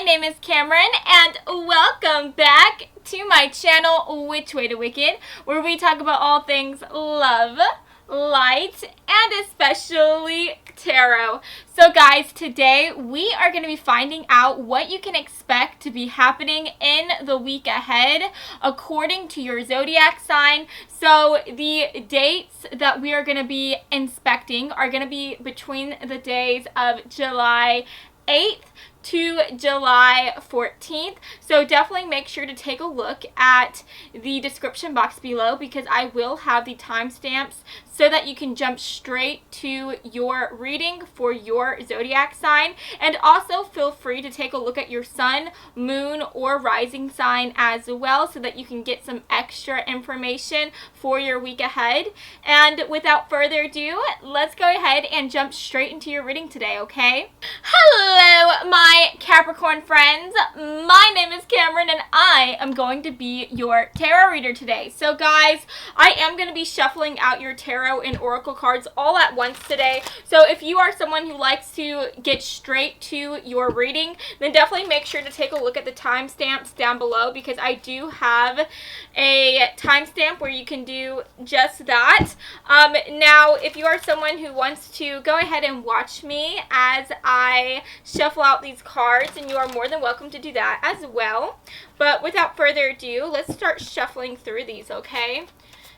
name is Cameron, and welcome back to my channel, Which Way to Wicked, where we talk about all things love, light, and especially tarot. So guys, today we are going to be finding out what you can expect to be happening in the week ahead according to your zodiac sign. So the dates that we are going to be inspecting are going to be between the days of July 8th to July 14th. So definitely make sure to take a look at the description box below, because I will have the timestamps so that you can jump straight to your reading for your zodiac sign. And also feel free to take a look at your sun, moon, or rising sign as well, so that you can get some extra information for your week ahead. And without further ado, let's go ahead and jump straight into your reading today, okay? Hello, my Capricorn friends. My name is Cameron, and I am going to be your tarot reader today. So guys, I am going to be shuffling out your tarot and oracle cards all at once today. So if you are someone who likes to get straight to your reading, then definitely make sure to take a look at the timestamps down below, because I do have a timestamp where you can do just that. Now, if you are someone who wants to go ahead and watch me as I shuffle out these cards, and you are more than welcome to do that as well. But without further ado, let's start shuffling through these, okay?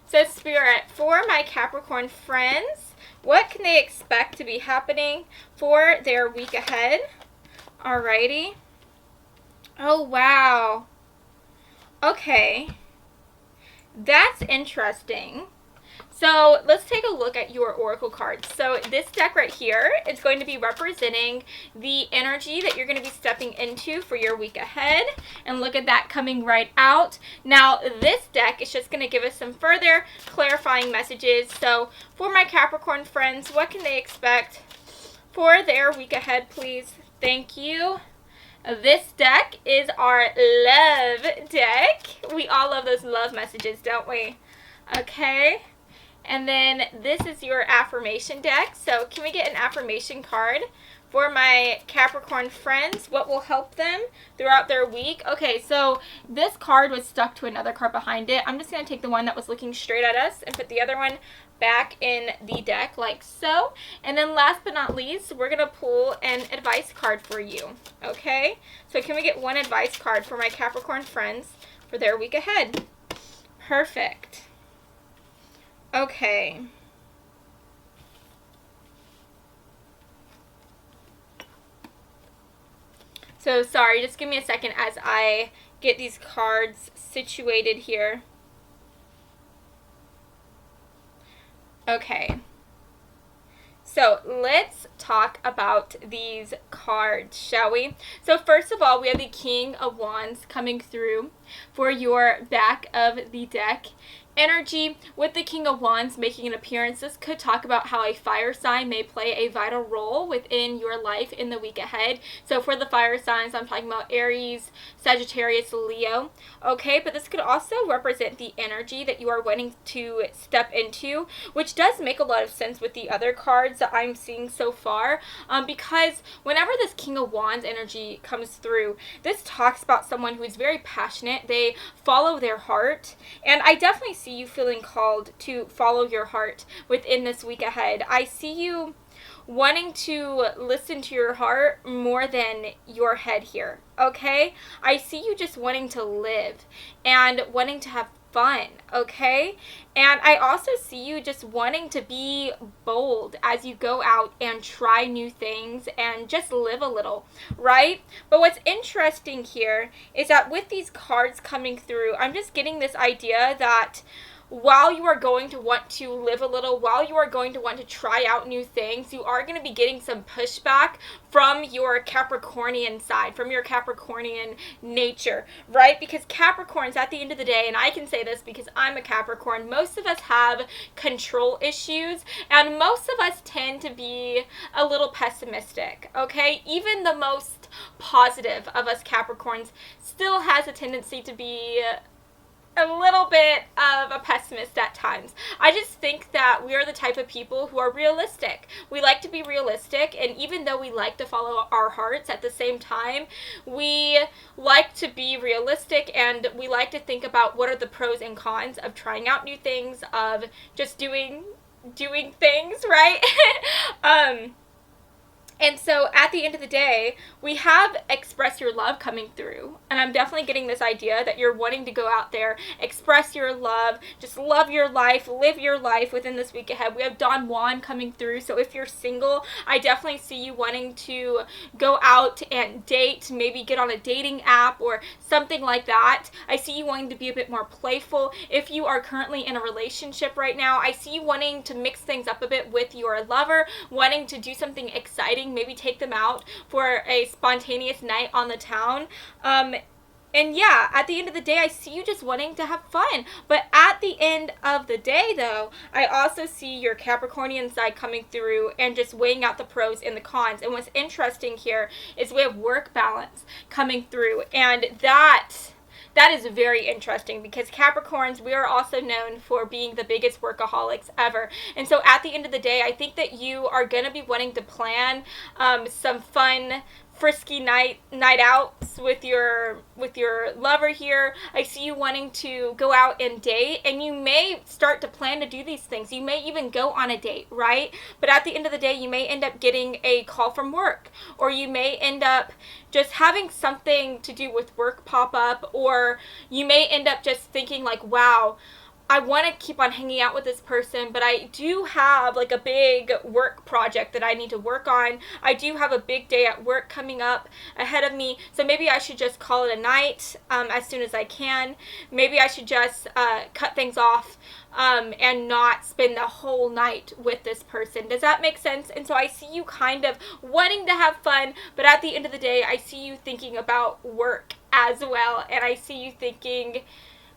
So Spirit, for my Capricorn friends, what can they expect to be happening for their week ahead? Alrighty. Oh, wow. Okay. That's interesting. So let's take a look at your oracle cards. So this deck right here is going to be representing the energy that you're going to be stepping into for your week ahead. And look at that coming right out. Now this deck is just going to give us some further clarifying messages. So for my Capricorn friends, what can they expect for their week ahead, please? Thank you. This deck is our love deck. We all love those love messages, don't we? Okay. And then this is your affirmation deck. So can we get an affirmation card for my Capricorn friends? What will help them throughout their week? Okay, so this card was stuck to another card behind it. I'm just going to take the one that was looking straight at us and put the other one back in the deck like so. And then last but not least, we're going to pull an advice card for you. Okay, so can we get one advice card for my Capricorn friends for their week ahead? Perfect. Okay. So sorry, just give me a second as I get these cards situated here. Okay. So let's talk about these cards, shall we? So first of all, we have the King of Wands coming through for your back of the deck. Energy with the King of Wands making an appearance. This could talk about how a fire sign may play a vital role within your life in the week ahead. So for the fire signs, I'm talking about Aries, Sagittarius, Leo. Okay, but this could also represent the energy that you are wanting to step into, which does make a lot of sense with the other cards that I'm seeing so far. Because whenever this King of Wands energy comes through, this talks about someone who is very passionate. They follow their heart, and I definitely see you feeling called to follow your heart within this week ahead. I see you wanting to listen to your heart more than your head here, okay? I see you just wanting to live and wanting to have fun, okay? And I also see you just wanting to be bold as you go out and try new things and just live a little, right? But what's interesting here is that with these cards coming through, I'm just getting this idea that while you are going to want to live a little, while you are going to want to try out new things, you are going to be getting some pushback from your Capricornian side, from your Capricornian nature, right? Because Capricorns, at the end of the day, and I can say this because I'm a Capricorn, most of us have control issues, and most of us tend to be a little pessimistic, okay? Even the most positive of us Capricorns still has a tendency to be a little bit of a pessimist at times. I just think that we are the type of people who are realistic. We like to be realistic, and even though we like to follow our hearts, at the same time, we like to be realistic, and we like to think about what are the pros and cons of trying out new things, of just doing things, right? And so at the end of the day, we have express your love coming through. And I'm definitely getting this idea that you're wanting to go out there, express your love, just love your life, live your life within this week ahead. We have Don Juan coming through. So if you're single, I definitely see you wanting to go out and date, maybe get on a dating app or something like that. I see you wanting to be a bit more playful. If you are currently in a relationship right now, I see you wanting to mix things up a bit with your lover, wanting to do something exciting, maybe take them out for a spontaneous night on the town. And yeah, at the end of the day, I see you just wanting to have fun. But at the end of the day, though, I also see your Capricornian side coming through and just weighing out the pros and the cons. And what's interesting here is we have work balance coming through. And that is very interesting, because Capricorns, we are also known for being the biggest workaholics ever. And so at the end of the day, I think that you are going to be wanting to plan some fun, frisky night outs with your lover here. I see you wanting to go out and date, and you may start to plan to do these things. You may even go on a date, right? But at the end of the day, you may end up getting a call from work, or you may end up just having something to do with work pop up, or you may end up just thinking like, wow, I want to keep on hanging out with this person, but I do have like a big work project that I need to work on. I do have a big day at work coming up ahead of me, so maybe I should just call it a night as soon as I can. Maybe I should just cut things off and not spend the whole night with this person. Does that make sense? And so I see you kind of wanting to have fun, but at the end of the day, I see you thinking about work as well, and I see you thinking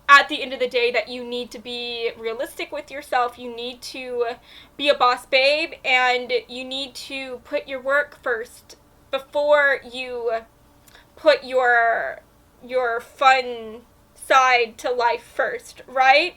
at the end of the day that you need to be realistic with yourself. You need to be a boss babe, and you need to put your work first before you put your fun side to life first, right?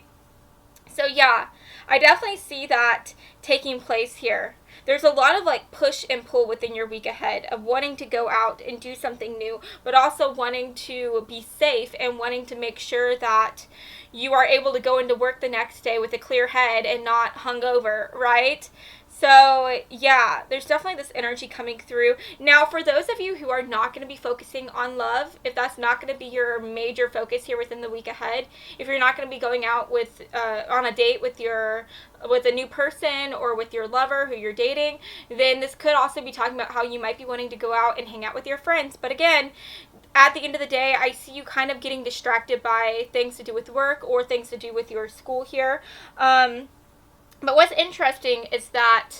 So yeah, I definitely see that taking place here. There's a lot of like push and pull within your week ahead of wanting to go out and do something new, but also wanting to be safe and wanting to make sure that you are able to go into work the next day with a clear head and not hungover, right? So yeah, there's definitely this energy coming through. Now, for those of you who are not going to be focusing on love, if that's not going to be your major focus here within the week ahead, if you're not going to be going out with on a date with a new person or with your lover who you're dating, then this could also be talking about how you might be wanting to go out and hang out with your friends. But again, at the end of the day, I see you kind of getting distracted by things to do with work or things to do with your school here. But what's interesting is that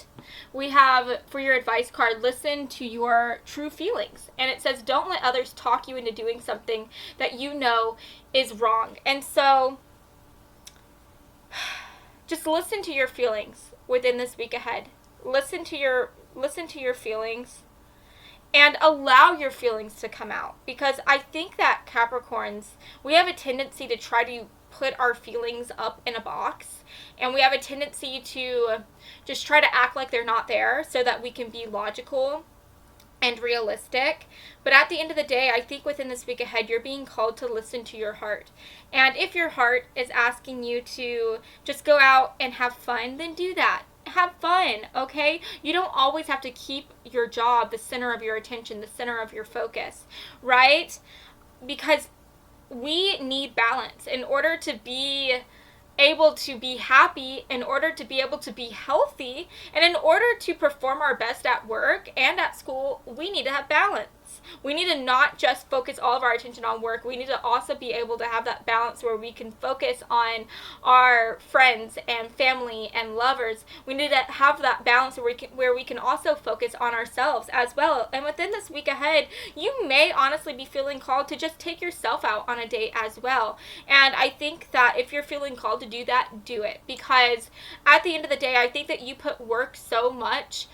we have, for your advice card, listen to your true feelings. And it says, don't let others talk you into doing something that you know is wrong. And so just listen to your feelings within this week ahead. Listen to your feelings and allow your feelings to come out. Because I think that Capricorns, we have a tendency to try to put our feelings up in a box, and we have a tendency to just try to act like they're not there so that we can be logical and realistic. But at the end of the day, I think within this week ahead, you're being called to listen to your heart. And if your heart is asking you to just go out and have fun, then do that. Have fun, okay? You don't always have to keep your job the center of your attention, the center of your focus, right? Because we need balance in order to be able to be happy, in order to be able to be healthy, and in order to perform our best at work and at school. We need to have balance. We need to not just focus all of our attention on work. We need to also be able to have that balance where we can focus on our friends and family and lovers. We need to have that balance where we can also focus on ourselves as well. And within this week ahead, you may honestly be feeling called to just take yourself out on a date as well. And I think that if you're feeling called to do that, do it. Because at the end of the day, I think that you put work so much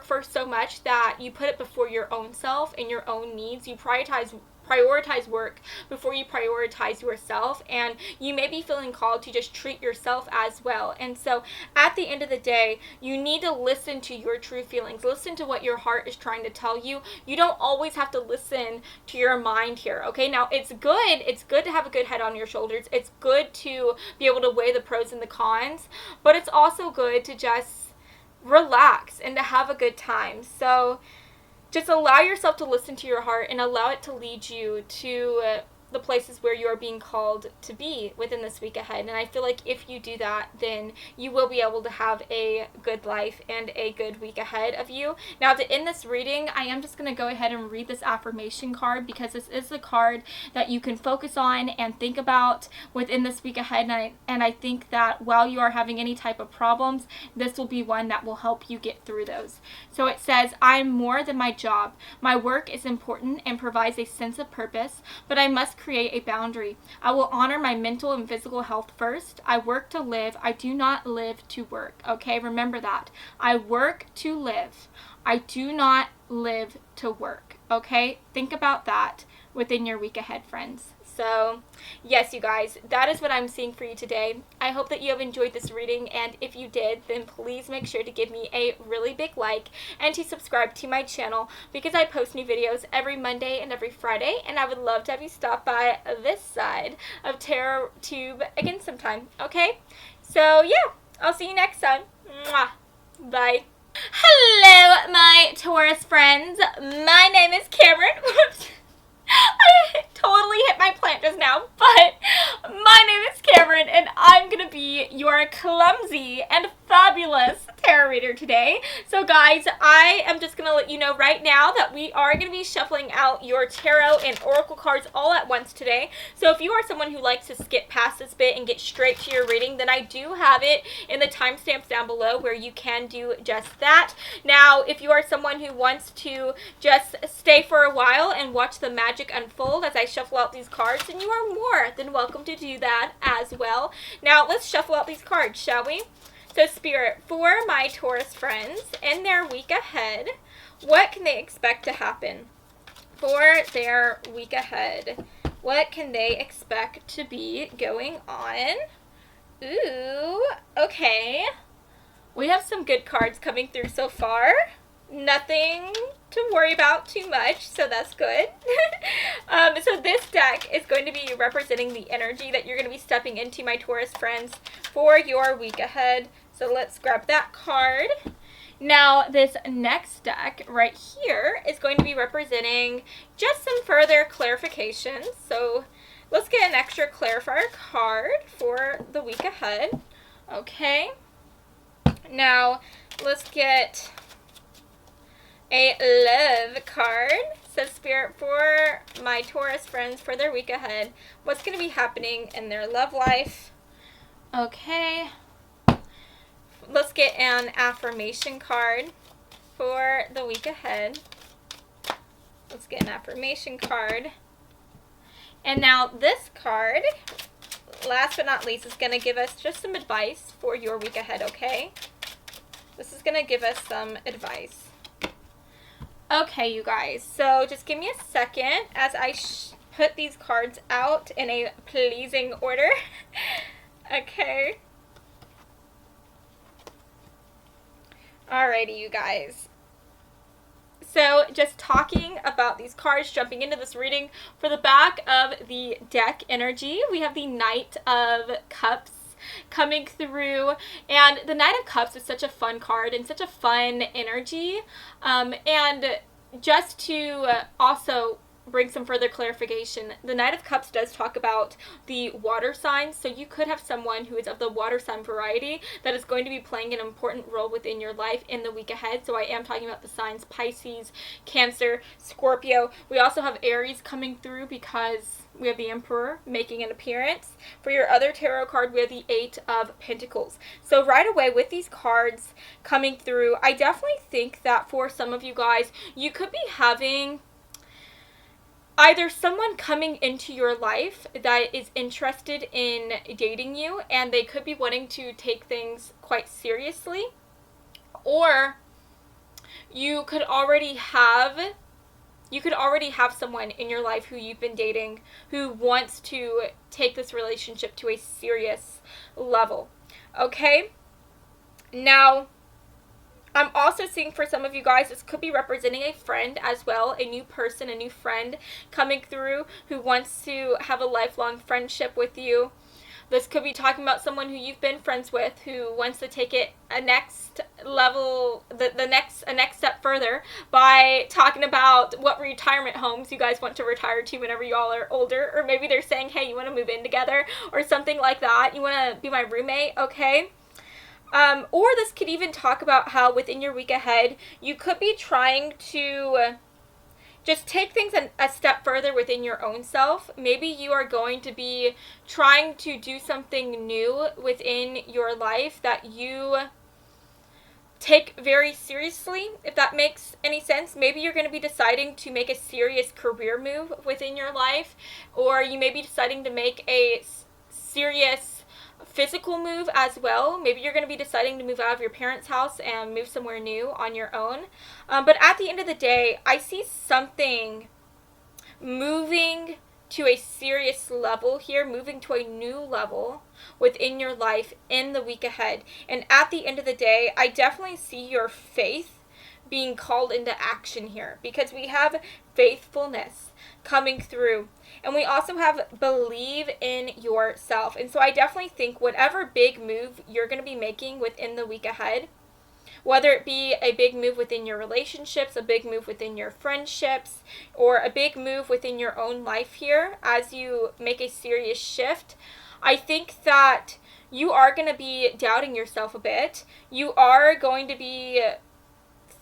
first so much that you put it before your own self and your own needs. You prioritize prioritize work before you prioritize yourself, and you may be feeling called to just treat yourself as well. And so at the end of the day, you need to listen to your true feelings. Listen to what your heart is trying to tell you. You don't always have to listen to your mind here, okay? Now, it's good to have a good head on your shoulders. It's good to be able to weigh the pros and the cons, but it's also good to just relax and to have a good time. So just allow yourself to listen to your heart and allow it to lead you to the places where you are being called to be within this week ahead. And I feel like if you do that, then you will be able to have a good life and a good week ahead of you. Now, to end this reading, I am just going to go ahead and read this affirmation card, because this is the card that you can focus on and think about within this week ahead. And I think that while you are having any type of problems, this will be one that will help you get through those. So it says, I'm more than my job. My work is important and provides a sense of purpose, but I must create a boundary. I will honor my mental and physical health first. I work to live. I do not live to work. Okay, remember that. I work to live. I do not live to work. Okay, think about that within your week ahead, friends. So, yes, you guys, that is what I'm seeing for you today. I hope that you have enjoyed this reading, and if you did, then please make sure to give me a really big like and to subscribe to my channel, because I post new videos every Monday and every Friday, and I would love to have you stop by this side of Tarot Tube again sometime, okay? So, yeah, I'll see you next time. Mwah. Bye. Hello, my Taurus friends. My name is Cameron. I totally hit my plant just now, but my name is Cameron, and I'm going to be your clumsy and fabulous tarot reader today. So guys, I am just going to let you know right now that we are going to be shuffling out your tarot and oracle cards all at once today. So if you are someone who likes to skip past this bit and get straight to your reading, then I do have it in the timestamps down below where you can do just that. Now, if you are someone who wants to just stay for a while and watch the magic unfold as I shuffle out these cards, then you are more than welcome to do that as well. Now, let's shuffle out these cards, shall we? So, Spirit, for my Taurus friends in their week ahead, what can they expect to happen for their week ahead? What can they expect to be going on? Ooh, okay. We have some good cards coming through so far. Nothing to worry about too much, so that's good. So this deck is going to be representing the energy that you're going to be stepping into, my Taurus friends, for your week ahead. So let's grab that card. Now, this next deck right here is going to be representing just some further clarifications. So let's get an extra clarifier card for the week ahead. Okay. Now, let's get a love card. So Spirit, for my Taurus friends for their week ahead, what's going to be happening in their love life? Okay. Let's get an affirmation card for the week ahead. Let's get an affirmation card. And now this card, last but not least, is going to give us just some advice for your week ahead, okay? This is going to give us some advice. Okay, you guys, so just give me a second as I put these cards out in a pleasing order. Okay. Alrighty, you guys. So, just talking about these cards, jumping into this reading, for the back of the deck energy, we have the Knight of Cups coming through, and the Knight of Cups is such a fun card and such a fun energy, and just to also bring some further clarification, the Knight of Cups does talk about the water signs, so you could have someone who is of the water sign variety that is going to be playing an important role within your life in the week ahead. So I am talking about the signs Pisces, Cancer, Scorpio. We also have Aries coming through because we have the Emperor making an appearance. For your other tarot card, we have the Eight of Pentacles. So right away with these cards coming through, I definitely think that for some of you guys, you could be having either someone coming into your life that is interested in dating you, and they could be wanting to take things quite seriously, or you could already have You could already have someone in your life who you've been dating who wants to take this relationship to a serious level. Okay? Now, I'm also seeing for some of you guys, this could be representing a friend as well, a new person, a new friend coming through who wants to have a lifelong friendship with you. This could be talking about someone who you've been friends with who wants to take it a next level, a next step further by talking about what retirement homes you guys want to retire to whenever you all are older. Or maybe they're saying, hey, you want to move in together or something like that. You want to be my roommate, okay? Or this could even talk about how within your week ahead, you could be trying to just take things a step further within your own self. Maybe you are going to be trying to do something new within your life that you take very seriously, if that makes any sense. Maybe you're going to be deciding to make a serious career move within your life, or you may be deciding to make a serious physical move as well. Maybe you're going to be deciding to move out of your parents' house and move somewhere new on your own. But at the end of the day, I see something moving to a serious level here, moving to a new level within your life in the week ahead. And at the end of the day, I definitely see your faith being called into action here, because we have faithfulness coming through. And we also have believe in yourself. And so I definitely think whatever big move you're going to be making within the week ahead, whether it be a big move within your relationships, a big move within your friendships, or a big move within your own life here as you make a serious shift, I think that you are going to be doubting yourself a bit. You are going to be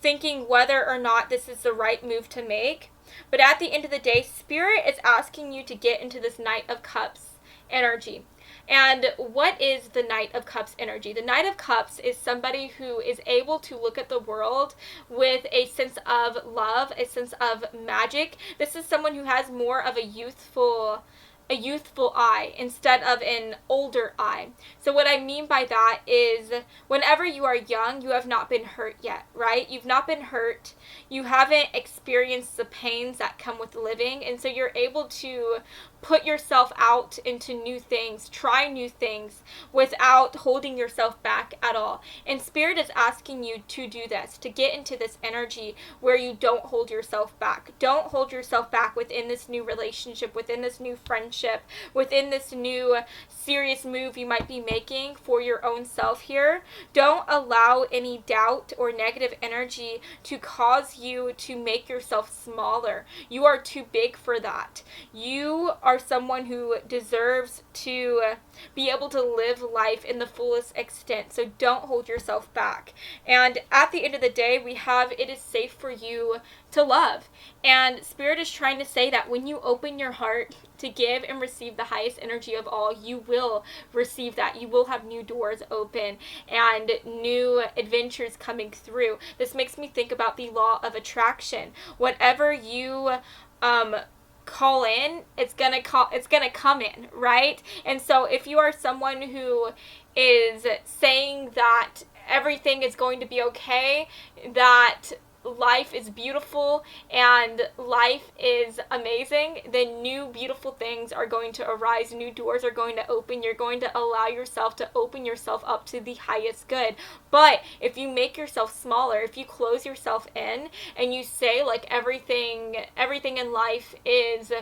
thinking whether or not this is the right move to make. But at the end of the day, Spirit is asking you to get into this Knight of Cups energy. And what is the Knight of Cups energy? The Knight of Cups is somebody who is able to look at the world with a sense of love, a sense of magic. This is someone who has more of a youthful eye instead of an older eye. So what I mean by that is whenever you are young, you have not been hurt yet, right? You've not been hurt. You haven't experienced the pains that come with living. And so you're able to put yourself out into new things, try new things without holding yourself back at all. And Spirit is asking you to do this, to get into this energy where you don't hold yourself back. Don't hold yourself back within this new relationship, within this new friendship, within this new serious move you might be making for your own self here. Don't allow any doubt or negative energy to cause you to make yourself smaller. You are too big for that. You are someone who deserves to be able to live life in the fullest extent. So don't hold yourself back. And at the end of the day, we have it is safe for you to love. And Spirit is trying to say that when you open your heart to give and receive the highest energy of all, you will receive that. You will have new doors open and new adventures coming through. This makes me think about the law of attraction. Whatever you call in, it's gonna come in, right? And so if you are someone who is saying that everything is going to be okay, that life is beautiful and life is amazing, then new beautiful things are going to arise, new doors are going to open. You're going to allow yourself to open yourself up to the highest good. But if you make yourself smaller, if you close yourself in and you say like everything in life is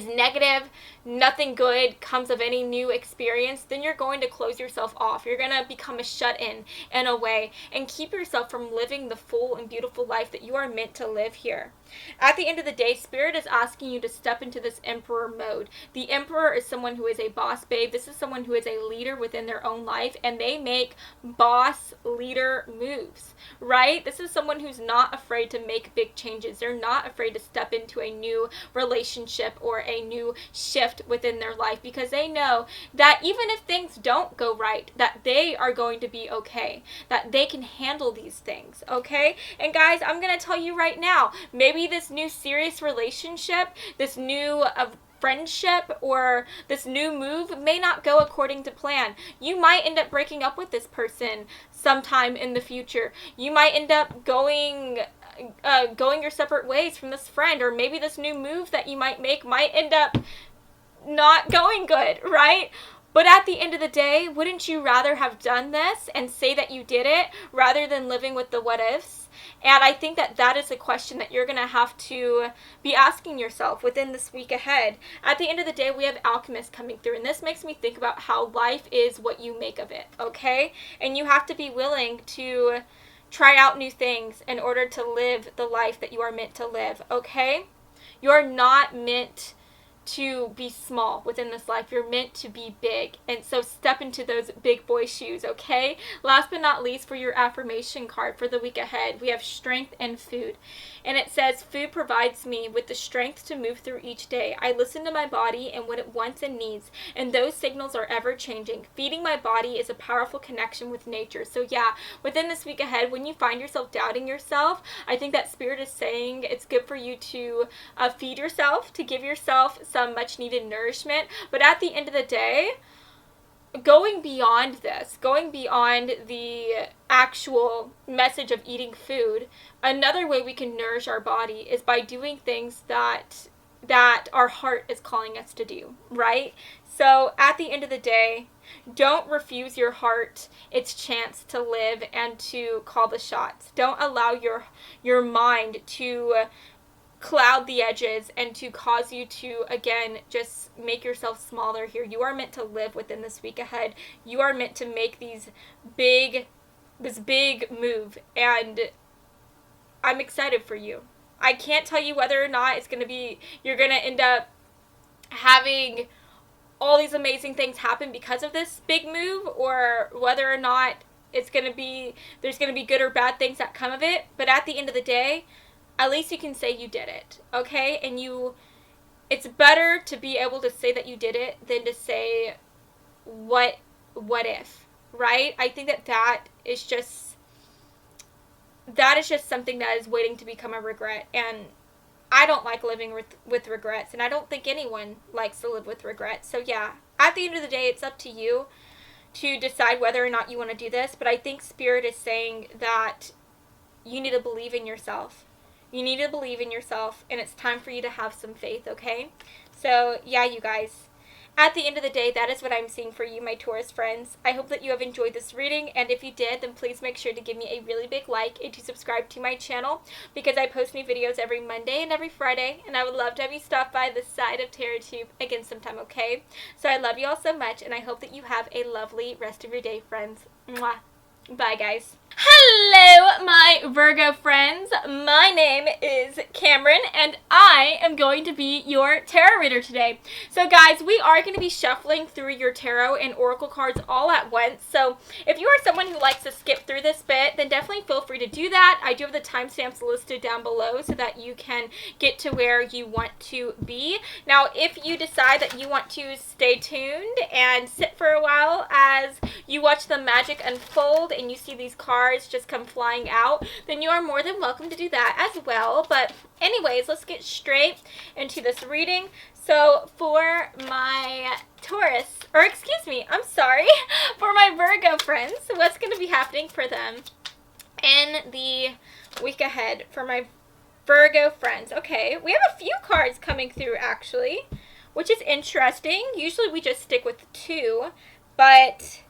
negative, nothing good comes of any new experience, then you're going to close yourself off. You're going to become a shut-in in a way and keep yourself from living the full and beautiful life that you are meant to live here. At the end of the day, Spirit is asking you to step into this Emperor mode. The Emperor is someone who is a boss babe. This is someone who is a leader within their own life, and they make boss leader moves, right? This is someone who's not afraid to make big changes. They're not afraid to step into a new relationship or a new shift within their life, because they know that even if things don't go right, that they are going to be okay, that they can handle these things, okay? And guys, I'm going to tell you right now, maybe this new serious relationship, this new friendship, or this new move may not go according to plan. You might end up breaking up with this person sometime in the future. You might end up going going your separate ways from this friend, or maybe this new move that you might make might end up not going good, right? But at the end of the day, wouldn't you rather have done this and say that you did it rather than living with the what ifs? And I think that that is a question that you're going to have to be asking yourself within this week ahead. At the end of the day, we have alchemists coming through, and this makes me think about how life is what you make of it, okay? And you have to be willing to try out new things in order to live the life that you are meant to live, okay? You're not meant to be small within this life. You're meant to be big. And so step into those big boy shoes, okay? Last but not least, for your affirmation card for the week ahead, we have strength and food. And it says, food provides me with the strength to move through each day. I listen to my body and what it wants and needs, and those signals are ever changing. Feeding my body is a powerful connection with nature. So yeah, within this week ahead, when you find yourself doubting yourself, I think that Spirit is saying it's good for you to feed yourself, to give yourself some much needed nourishment. But at the end of the day, going beyond this, going beyond the actual message of eating food, another way we can nourish our body is by doing things that our heart is calling us to do, right? So at the end of the day, don't refuse your heart its chance to live and to call the shots. Don't allow your mind to cloud the edges and to cause you to, again, just make yourself smaller here. You are meant to live within this week ahead. You are meant to make this big move, and I'm excited for you. I can't tell you whether or not you're going to end up having all these amazing things happen because of this big move, or whether or not there's going to be good or bad things that come of it. But at the end of the day, at least you can say you did it, okay? And it's better to be able to say that you did it than to say, what if, right? I think that is just something that is waiting to become a regret. And I don't like living with regrets, and I don't think anyone likes to live with regrets. So yeah, at the end of the day, it's up to you to decide whether or not you want to do this. But I think Spirit is saying that you need to believe in yourself. You need to believe in yourself, and it's time for you to have some faith, okay? So, yeah, you guys. At the end of the day, that is what I'm seeing for you, my Taurus friends. I hope that you have enjoyed this reading, and if you did, then please make sure to give me a really big like and to subscribe to my channel, because I post new videos every Monday and every Friday, and I would love to have you stop by this side of TarotTube again sometime, okay? So I love you all so much, and I hope that you have a lovely rest of your day, friends. Mwah. Bye, guys. Hello, my Virgo friends. My name is Cameron, and I am going to be your tarot reader today. So, guys, we are going to be shuffling through your tarot and oracle cards all at once. So, if you are someone who likes to skip through this bit, then definitely feel free to do that. I do have the timestamps listed down below so that you can get to where you want to be. Now, if you decide that you want to stay tuned and sit for a while as you watch the magic unfold and you see these cards just come flying out, then you are more than welcome to do that as well. But anyways, let's get straight into this reading. So for my Taurus, or excuse me, I'm sorry, for my Virgo friends, what's going to be happening for them in the week ahead for my Virgo friends? Okay, we have a few cards coming through actually, which is interesting. Usually we just stick with 2, but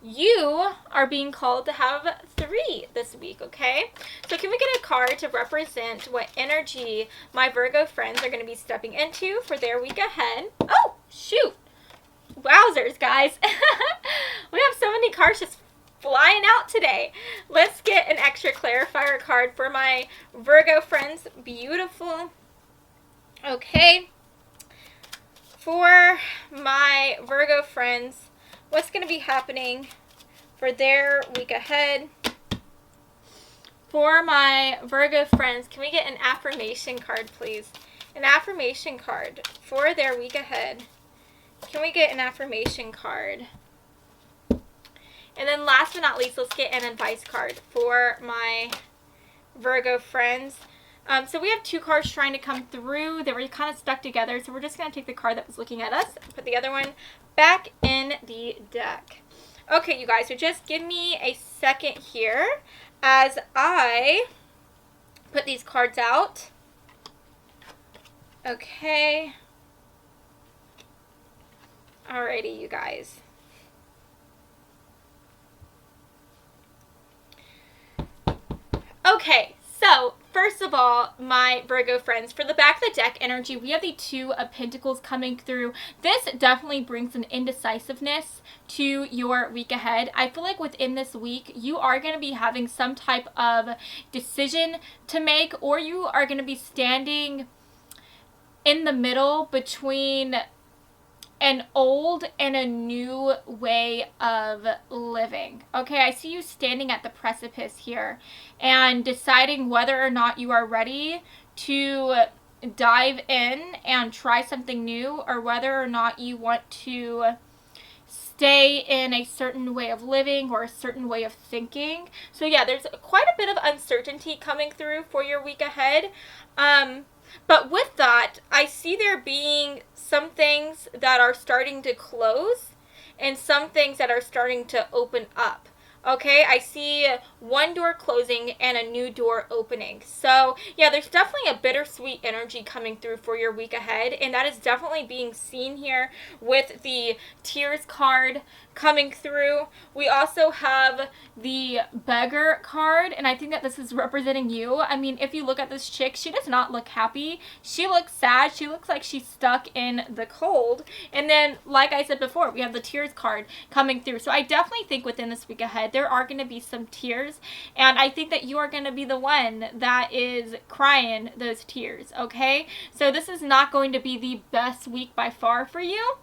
you are being called to have 3 this week, okay? So can we get a card to represent what energy my Virgo friends are going to be stepping into for their week ahead? Oh, shoot. Wowzers, guys. We have so many cards just flying out today. Let's get an extra clarifier card for my Virgo friends. Beautiful. Okay. For my Virgo friends, what's going to be happening for their week ahead? For my Virgo friends, can we get an affirmation card, please? An affirmation card for their week ahead. Can we get an affirmation card? And then last but not least, let's get an advice card for my Virgo friends. So we have 2 cards trying to come through. They were kind of stuck together, so we're just going to take the card that was looking at us and put the other one back in the deck. Okay, you guys, so just give me a second here as I put these cards out. Okay. Alrighty, you guys. Okay, so first of all, my Virgo friends, for the back of the deck energy, we have the Two of Pentacles coming through. This definitely brings an indecisiveness to your week ahead. I feel like within this week, you are going to be having some type of decision to make, or you are going to be standing in the middle between an old and a new way of living. Okay, I see you standing at the precipice here and deciding whether or not you are ready to dive in and try something new, or whether or not you want to stay in a certain way of living or a certain way of thinking. So yeah, there's quite a bit of uncertainty coming through for your week ahead. But with that, I see there being some things that are starting to close and some things that are starting to open up. Okay, I see one door closing and a new door opening. So yeah, there's definitely a bittersweet energy coming through for your week ahead, and that is definitely being seen here with the Tears card coming through. We also have the Beggar card, and I think that this is representing you. I mean, if you look at this chick, she does not look happy. She looks sad. She looks like she's stuck in the cold. And then, like I said before, we have the Tears card coming through. So I definitely think within this week ahead, there are going to be some tears, and I think that you are going to be the one that is crying those tears, okay? So this is not going to be the best week by far for you,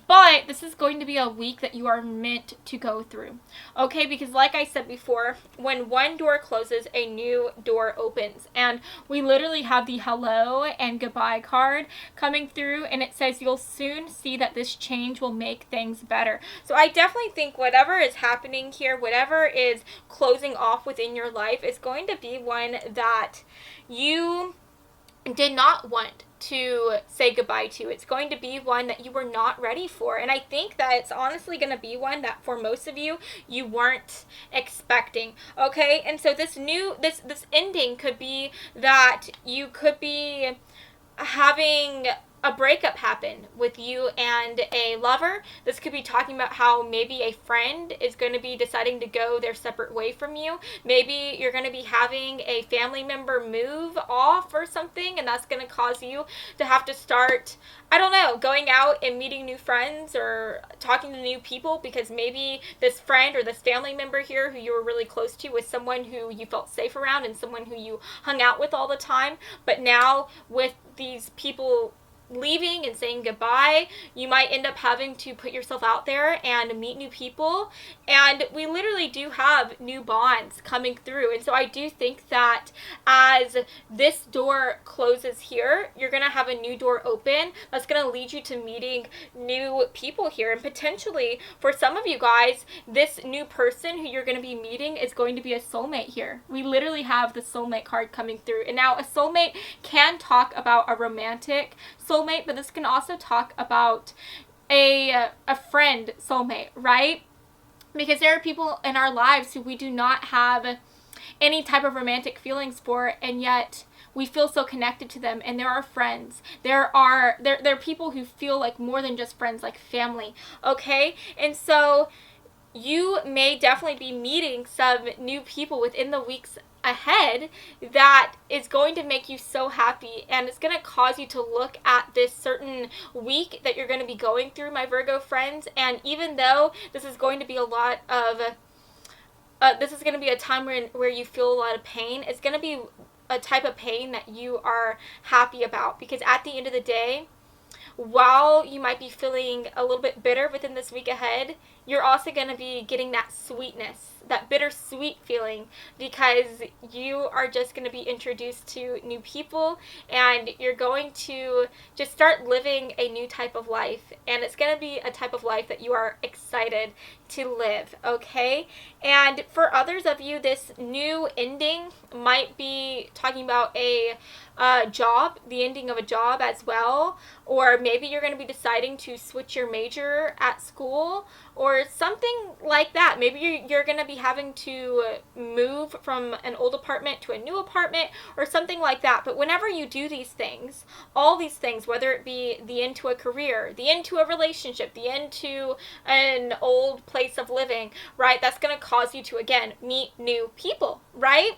but this is going to be a week that you are meant to go through, okay? Because like I said before, when one door closes, a new door opens, and we literally have the hello and goodbye card coming through, and it says you'll soon see that this change will make things better. So I definitely think whatever is happening here, whatever is closing off within your life, is going to be one that you did not want to say goodbye to. It's going to be one that you were not ready for. And I think that it's honestly going to be one that for most of you, you weren't expecting. Okay. And so this ending could be that you could be having a breakup happen with you and a lover. This could be talking about how maybe a friend is going to be deciding to go their separate way from you. Maybe you're going to be having a family member move off or something, and that's going to cause you to have to start, I don't know, going out and meeting new friends or talking to new people, because maybe this friend or this family member here who you were really close to was someone who you felt safe around and someone who you hung out with all the time. But now with these people leaving and saying goodbye, you might end up having to put yourself out there and meet new people, and we literally do have new bonds coming through. And so I do think that as this door closes here, you're going to have a new door open that's going to lead you to meeting new people here, and potentially for some of you guys, this new person who you're going to be meeting is going to be a soulmate here. We literally have the soulmate card coming through, and now a soulmate can talk about a romantic soulmate, but this can also talk about a friend soulmate, right? Because there are people in our lives who we do not have any type of romantic feelings for, and yet we feel so connected to them, and they're our friends. They're people who feel like more than just friends, like family, okay? And so you may definitely be meeting some new people within the weeks ahead that is going to make you so happy, and it's going to cause you to look at this certain week that you're going to be going through, my Virgo friends. And even though this is going to be a lot of this is going to be a time where you feel a lot of pain, it's going to be a type of pain that you are happy about, because at the end of the day, while you might be feeling a little bit bitter within this week ahead, you're also going to be getting that sweetness, that bittersweet feeling, because you are just going to be introduced to new people, and you're going to just start living a new type of life, and it's going to be a type of life that you are excited to live, okay? And for others of you, this new ending might be talking about a job, the ending of a job as well, or maybe you're going to be deciding to switch your major at school, or or something like that. Maybe you're going to be having to move from an old apartment to a new apartment or something like that. But whenever you do these things, all these things, whether it be the end to a career, the end to a relationship, the end to an old place of living, right? That's going to cause you to, again, meet new people, right?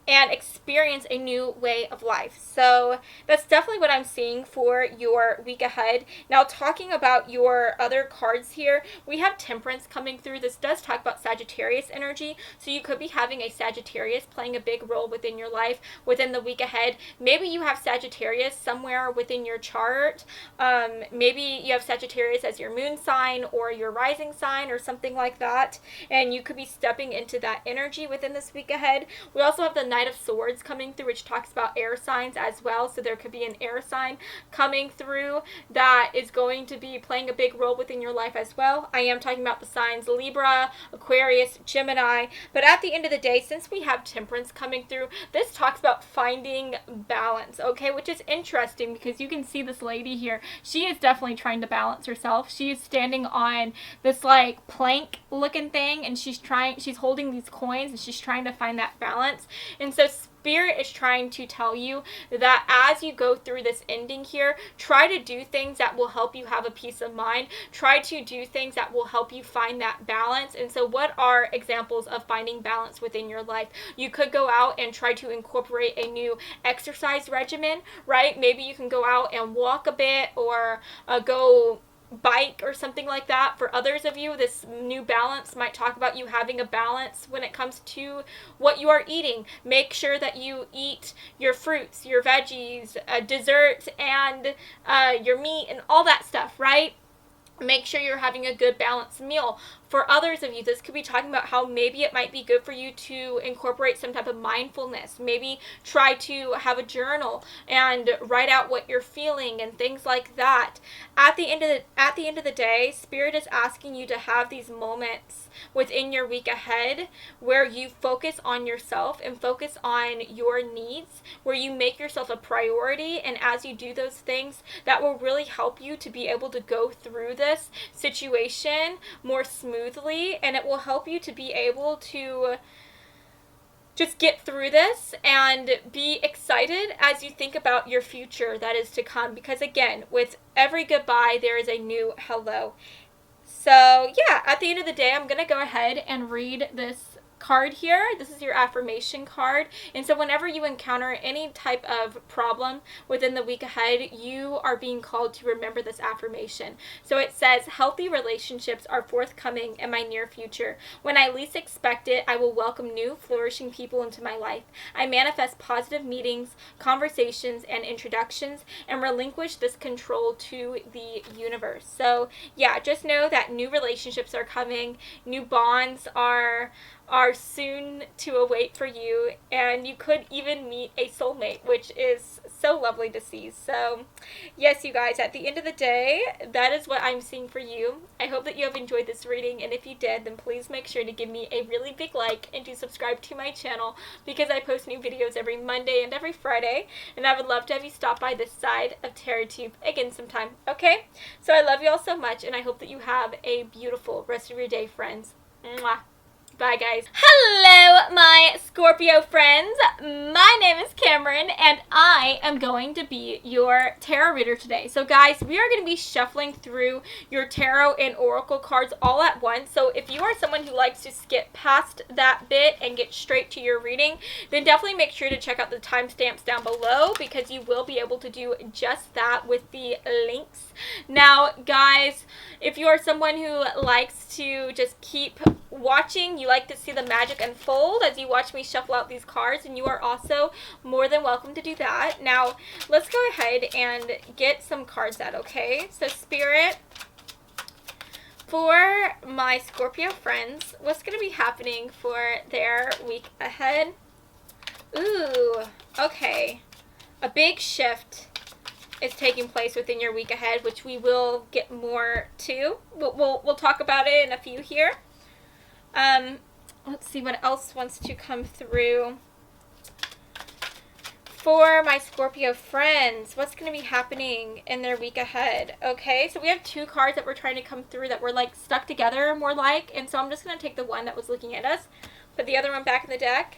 And experience a new way of life. So that's definitely what I'm seeing for your week ahead. Now, talking about your other cards here, we have Temperance coming through. This does talk about Sagittarius energy. So you could be having a Sagittarius playing a big role within your life within the week ahead. Maybe you have Sagittarius somewhere within your chart. Maybe you have Sagittarius as your moon sign or your rising sign or something like that. And you could be stepping into that energy within this week ahead. We also have the Knight of Swords coming through, which talks about air signs as well. So there could be an air sign coming through that is going to be playing a big role within your life as well. I am talking about the signs Libra, Aquarius, Gemini. But at the end of the day, since we have Temperance coming through, this talks about finding balance, okay? Which is interesting because you can see this lady here. She is definitely trying to balance herself. She is standing on this like plank looking thing, and she's holding these coins, and she's trying to find that balance. And so Spirit is trying to tell you that as you go through this ending here, try to do things that will help you have a peace of mind. Try to do things that will help you find that balance. And so what are examples of finding balance within your life? You could go out and try to incorporate a new exercise regimen, right? Maybe you can go out and walk a bit or go bike or something like that. For others of you, this new balance might talk about you having a balance when it comes to what you are eating. Make sure that you eat your fruits, your veggies, dessert, and your meat and all that stuff, right? Make sure you're having a good balanced meal. For others of you, this could be talking about how maybe it might be good for you to incorporate some type of mindfulness. Maybe try to have a journal and write out what you're feeling and things like that. At the end of the day, Spirit is asking you to have these moments within your week ahead where you focus on yourself and focus on your needs, where you make yourself a priority. And as you do those things, that will really help you to be able to go through this situation more smoothly, and it will help you to be able to just get through this and be excited as you think about your future that is to come. Because again, with every goodbye, there is a new hello. So yeah, at the end of the day, I'm going to go ahead and read this card here. This is your affirmation card. And so whenever you encounter any type of problem within the week ahead, you are being called to remember this affirmation. So it says, healthy relationships are forthcoming in my near future. When I least expect it, I will welcome new, flourishing people into my life. I manifest positive meetings, conversations, and introductions, and relinquish this control to the universe. So yeah, just know that new relationships are coming, new bonds are soon to await for you, and you could even meet a soulmate, which is so lovely to see. So yes, you guys, at the end of the day, that is what I'm seeing for you. I hope that you have enjoyed this reading, and if you did, then please make sure to give me a really big like and to subscribe to my channel, because I post new videos every Monday and every Friday, and I would love to have you stop by this side of TerraTube again sometime. Okay, so I love you all so much, and I hope that you have a beautiful rest of your day, friends. Mwah. Bye, guys. Hello, my Scorpio friends. My name is Cameron, and I am going to be your tarot reader today. So, guys, we are going to be shuffling through your tarot and oracle cards all at once. So, if you are someone who likes to skip past that bit and get straight to your reading, then definitely make sure to check out the timestamps down below, because you will be able to do just that with the links. Now, guys, if you are someone who likes to just keep watching, you like to see the magic unfold as you watch me shuffle out these cards, and you are also more than welcome to do that. Now, let's go ahead and get some cards out, okay? So, Spirit, for my Scorpio friends, what's going to be happening for their week ahead? Ooh, okay. A big shift is taking place within your week ahead, which we will get more to. We'll talk about it in a few here. Let's see what else wants to come through for my Scorpio friends, what's going to be happening in their week ahead? Okay, so we have two cards that we're trying to come through that were like stuck together more like, and so I'm just going to take the one that was looking at us, put the other one back in the deck.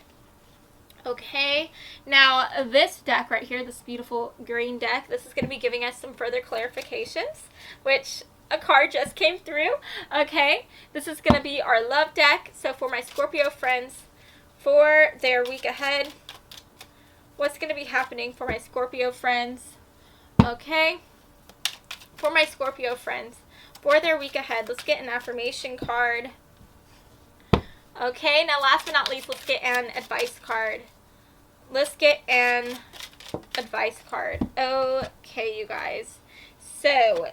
Okay, now this deck right here, this beautiful green deck, this is going to be giving us some further clarifications, which a card just came through. Okay, this is going to be our love deck. So for my Scorpio friends, for their week ahead, what's going to be happening for my Scorpio friends? Okay, for my Scorpio friends, for their week ahead, let's get an affirmation card. Okay, now last but not least, let's get an advice card. Let's get an advice card. Okay, you guys. So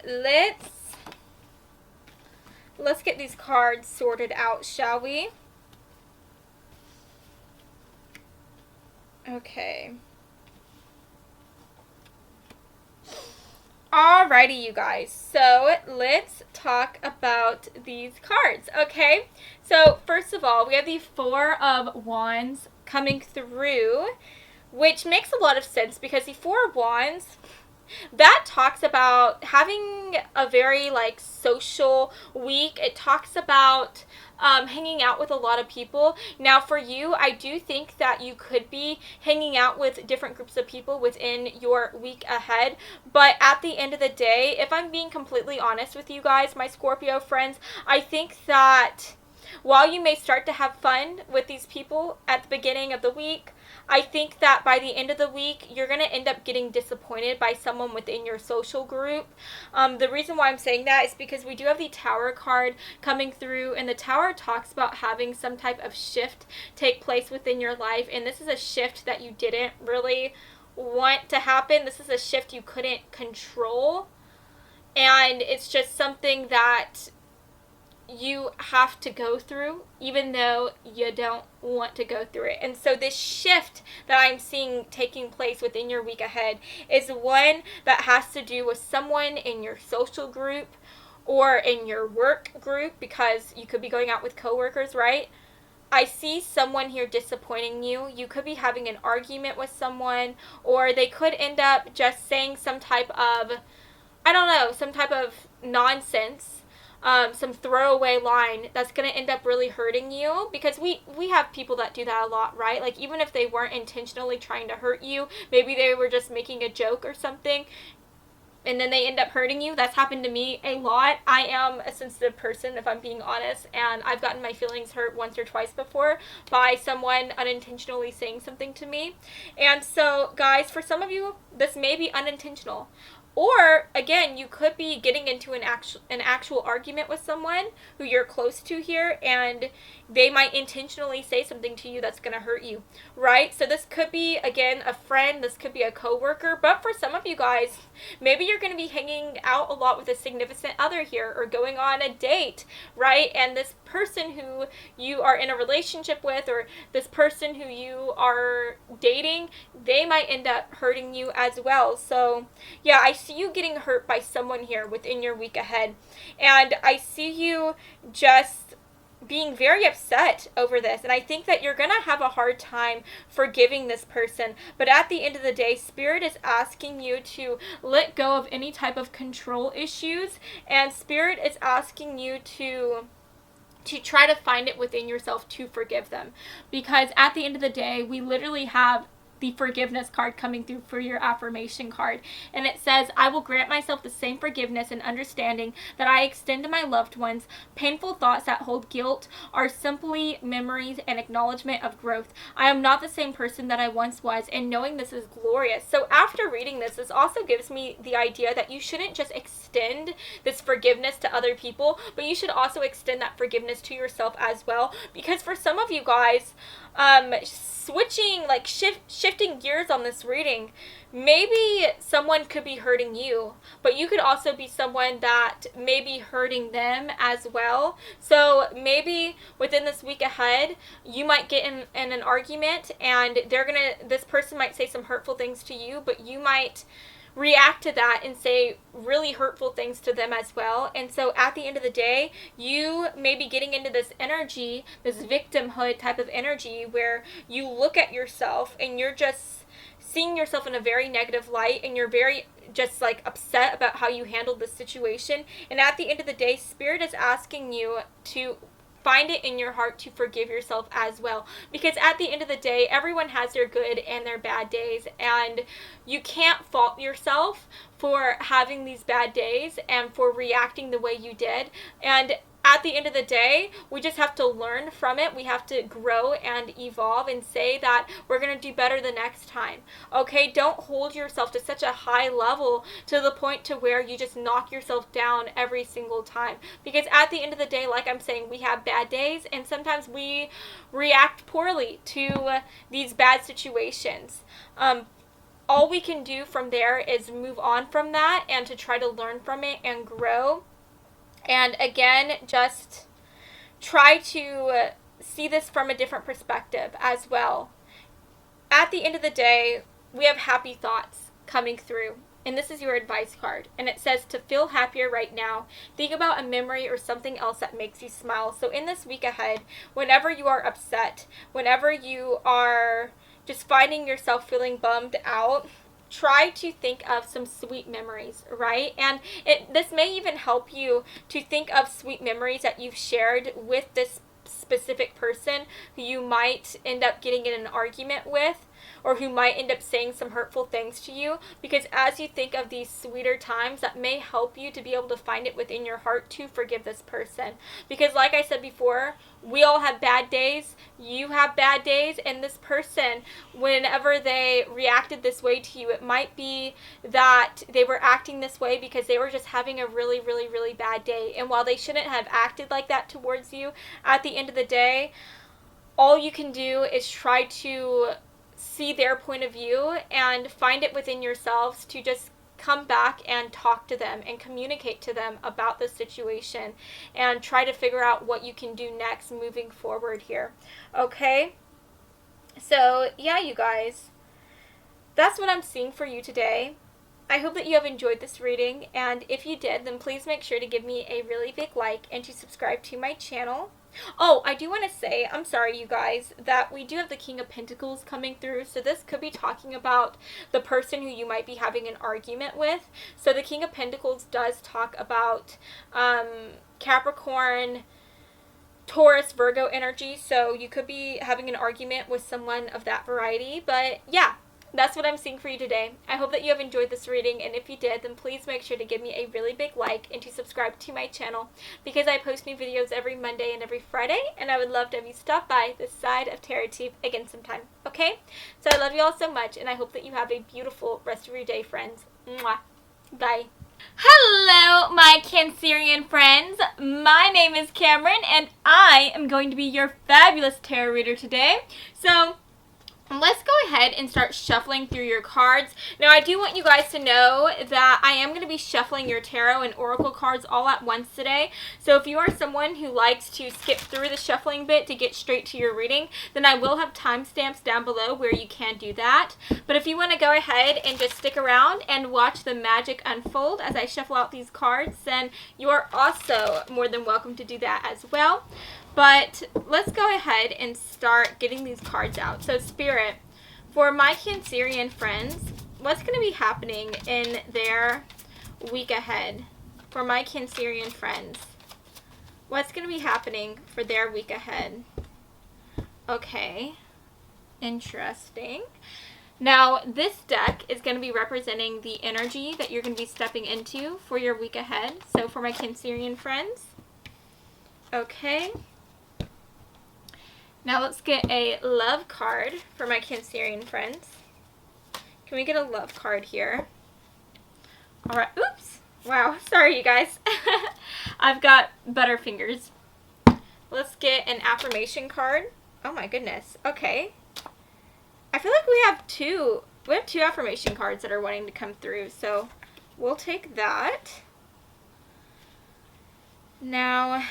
let's get these cards sorted out, shall we? Okay. Alrighty, you guys. So let's talk about these cards. Okay. So first of all, we have the Four of Wands coming through, which makes a lot of sense because the Four of Wands, that talks about having a very like social week. It talks about hanging out with a lot of people. Now for you, I do think that you could be hanging out with different groups of people within your week ahead, but at the end of the day, if I'm being completely honest with you guys, my Scorpio friends, I think that while you may start to have fun with these people at the beginning of the week, I think that by the end of the week, you're going to end up getting disappointed by someone within your social group. The reason why I'm saying that is because we do have the Tower card coming through, and the Tower talks about having some type of shift take place within your life, and this is a shift that you didn't really want to happen. This is a shift you couldn't control, and it's just something that you have to go through even though you don't want to go through it. And so this shift that I'm seeing taking place within your week ahead is one that has to do with someone in your social group or in your work group, because you could be going out with coworkers, right? I see someone here disappointing you. You could be having an argument with someone, or they could end up just saying some type of, I don't know, some type of nonsense, some throwaway line that's going to end up really hurting you, because we have people that do that a lot, right? Like even if they weren't intentionally trying to hurt you, maybe they were just making a joke or something, and then they end up hurting you. That's happened to me a lot. I am a sensitive person, if I'm being honest, and I've gotten my feelings hurt once or twice before by someone unintentionally saying something to me. And so guys, for some of you, this may be unintentional. Or, again, you could be getting into an actual argument with someone who you're close to here, and they might intentionally say something to you that's going to hurt you, right? So this could be, again, a friend. This could be a coworker. But for some of you guys, maybe you're going to be hanging out a lot with a significant other here, or going on a date, right? And this person who you are in a relationship with, or this person who you are dating, they might end up hurting you as well. So, yeah, I see you getting hurt by someone here within your week ahead, and I see you just being very upset over this, and I think that you're gonna have a hard time forgiving this person. But at the end of the day, Spirit is asking you to let go of any type of control issues, and Spirit is asking you to try to find it within yourself to forgive them, because at the end of the day, we literally have the forgiveness card coming through for your affirmation card, and it says, I will grant myself the same forgiveness and understanding that I extend to my loved ones. Painful thoughts that hold guilt are simply memories and acknowledgement of growth. I am not the same person that I once was, and knowing this is glorious. So after reading this, this also gives me the idea that you shouldn't just extend this forgiveness to other people, but you should also extend that forgiveness to yourself as well, because for some of you guys, switching, like shifting gears on this reading, maybe someone could be hurting you, but you could also be someone that may be hurting them as well. So maybe within this week ahead, you might get in an argument, and this person might say some hurtful things to you, but you might react to that and say really hurtful things to them as well. And so at the end of the day, you may be getting into this energy, this victimhood type of energy, where you look at yourself and you're just seeing yourself in a very negative light, and you're very just like upset about how you handled the situation. And at the end of the day, Spirit is asking you to find it in your heart to forgive yourself as well, because at the end of the day, everyone has their good and their bad days, and you can't fault yourself for having these bad days and for reacting the way you did. And at the end of the day, we just have to learn from it. We have to grow and evolve and say that we're going to do better the next time. Okay? Don't hold yourself to such a high level to the point to where you just knock yourself down every single time. Because at the end of the day, like I'm saying, we have bad days, and sometimes we react poorly to these bad situations. All we can do from there is move on from that and to try to learn from it and grow. And again, just try to see this from a different perspective as well. At the end of the day, we have happy thoughts coming through. And this is your advice card. And it says to feel happier right now, think about a memory or something else that makes you smile. So in this week ahead, whenever you are upset, whenever you are just finding yourself feeling bummed out, try to think of some sweet memories, right? And this may even help you to think of sweet memories that you've shared with this specific person who you might end up getting in an argument with, or who might end up saying some hurtful things to you. Because as you think of these sweeter times, that may help you to be able to find it within your heart to forgive this person. Because like I said before, we all have bad days. You have bad days. And this person, whenever they reacted this way to you, it might be that they were acting this way because they were just having a really, really, really bad day. And while they shouldn't have acted like that towards you, at the end of the day, all you can do is try to see their point of view and find it within yourselves to just come back and talk to them and communicate to them about the situation and try to figure out what you can do next moving forward here. Okay? So, yeah, you guys, that's what I'm seeing for you today. I hope that you have enjoyed this reading, and if you did, then please make sure to give me a really big like and to subscribe to my channel. Oh, I do want to say, I'm sorry you guys, that we do have the King of Pentacles coming through, so this could be talking about the person who you might be having an argument with. So the King of Pentacles does talk about Capricorn, Taurus, Virgo energy, so you could be having an argument with someone of that variety. But yeah, that's what I'm seeing for you today. I hope that you have enjoyed this reading, and if you did, then please make sure to give me a really big like and to subscribe to my channel, because I post new videos every Monday and every Friday, and I would love to have you stop by this side of TarotTube again sometime. Okay? So I love you all so much, and I hope that you have a beautiful rest of your day, friends. Mwah. Bye. Hello, my Cancerian friends. My name is Cameron, and I am going to be your fabulous tarot reader today. So let's go ahead and start shuffling through your cards. Now, I do want you guys to know that I am going to be shuffling your tarot and oracle cards all at once today. So if you are someone who likes to skip through the shuffling bit to get straight to your reading, then I will have timestamps down below where you can do that. But if you want to go ahead and just stick around and watch the magic unfold as I shuffle out these cards, then you are also more than welcome to do that as well. But let's go ahead and start getting these cards out. So Spirit, for my Cancerian friends, what's going to be happening in their week ahead? For my Cancerian friends, what's going to be happening for their week ahead? Okay, interesting. Now, this deck is going to be representing the energy that you're going to be stepping into for your week ahead. So for my Cancerian friends, okay. Now let's get a love card for my Cancerian friends. Can we get a love card here? All right. Oops. Wow. Sorry, you guys. I've got better fingers. Let's get an affirmation card. Oh my goodness. Okay. I feel like we have two affirmation cards that are wanting to come through, so we'll take that. Now,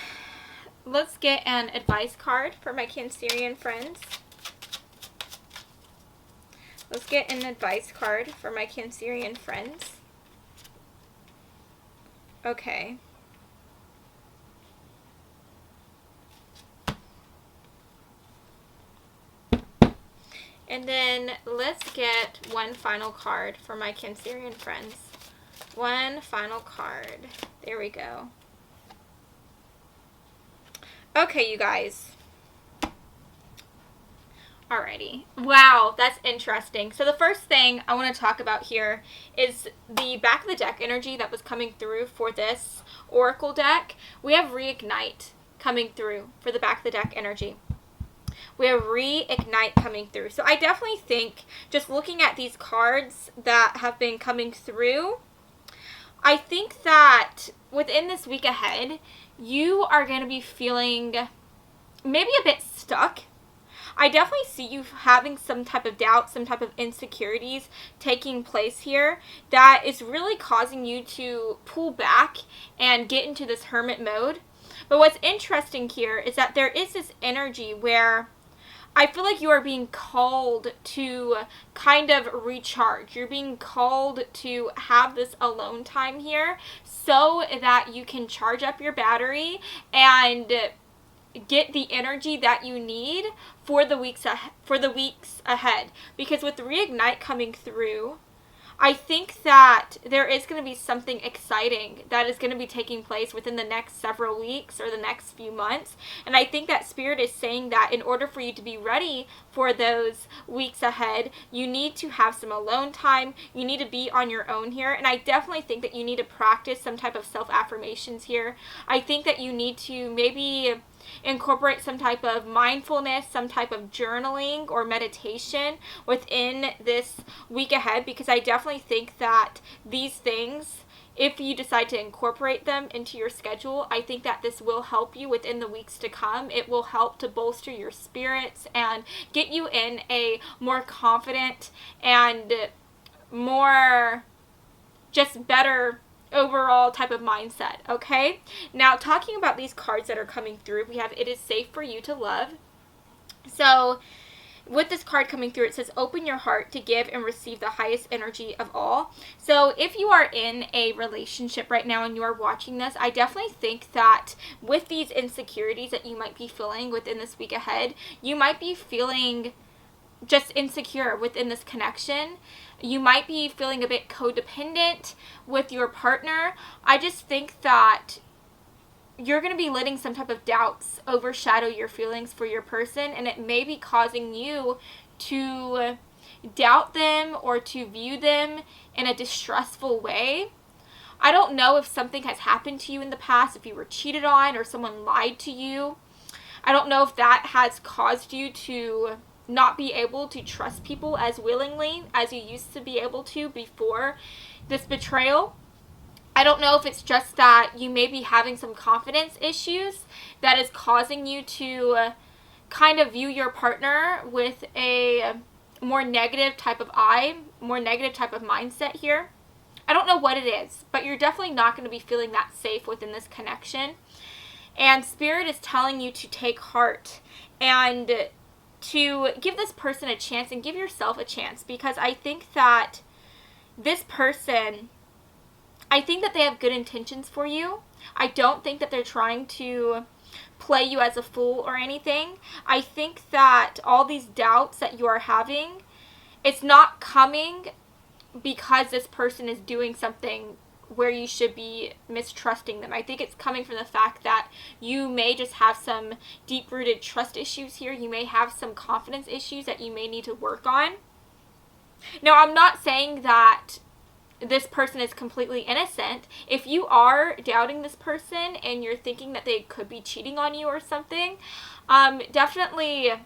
let's get an advice card for my Cancerian friends. Let's get an advice card for my Cancerian friends. Okay. And then let's get one final card for my Cancerian friends. One final card. There we go. Okay, you guys. Alrighty. Wow, that's interesting. So the first thing I want to talk about here is the back of the deck energy that was coming through for this Oracle deck. We have Reignite coming through for the back of the deck energy. We have Reignite coming through. So I definitely think, just looking at these cards that have been coming through, I think that within this week ahead, you are going to be feeling maybe a bit stuck. I definitely see you having some type of doubt, some type of insecurities taking place here that is really causing you to pull back and get into this hermit mode. But what's interesting here is that there is this energy where I feel like you are being called to kind of recharge. You're being called to have this alone time here so that you can charge up your battery and get the energy that you need for the weeks ahead. Because with Reignite coming through, I think that there is going to be something exciting that is going to be taking place within the next several weeks or the next few months. And I think that Spirit is saying that in order for you to be ready for those weeks ahead, you need to have some alone time. You need to be on your own here. And I definitely think that you need to practice some type of self-affirmations here. I think that you need to maybe incorporate some type of mindfulness, some type of journaling or meditation within this week ahead, because I definitely think that these things, if you decide to incorporate them into your schedule, I think that this will help you within the weeks to come. It will help to bolster your spirits and get you in a more confident and more just better overall type of mindset, okay? Now, talking about these cards that are coming through, we have It Is Safe for You to Love. So, with this card coming through, it says, open your heart to give and receive the highest energy of all. So, if you are in a relationship right now and you are watching this, I definitely think that with these insecurities that you might be feeling within this week ahead, you might be feeling just insecure within this connection. You might be feeling a bit codependent with your partner. I just think that you're going to be letting some type of doubts overshadow your feelings for your person, and it may be causing you to doubt them or to view them in a distrustful way. I don't know if something has happened to you in the past, if you were cheated on or someone lied to you. I don't know if that has caused you to not be able to trust people as willingly as you used to be able to before this betrayal. I don't know if it's just that you may be having some confidence issues that is causing you to kind of view your partner with a more negative type of eye, more negative type of mindset here. I don't know what it is, but you're definitely not going to be feeling that safe within this connection. And Spirit is telling you to take heart and to give this person a chance and give yourself a chance, because I think that this person, I think that they have good intentions for you. I don't think that they're trying to play you as a fool or anything. I think that all these doubts that you are having, it's not coming because this person is doing something where you should be mistrusting them. I think it's coming from the fact that you may just have some deep-rooted trust issues here. You may have some confidence issues that you may need to work on. Now, I'm not saying that this person is completely innocent. If you are doubting this person and you're thinking that they could be cheating on you or something, definitely, I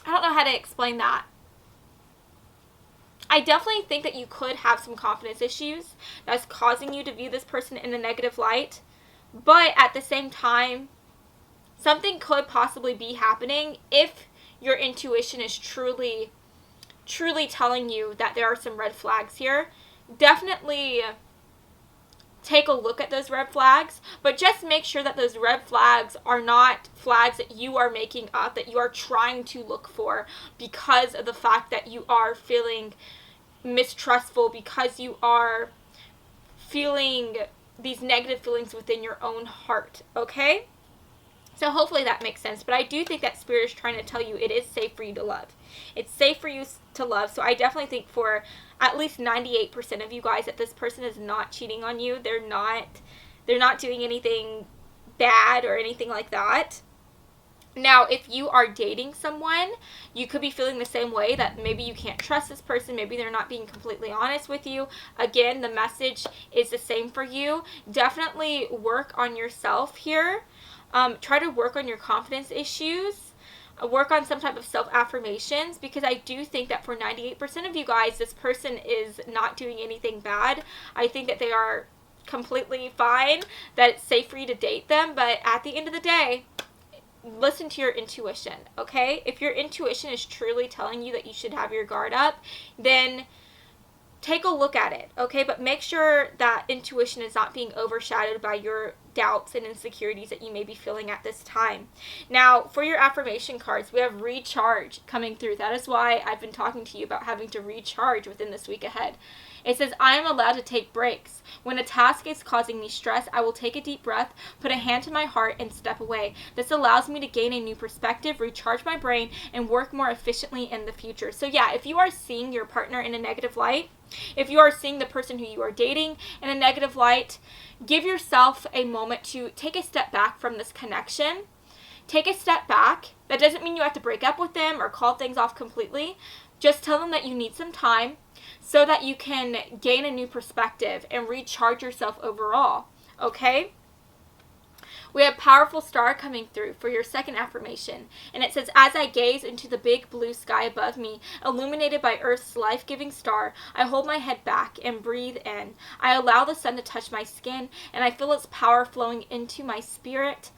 don't know how to explain that. I definitely think that you could have some confidence issues that's causing you to view this person in a negative light. But at the same time, something could possibly be happening if your intuition is truly telling you that there are some red flags here. Definitely take a look at those red flags, but just make sure that those red flags are not flags that you are making up, that you are trying to look for because of the fact that you are feeling mistrustful, because you are feeling these negative feelings within your own heart, okay? So hopefully that makes sense. But I do think that Spirit is trying to tell you it is safe for you to love. It's safe for you to love. So I definitely think for at least 98% of you guys that this person is not cheating on you. They're not doing anything bad or anything like that. Now, if you are dating someone, you could be feeling the same way, that maybe you can't trust this person. Maybe they're not being completely honest with you. Again, the message is the same for you. Definitely work on yourself here. Try to work on your confidence issues. Work on some type of self-affirmations, because I do think that for 98% of you guys, this person is not doing anything bad. I think that they are completely fine, that it's safe for you to date them. But at the end of the day, listen to your intuition, okay? If your intuition is truly telling you that you should have your guard up, then take a look at it, okay? But make sure that intuition is not being overshadowed by your doubts and insecurities that you may be feeling at this time. Now, for your affirmation cards, we have recharge coming through. That is why I've been talking to you about having to recharge within this week ahead. It says, I am allowed to take breaks. When a task is causing me stress, I will take a deep breath, put a hand to my heart, and step away. This allows me to gain a new perspective, recharge my brain, and work more efficiently in the future. So yeah, if you are seeing your partner in a negative light, if you are seeing the person who you are dating in a negative light, give yourself a moment to take a step back from this connection. Take a step back. That doesn't mean you have to break up with them or call things off completely. Just tell them that you need some time so that you can gain a new perspective and recharge yourself overall, okay? We have powerful star coming through for your second affirmation. And it says, as I gaze into the big blue sky above me, illuminated by Earth's life-giving star, I hold my head back and breathe in. I allow the sun to touch my skin, and I feel its power flowing into my spirit.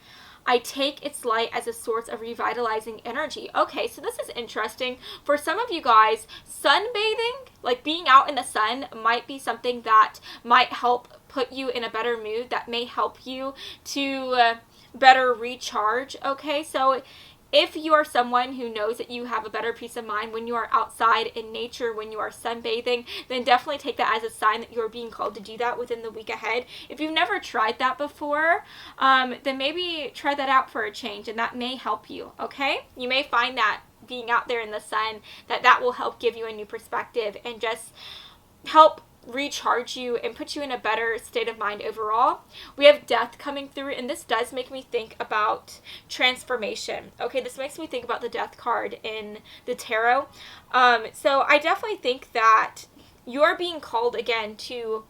I take its light as a source of revitalizing energy. Okay, so this is interesting. For some of you guys, sunbathing, like being out in the sun, might be something that might help put you in a better mood, that may help you to better recharge. Okay, so if you are someone who knows that you have a better peace of mind when you are outside in nature, when you are sunbathing, then definitely take that as a sign that you're being called to do that within the week ahead. If you've never tried that before, then maybe try that out for a change, and that may help you, okay? You may find that being out there in the sun, that will help give you a new perspective and just help recharge you and put you in a better state of mind overall. We have death coming through, and this does make me think about transformation. Okay, this makes me think about the death card in the tarot. So I definitely think that you're being called again to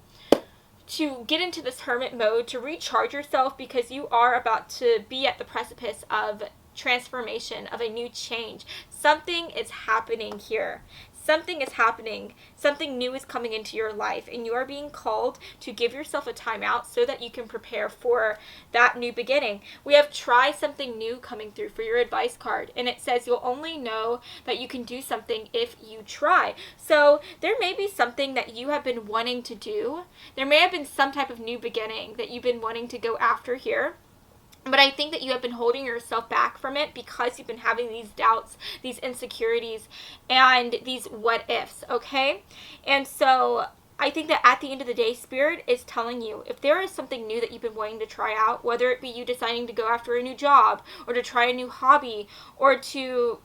get into this hermit mode, to recharge yourself, because you are about to be at the precipice of transformation, of a new change. Something is happening here. Something is happening. Something new is coming into your life, and you are being called to give yourself a timeout so that you can prepare for that new beginning. We have try something new coming through for your advice card, and it says you'll only know that you can do something if you try. So there may be something that you have been wanting to do. There may have been some type of new beginning that you've been wanting to go after here. But I think that you have been holding yourself back from it because you've been having these doubts, these insecurities, and these what ifs, okay? And so I think that at the end of the day, Spirit is telling you, if there is something new that you've been wanting to try out, whether it be you deciding to go after a new job, or to try a new hobby, or to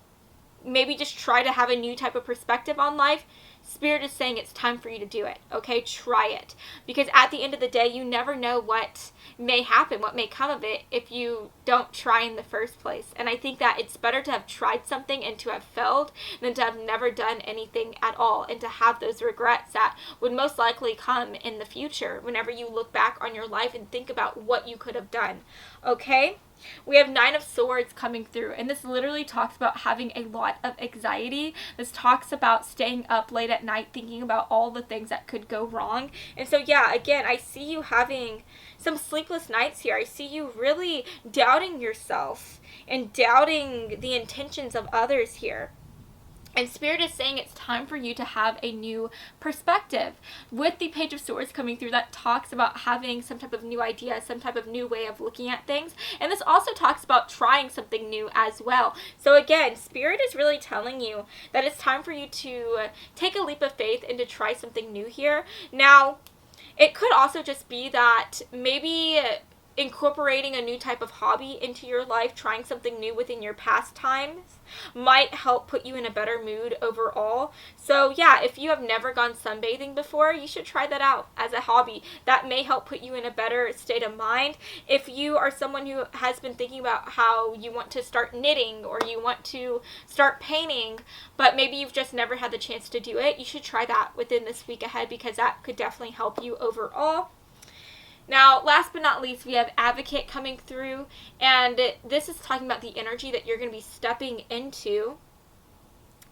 maybe just try to have a new type of perspective on life, Spirit is saying it's time for you to do it, okay? Try it. Because at the end of the day, you never know what may happen, what may come of it if you don't try in the first place. And I think that it's better to have tried something and to have failed than to have never done anything at all, and to have those regrets that would most likely come in the future whenever you look back on your life and think about what you could have done, okay? We have 9 of Swords coming through, and this literally talks about having a lot of anxiety. This talks about staying up late at night thinking about all the things that could go wrong. And so yeah, again, I see you having some sleepless nights here. I see you really doubting yourself and doubting the intentions of others here. And Spirit is saying it's time for you to have a new perspective. With the Page of Swords coming through, that talks about having some type of new idea, some type of new way of looking at things. And this also talks about trying something new as well. So again, Spirit is really telling you that it's time for you to take a leap of faith and to try something new here. Now, it could also just be that maybe incorporating a new type of hobby into your life, trying something new within your pastimes, might help put you in a better mood overall. So yeah, if you have never gone sunbathing before, you should try that out as a hobby. That may help put you in a better state of mind. If you are someone who has been thinking about how you want to start knitting or you want to start painting, but maybe you've just never had the chance to do it, you should try that within this week ahead, because that could definitely help you overall. Now, last but not least, we have Advocate coming through, and this is talking about the energy that you're going to be stepping into.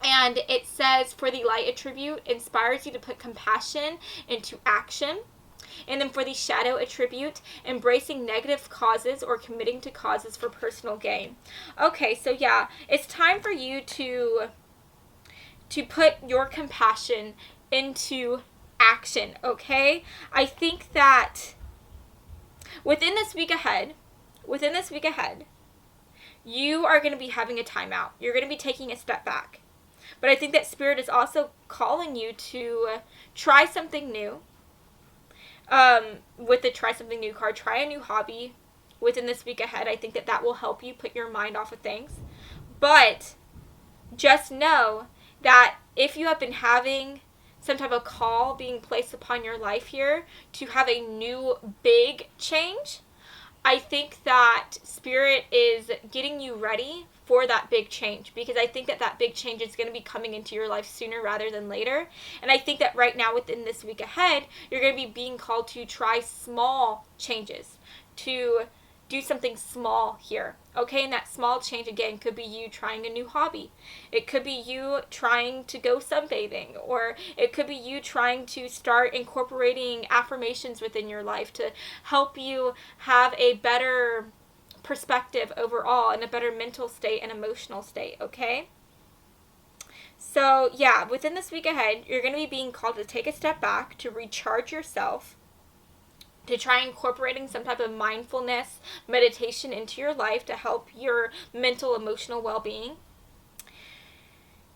And it says, for the light attribute, inspires you to put compassion into action. And then for the shadow attribute, embracing negative causes or committing to causes for personal gain. Okay, so yeah, it's time for you to put your compassion into action, okay? I think that within this week ahead, you are going to be having a timeout. You're going to be taking a step back. But I think that Spirit is also calling you to try something new. With the try something new card, try a new hobby within this week ahead. I think that that will help you put your mind off of things. But just know that if you have been having some type of call being placed upon your life here to have a new big change, I think that Spirit is getting you ready for that big change, because I think that that big change is going to be coming into your life sooner rather than later. And I think that right now within this week ahead, you're going to be being called to try small changes, to do something small here, okay? And that small change, again, could be you trying a new hobby. It could be you trying to go sunbathing, or it could be you trying to start incorporating affirmations within your life to help you have a better perspective overall and a better mental state and emotional state, okay? So, yeah, within this week ahead, you're going to be being called to take a step back, to recharge yourself, to try incorporating some type of mindfulness meditation into your life to help your mental, emotional well-being.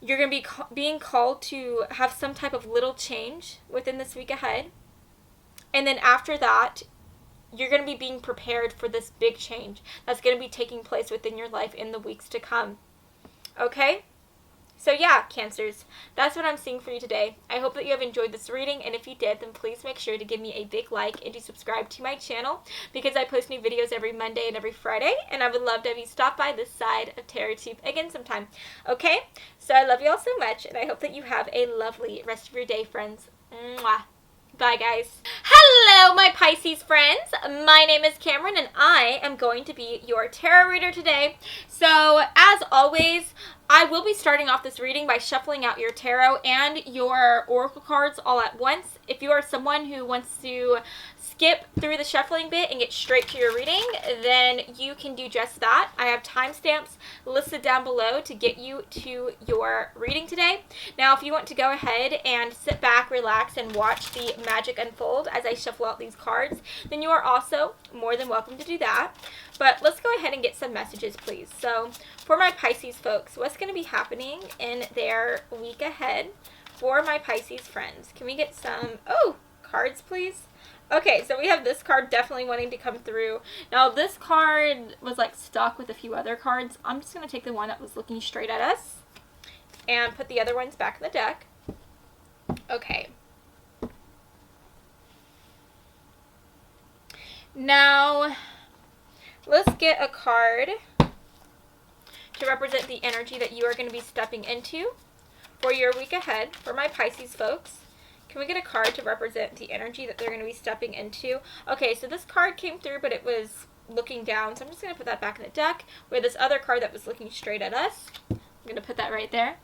You're going to be being called to have some type of little change within this week ahead. And then after that, you're going to be being prepared for this big change that's going to be taking place within your life in the weeks to come. Okay? So yeah, Cancers, that's what I'm seeing for you today. I hope that you have enjoyed this reading, and if you did, then please make sure to give me a big like and to subscribe to my channel, because I post new videos every Monday and every Friday, and I would love to have you stop by this side of TerraTube again sometime. Okay? So I love you all so much, and I hope that you have a lovely rest of your day, friends. Mwah. Bye, guys. Hello, my Pisces friends. My name is Cameron, and I am going to be your tarot reader today. So, as always, I will be starting off this reading by shuffling out your tarot and your oracle cards all at once. If you are someone who wants to skip through the shuffling bit and get straight to your reading, then you can do just that. I have timestamps listed down below to get you to your reading today. Now, if you want to go ahead and sit back, relax, and watch the magic unfold as I shuffle out these cards, then you are also more than welcome to do that. But let's go ahead and get some messages, please. So, for my Pisces folks, what's going to be happening in their week ahead for my Pisces friends? Can we get some, cards, please? Okay, so we have this card definitely wanting to come through. Now, this card was like stuck with a few other cards. I'm just going to take the one that was looking straight at us and put the other ones back in the deck. Okay. Now, let's get a card to represent the energy that you are going to be stepping into for your week ahead for my Pisces folks. Can we get a card to represent the energy that they're going to be stepping into? Okay, so this card came through, but it was looking down. So I'm just going to put that back in the deck. We have this other card that was looking straight at us. I'm going to put that right there.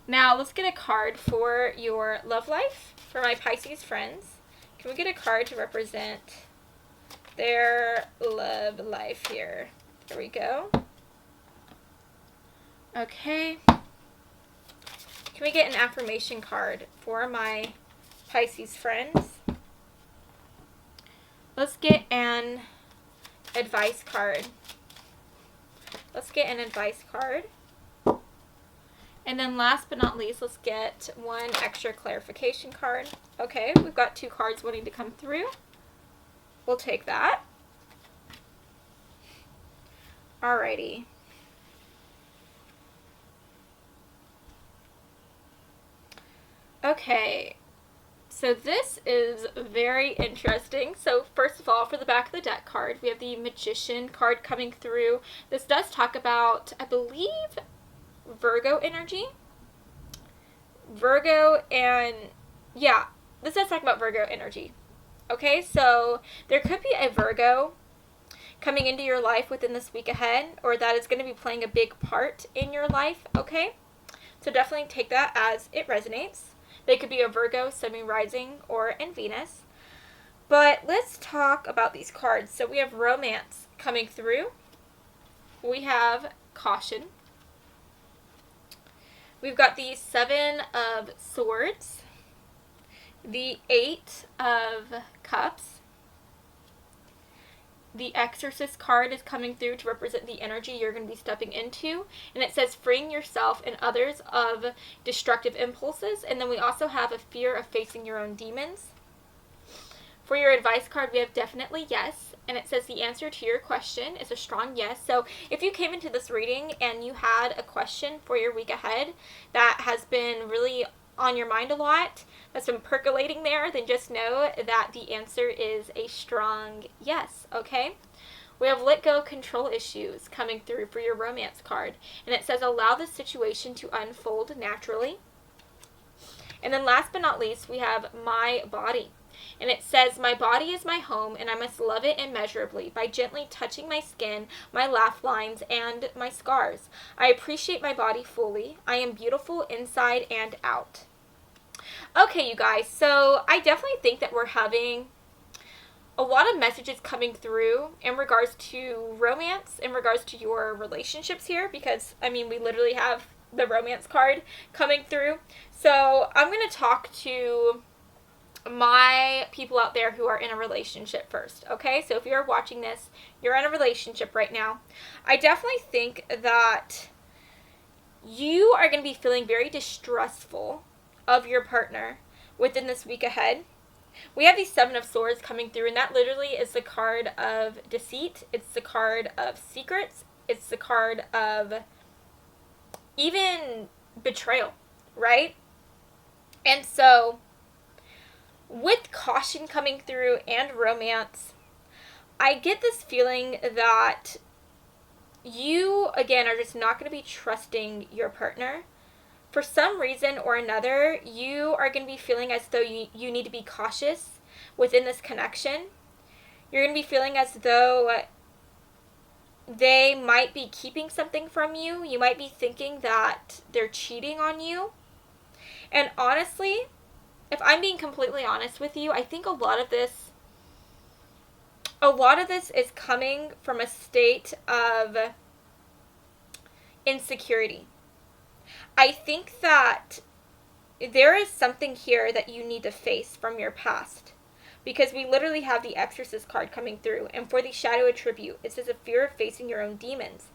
Now, let's get a card for your love life for my Pisces friends. Can we get a card to represent their love life here? There we go. Okay. Can we get an affirmation card for my Pisces friends? Let's get an advice card. Let's get an advice card. And then last but not least, let's get one extra clarification card. Okay, we've got two cards wanting to come through. We'll take that. Alrighty. Okay, so this is very interesting. So first of all, for the back of the deck card, we have the Magician card coming through. This does talk about, I believe, Virgo energy. Virgo and, yeah, this does talk about Virgo energy. Okay, so there could be a Virgo coming into your life within this week ahead, or that is going to be playing a big part in your life, okay? So definitely take that as it resonates. They could be a Virgo, semi-rising, or in Venus. But let's talk about these cards. So we have Romance coming through. We have Caution. We've got the Seven of Swords. The Eight of Cups. The Exorcist card is coming through to represent the energy you're going to be stepping into. And it says freeing yourself and others of destructive impulses. And then we also have a fear of facing your own demons. For your advice card, we have definitely yes. And it says the answer to your question is a strong yes. So if you came into this reading and you had a question for your week ahead that has been really on your mind a lot, that's been percolating there, then just know that the answer is a strong yes, okay? We have let go control issues coming through for your Romance card. And it says allow the situation to unfold naturally. And then last but not least, we have my body. And it says, my body is my home, and I must love it immeasurably by gently touching my skin, my laugh lines, and my scars. I appreciate my body fully. I am beautiful inside and out. Okay, you guys, so I definitely think that we're having a lot of messages coming through in regards to romance, in regards to your relationships here, because, I mean, we literally have the Romance card coming through. So I'm going to talk to my people out there who are in a relationship first, okay? So if you're watching this, you're in a relationship right now. I definitely think that you are going to be feeling very distrustful of your partner within this week ahead. We have the Seven of Swords coming through, and that literally is the card of deceit. It's the card of secrets. It's the card of even betrayal, right? And so with Caution coming through and Romance, I get this feeling that you, again, are just not going to be trusting your partner. For some reason or another, you are going to be feeling as though you need to be cautious within this connection. You're going to be feeling as though they might be keeping something from you. You might be thinking that they're cheating on you. And honestly, if I'm being completely honest with you, I think a lot of this is coming from a state of insecurity. I think that there is something here that you need to face from your past, because we literally have the Exorcist card coming through, and for the shadow attribute, it says a fear of facing your own demons.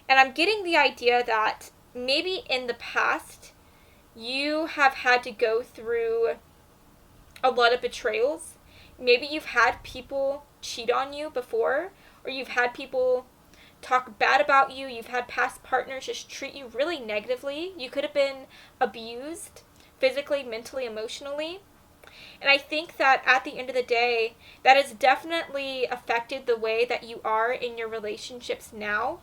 And I'm getting the idea that maybe in the past, you have had to go through a lot of betrayals. Maybe you've had people cheat on you before, or you've had people talk bad about you. You've had past partners just treat you really negatively. You could have been abused physically, mentally, emotionally. And I think that at the end of the day, that has definitely affected the way that you are in your relationships now.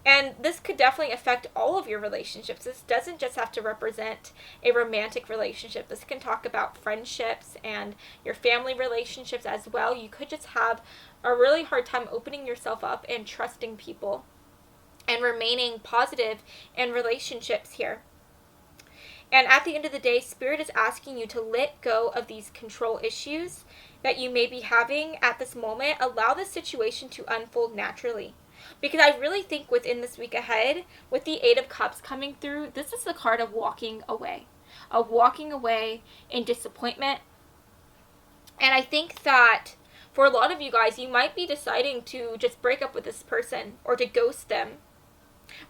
And this could definitely affect all of your relationships. This doesn't just have to represent a romantic relationship. This can talk about friendships and your family relationships as well. You could just have a really hard time opening yourself up and trusting people and remaining positive in relationships here. And at the end of the day, Spirit is asking you to let go of these control issues that you may be having at this moment. Allow the situation to unfold naturally. Because I really think within this week ahead, with the Eight of Cups coming through, this is the card of walking away. Of walking away in disappointment. And I think that for a lot of you guys, you might be deciding to just break up with this person or to ghost them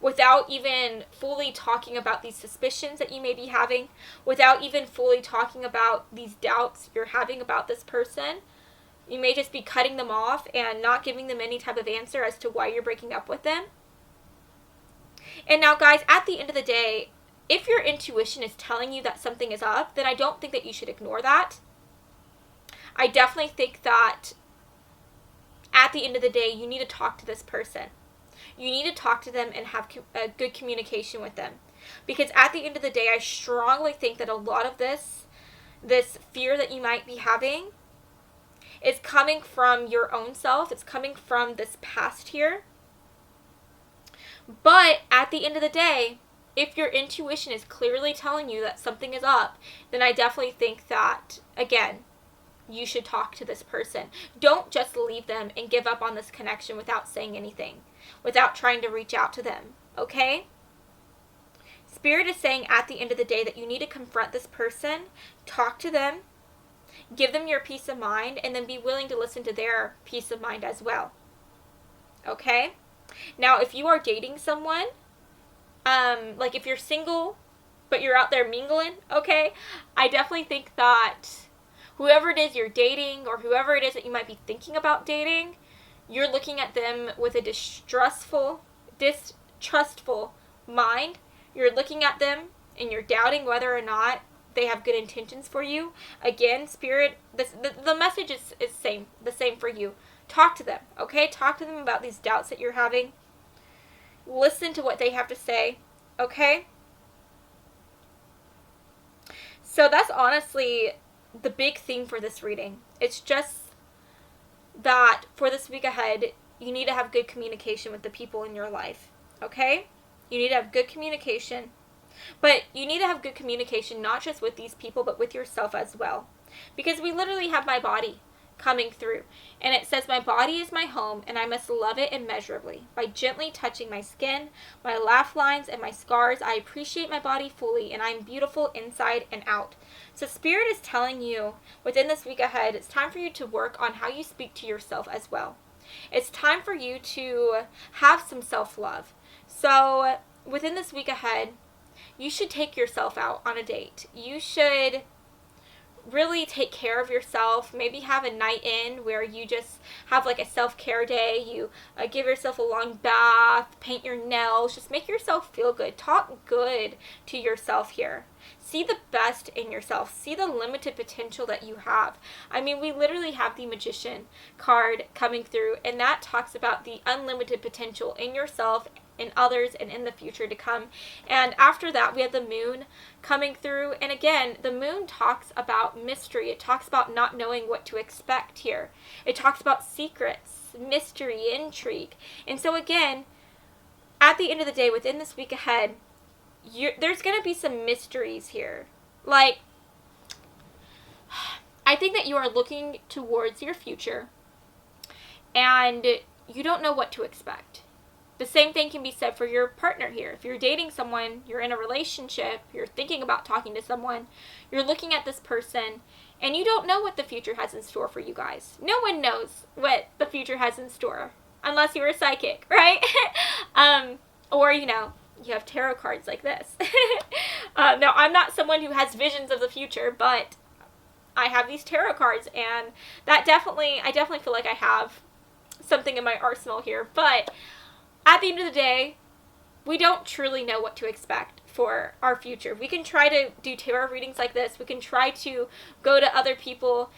without even fully talking about these suspicions that you may be having, without even fully talking about these doubts you're having about this person. You may just be cutting them off and not giving them any type of answer as to why you're breaking up with them. And now, guys, at the end of the day, if your intuition is telling you that something is up, then I don't think that you should ignore that. I definitely think that at the end of the day, you need to talk to this person. You need to talk to them and have a good communication with them. Because at the end of the day, I strongly think that a lot of this fear that you might be having is coming from your own self. It's coming from this past here. But at the end of the day, if your intuition is clearly telling you that something is up, then I definitely think that, again, you should talk to this person. Don't just leave them and give up on this connection without saying anything, without trying to reach out to them, okay? Spirit is saying at the end of the day that you need to confront this person, talk to them, give them your peace of mind, and then be willing to listen to their peace of mind as well. Okay? Now, if you are dating someone, like if you're single, but you're out there mingling, okay, I definitely think that whoever it is you're dating, or whoever it is that you might be thinking about dating, you're looking at them with a distrustful mind. You're looking at them and you're doubting whether or not they have good intentions for you. Again, Spirit, the message is the same for you. Talk to them, okay? Talk to them about these doubts that you're having. Listen to what they have to say, okay? So that's honestly the big theme for this reading. It's just that for this week ahead, you need to have good communication with the people in your life, okay? You need to have good communication. But you need to have good communication not just with these people, but with yourself as well. Because we literally have my body coming through. And it says, my body is my home, and I must love it immeasurably. By gently touching my skin, my laugh lines, and my scars, I appreciate my body fully, and I am beautiful inside and out. So Spirit is telling you, within this week ahead, it's time for you to work on how you speak to yourself as well. It's time for you to have some self-love. So within this week ahead, you should take yourself out on a date. You should really take care of yourself. Maybe have a night in where you just have like a self-care day. You give yourself a long bath, paint your nails, just make yourself feel good. Talk good to yourself here. See the best in yourself. See the limited potential that you have. I mean, we literally have the Magician card coming through, and that talks about the unlimited potential in yourself, in others, and in the future to come. And after that, we have the Moon coming through. And again, the Moon talks about mystery. It talks about not knowing what to expect here. It talks about secrets, mystery, intrigue. And so again, at the end of the day, within this week ahead, there's going to be some mysteries here. Like, I think that you are looking towards your future and you don't know what to expect. The same thing can be said for your partner here. If you're dating someone, you're in a relationship, you're thinking about talking to someone, you're looking at this person, and you don't know what the future has in store for you guys. No one knows what the future has in store, unless you're a psychic, right? Or, you know, you have tarot cards like this. Now, I'm not someone who has visions of the future, but I have these tarot cards, and I definitely feel like I have something in my arsenal here. But at the end of the day, we don't truly know what to expect for our future. We can try to do tarot readings like this. We can try to go to other people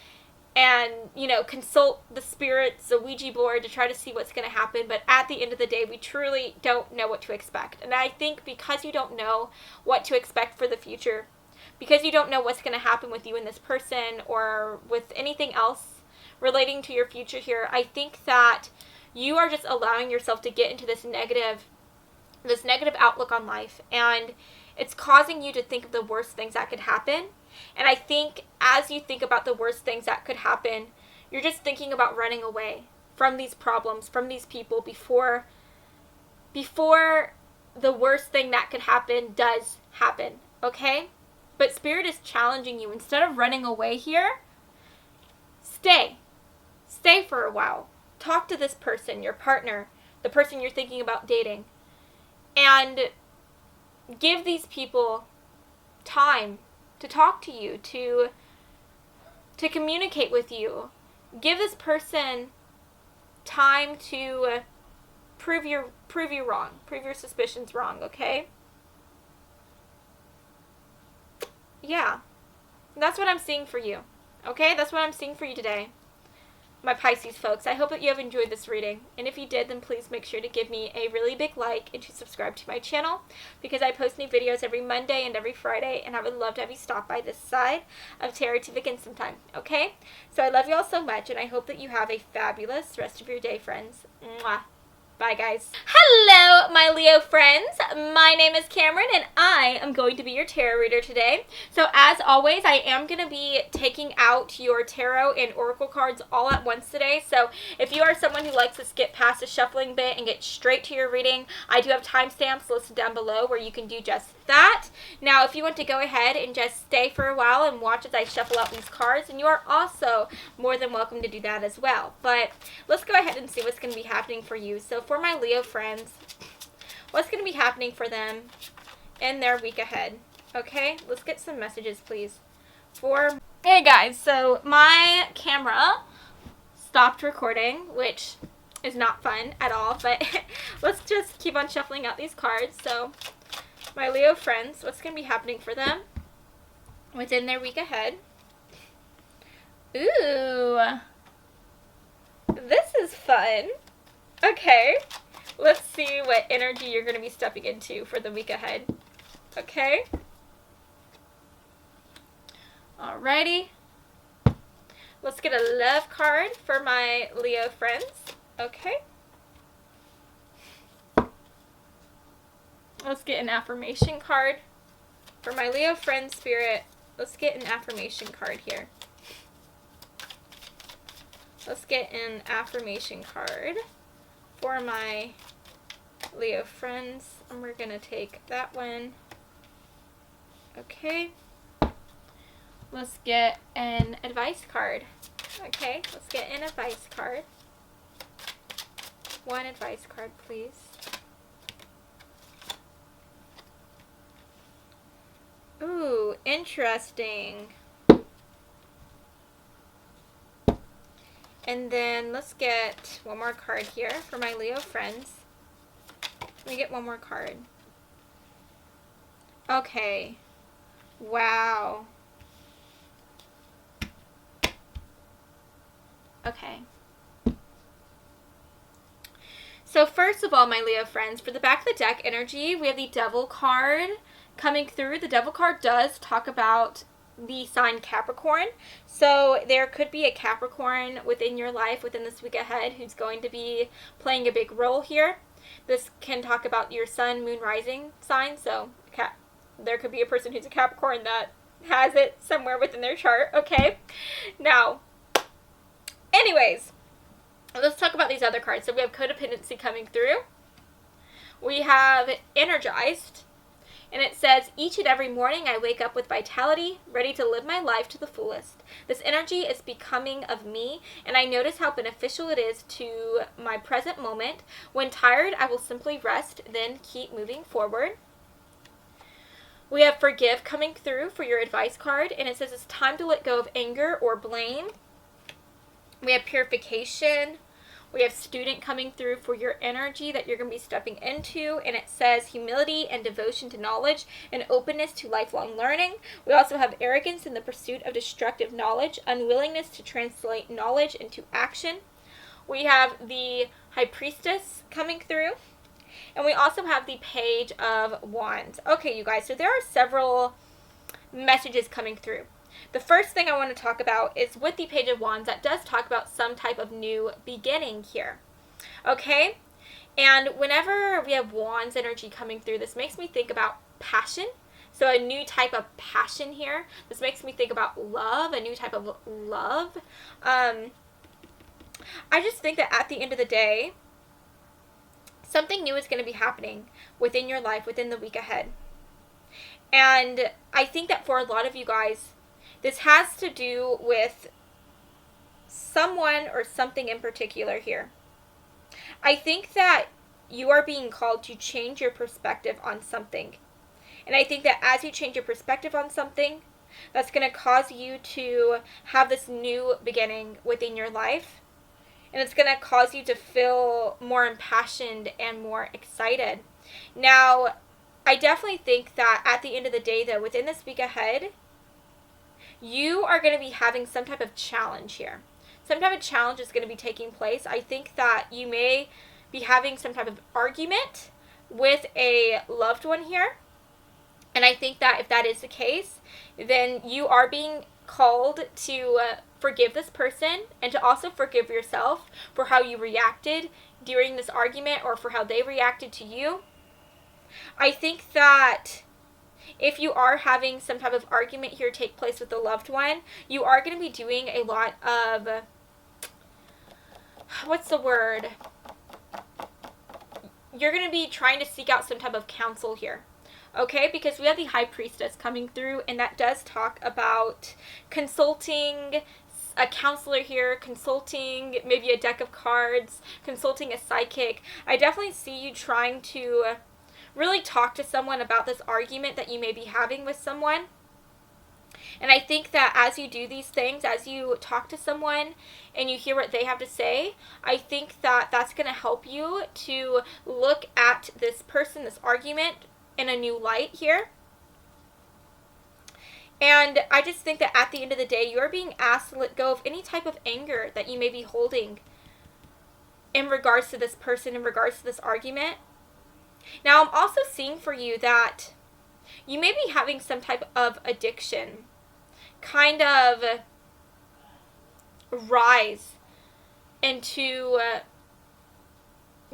and, you know, consult the spirits, the Ouija board to try to see what's going to happen. But at the end of the day, we truly don't know what to expect. And I think because you don't know what to expect for the future, because you don't know what's going to happen with you and this person or with anything else relating to your future here, I think that you are just allowing yourself to get into this negative outlook on life, and it's causing you to think of the worst things that could happen. And I think as you think about the worst things that could happen, you're just thinking about running away from these problems, from these people before the worst thing that could happen does happen, okay? But Spirit is challenging you. Instead of running away here, stay for a while. Talk to this person, your partner, the person you're thinking about dating, and give these people time to talk to you, to communicate with you, give this person time to prove you wrong, prove your suspicions wrong, okay? Yeah, that's what I'm seeing for you, okay? That's what I'm seeing for you today, my Pisces folks. I hope that you have enjoyed this reading, and if you did, then please make sure to give me a really big like and to subscribe to my channel, because I post new videos every Monday and every Friday, and I would love to have you stop by this side of Tarot to begin sometime, okay? So I love you all so much, and I hope that you have a fabulous rest of your day, friends. Mwah. Bye, guys. Hello, my Leo friends. My name is Cameron, and I am going to be your tarot reader today. So, as always, I am going to be taking out your tarot and oracle cards all at once today. So, if you are someone who likes to skip past the shuffling bit and get straight to your reading, I do have timestamps listed down below where you can do just that. Now, if you want to go ahead and just stay for a while and watch as I shuffle out these cards, and you are also more than welcome to do that as well. But let's go ahead and see what's going to be happening for you. So, for my Leo friends, what's going to be happening for them in their week ahead? Okay, let's get some messages, please. Hey guys, so my camera stopped recording, which is not fun at all, but let's just keep on shuffling out these cards. So, my Leo friends, what's going to be happening for them within their week ahead? Ooh, this is fun. Okay, let's see what energy you're going to be stepping into for the week ahead. Okay. Alrighty. Let's get a love card for my Leo friends. Okay. Let's get an affirmation card for my Leo friend spirit. Let's get an affirmation card here. Let's get an affirmation card for my Leo friends, and we're going to take that one. Okay. Let's get an advice card. Okay, let's get an advice card. One advice card, please. Ooh, interesting. And then let's get one more card here for my Leo friends. Let me get one more card. Okay. Wow. Okay. So first of all, my Leo friends, for the back of the deck energy, we have the Devil card coming through. The Devil card does talk about the sign Capricorn. So there could be a Capricorn within your life within this week ahead who's going to be playing a big role here. This can talk about your sun, moon, rising sign. So there could be a person who's a Capricorn that has it somewhere within their chart. Okay. Now, anyways, let's talk about these other cards. So we have Codependency coming through. We have Energized. And it says, each and every morning I wake up with vitality, ready to live my life to the fullest. This energy is becoming of me, and I notice how beneficial it is to my present moment. When tired, I will simply rest, then keep moving forward. We have Forgive coming through for your advice card, and it says it's time to let go of anger or blame. We have Purification. We have Student coming through for your energy that you're going to be stepping into, and it says humility and devotion to knowledge and openness to lifelong learning. We also have Arrogance in the pursuit of destructive knowledge, unwillingness to translate knowledge into action. We have the High Priestess coming through, and we also have the Page of Wands. Okay, you guys, so there are several messages coming through. The first thing I want to talk about is with the Page of Wands, that does talk about some type of new beginning here. Okay? And whenever we have Wands energy coming through, this makes me think about passion. So a new type of passion here. This makes me think about love, a new type of love. I just think that at the end of the day, something new is going to be happening within your life, within the week ahead. And I think that for a lot of you guys, this has to do with someone or something in particular here. I think that you are being called to change your perspective on something. And I think that as you change your perspective on something, that's going to cause you to have this new beginning within your life. And it's going to cause you to feel more impassioned and more excited. Now, I definitely think that at the end of the day, though, within this week ahead, you are going to be having some type of challenge here. Some type of challenge is going to be taking place. I think that you may be having some type of argument with a loved one here. And I think that if that is the case, then you are being called to forgive this person and to also forgive yourself for how you reacted during this argument or for how they reacted to you. I think that if you are having some type of argument here take place with a loved one, you are going to be doing a lot of, what's the word? You're going to be trying to seek out some type of counsel here. Okay, because we have the High Priestess coming through, and that does talk about consulting a counselor here, consulting maybe a deck of cards, consulting a psychic. I definitely see you trying to really talk to someone about this argument that you may be having with someone. And I think that as you do these things, as you talk to someone and you hear what they have to say, I think that that's going to help you to look at this person, this argument, in a new light here. And I just think that at the end of the day, you're being asked to let go of any type of anger that you may be holding in regards to this person, in regards to this argument. Now, I'm also seeing for you that you may be having some type of addiction kind of rise into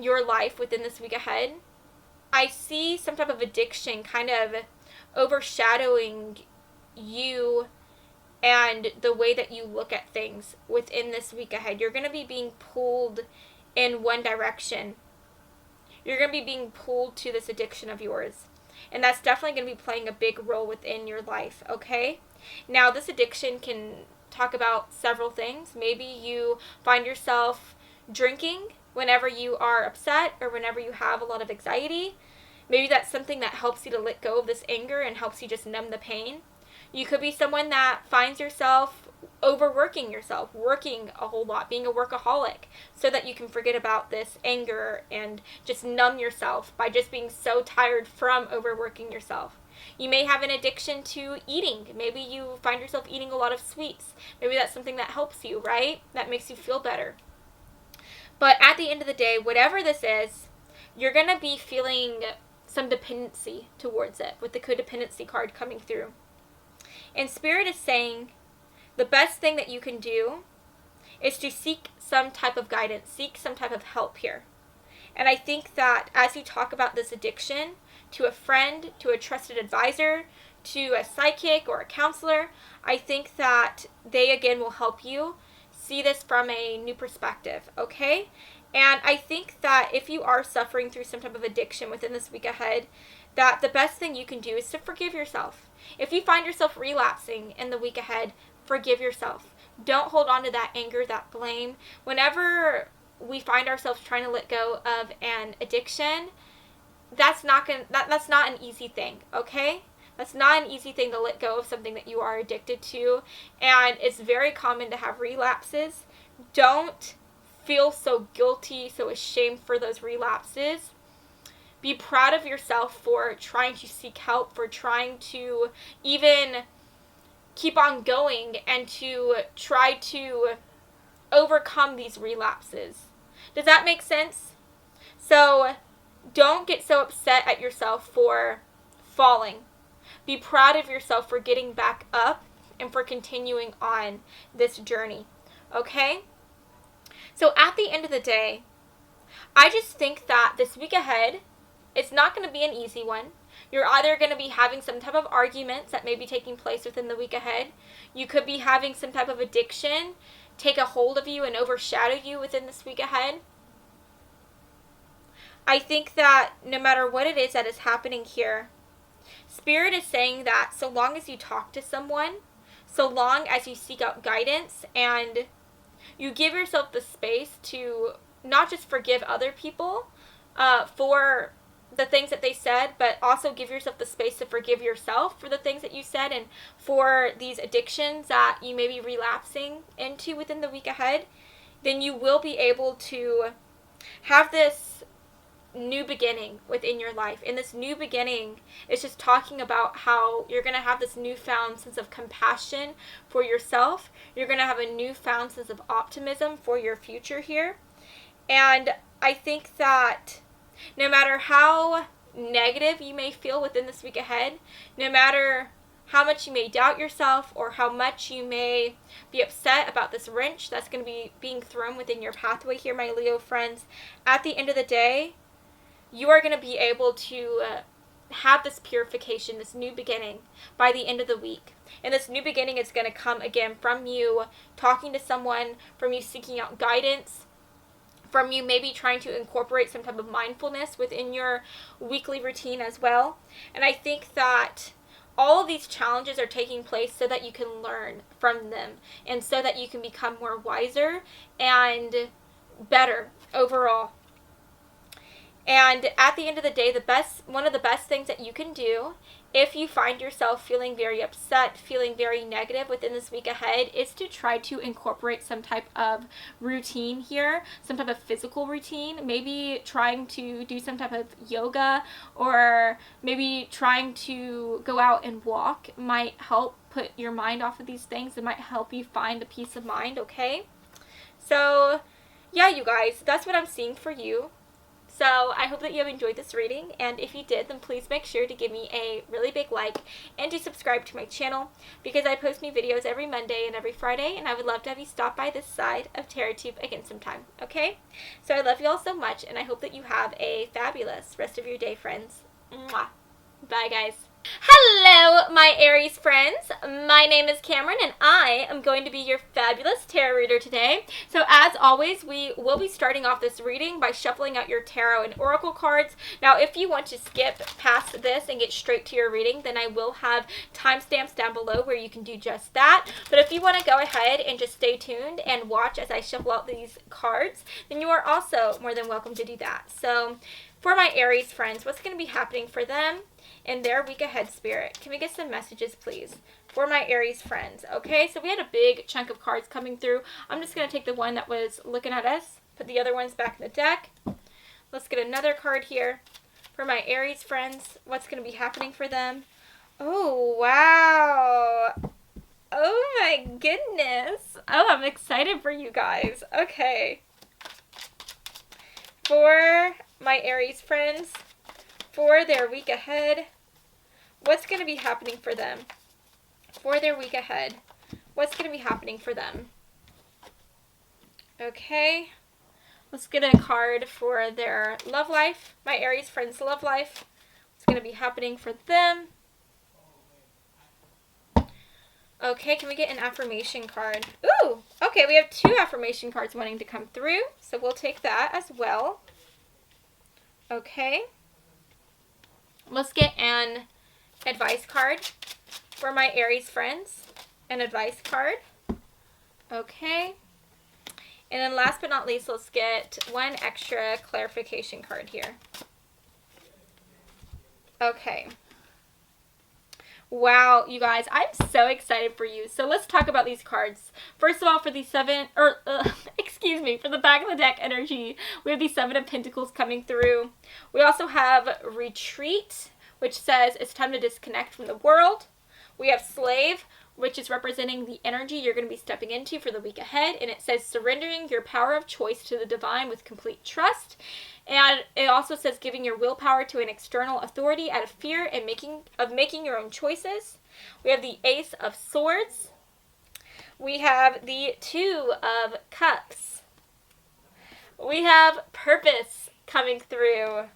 your life within this week ahead. I see some type of addiction kind of overshadowing you and the way that you look at things within this week ahead. You're going to be being pulled in one direction. You're going to be being pulled to this addiction of yours. And that's definitely going to be playing a big role within your life, okay? Now, this addiction can talk about several things. Maybe you find yourself drinking whenever you are upset or whenever you have a lot of anxiety. Maybe that's something that helps you to let go of this anger and helps you just numb the pain. You could be someone that finds yourself overworking yourself, working a whole lot, being a workaholic, so that you can forget about this anger and just numb yourself by just being so tired from overworking yourself. You may have an addiction to eating. Maybe you find yourself eating a lot of sweets. Maybe that's something that helps you, right? That makes you feel better. But at the end of the day, whatever this is, you're going to be feeling some dependency towards it with the codependency card coming through. And Spirit is saying the best thing that you can do is to seek some type of guidance, seek some type of help here. And I think that as you talk about this addiction to a friend, to a trusted advisor, to a psychic or a counselor, I think that they again will help you see this from a new perspective, okay? And I think that if you are suffering through some type of addiction within this week ahead, that the best thing you can do is to forgive yourself. If you find yourself relapsing in the week ahead, forgive yourself. Don't hold on to that anger, that blame. Whenever we find ourselves trying to let go of an addiction, that's not an easy thing, okay? That's not an easy thing to let go of something that you are addicted to, and it's very common to have relapses. Don't feel so guilty, so ashamed for those relapses. Be proud of yourself for trying to seek help, for trying to even keep on going and to try to overcome these relapses. Does that make sense? So don't get so upset at yourself for falling. Be proud of yourself for getting back up and for continuing on this journey. Okay? So at the end of the day, I just think that this week ahead, it's not going to be an easy one. You're either going to be having some type of arguments that may be taking place within the week ahead. You could be having some type of addiction take a hold of you and overshadow you within this week ahead. I think that no matter what it is that is happening here, Spirit is saying that so long as you talk to someone, so long as you seek out guidance and you give yourself the space to not just forgive other people for the things that they said, but also give yourself the space to forgive yourself for the things that you said and for these addictions that you may be relapsing into within the week ahead, then you will be able to have this new beginning within your life. And this new beginning is just talking about how you're going to have this newfound sense of compassion for yourself. You're going to have a newfound sense of optimism for your future here. And I think that no matter how negative you may feel within this week ahead, no matter how much you may doubt yourself or how much you may be upset about this wrench that's going to be being thrown within your pathway here, my Leo friends, at the end of the day, you are going to be able to have this purification, this new beginning by the end of the week. And this new beginning is going to come again from you talking to someone, from you seeking out guidance, from you maybe trying to incorporate some type of mindfulness within your weekly routine as well. And I think that all of these challenges are taking place so that you can learn from them and so that you can become more wiser and better overall. And at the end of the day, one of the best things that you can do if you find yourself feeling very upset, feeling very negative within this week ahead, is to try to incorporate some type of routine here, some type of physical routine, maybe trying to do some type of yoga, or maybe trying to go out and walk might help put your mind off of these things. It might help you find a peace of mind, okay? So, yeah, you guys, that's what I'm seeing for you. So I hope that you have enjoyed this reading, and if you did, then please make sure to give me a really big like and to subscribe to my channel, because I post new videos every Monday and every Friday, and I would love to have you stop by this side of TerraTube again sometime, okay? So I love you all so much, and I hope that you have a fabulous rest of your day, friends. Mwah. Bye, guys. Hello, my Aries friends. My name is Cameron, and I am going to be your fabulous tarot reader today. So as always, we will be starting off this reading by shuffling out your tarot and oracle cards. Now, if you want to skip past this and get straight to your reading, then I will have timestamps down below where you can do just that. But if you want to go ahead and just stay tuned and watch as I shuffle out these cards, then you are also more than welcome to do that. So for my Aries friends, what's going to be happening for them in their week ahead, spirit? Can we get some messages, please, for my Aries friends? Okay, so we had a big chunk of cards coming through. I'm just going to take the one that was looking at us, put the other ones back in the deck. Let's get another card here for my Aries friends. What's going to be happening for them? Oh, wow. Oh, my goodness. Oh, I'm excited for you guys. Okay. For my Aries friends, for their week ahead, what's going to be happening for them? For their week ahead, what's going to be happening for them? Okay, let's get a card for their love life. My Aries friends' love life. What's going to be happening for them? Okay, can we get an affirmation card? Ooh, okay, we have 2 affirmation cards wanting to come through, so we'll take that as well. Okay. Let's get an advice card for my Aries friends. An advice card. Okay. And then last but not least, let's get one extra clarification card here. Okay. Wow, you guys, I'm so excited for you. So let's talk about these cards. First of all, for the for the back of the deck energy, we have the 7 of Pentacles coming through. We also have Retreat, which says it's time to disconnect from the world. We have Slave, which is representing the energy you're going to be stepping into for the week ahead. And it says surrendering your power of choice to the divine with complete trust. And it also says giving your willpower to an external authority out of fear and making your own choices. We have the Ace of Swords. We have the 2 of Cups. We have Purpose coming through.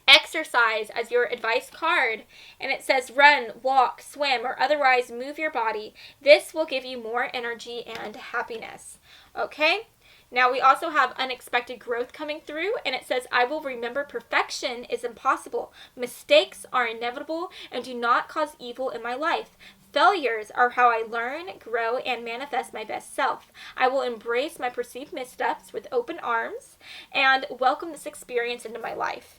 Exercise as your advice card, and it says run, walk, swim, or otherwise move your body. This will give you more energy and happiness. Okay, now we also have unexpected growth coming through, and it says I will remember perfection is impossible. Mistakes are inevitable and do not cause evil in my life. Failures are how I learn, grow, and manifest my best self. I will embrace my perceived missteps with open arms and welcome this experience into my life.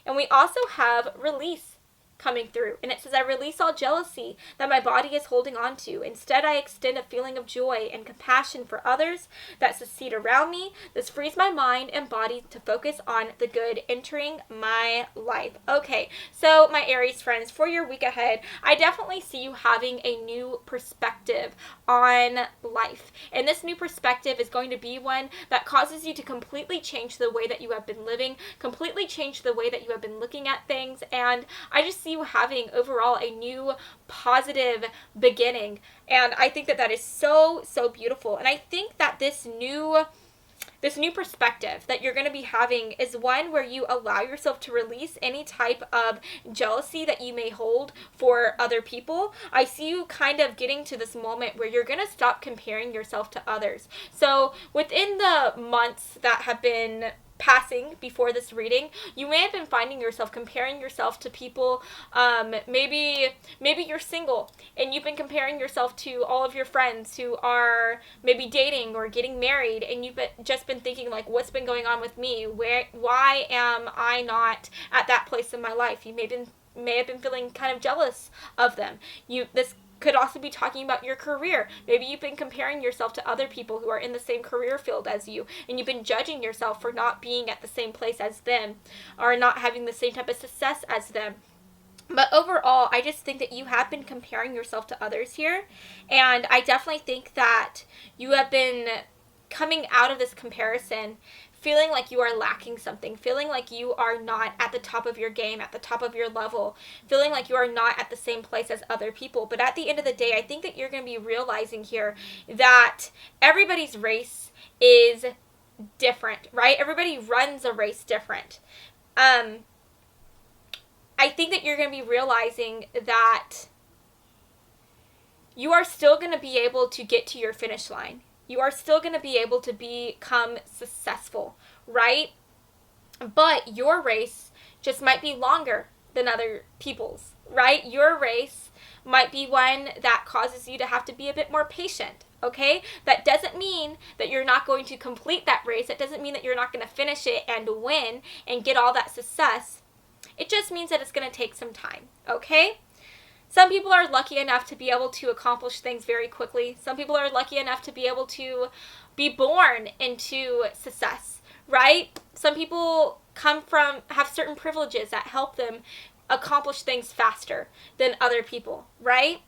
And we also have release coming through. And it says, I release all jealousy that my body is holding on to. Instead, I extend a feeling of joy and compassion for others that succeed around me. This frees my mind and body to focus on the good entering my life. Okay, so my Aries friends, for your week ahead, I definitely see you having a new perspective on life. And this new perspective is going to be one that causes you to completely change the way that you have been living, completely change the way that you have been looking at things. And I just see you having overall a new positive beginning. And I think that that is so, so beautiful. And I think that this new perspective that you're going to be having is one where you allow yourself to release any type of jealousy that you may hold for other people. I see you kind of getting to this moment where you're going to stop comparing yourself to others. So within the months that have been passing before this reading, you may have been finding yourself comparing yourself to people. Maybe you're single and you've been comparing yourself to all of your friends who are maybe dating or getting married, and you've just been thinking like, what's been going on with me? Why am I not at that place in my life? You may have been feeling kind of jealous of them. This could also be talking about your career. Maybe you've been comparing yourself to other people who are in the same career field as you, and you've been judging yourself for not being at the same place as them or not having the same type of success as them. But overall, I just think that you have been comparing yourself to others here, and I definitely think that you have been coming out of this comparison feeling like you are lacking something, feeling like you are not at the top of your game, at the top of your level, feeling like you are not at the same place as other people. But at the end of the day, I think that you're going to be realizing here that everybody's race is different, right? Everybody runs a race different. I think that you're going to be realizing that you are still going to be able to get to your finish line. You are still going to be able to become successful, right? But your race just might be longer than other people's, right? Your race might be one that causes you to have to be a bit more patient, okay? That doesn't mean that you're not going to complete that race. It doesn't mean that you're not going to finish it and win and get all that success. It just means that it's going to take some time, okay? Some people are lucky enough to be able to accomplish things very quickly. Some people are lucky enough to be able to be born into success, right? Some people have certain privileges that help them accomplish things faster than other people, right?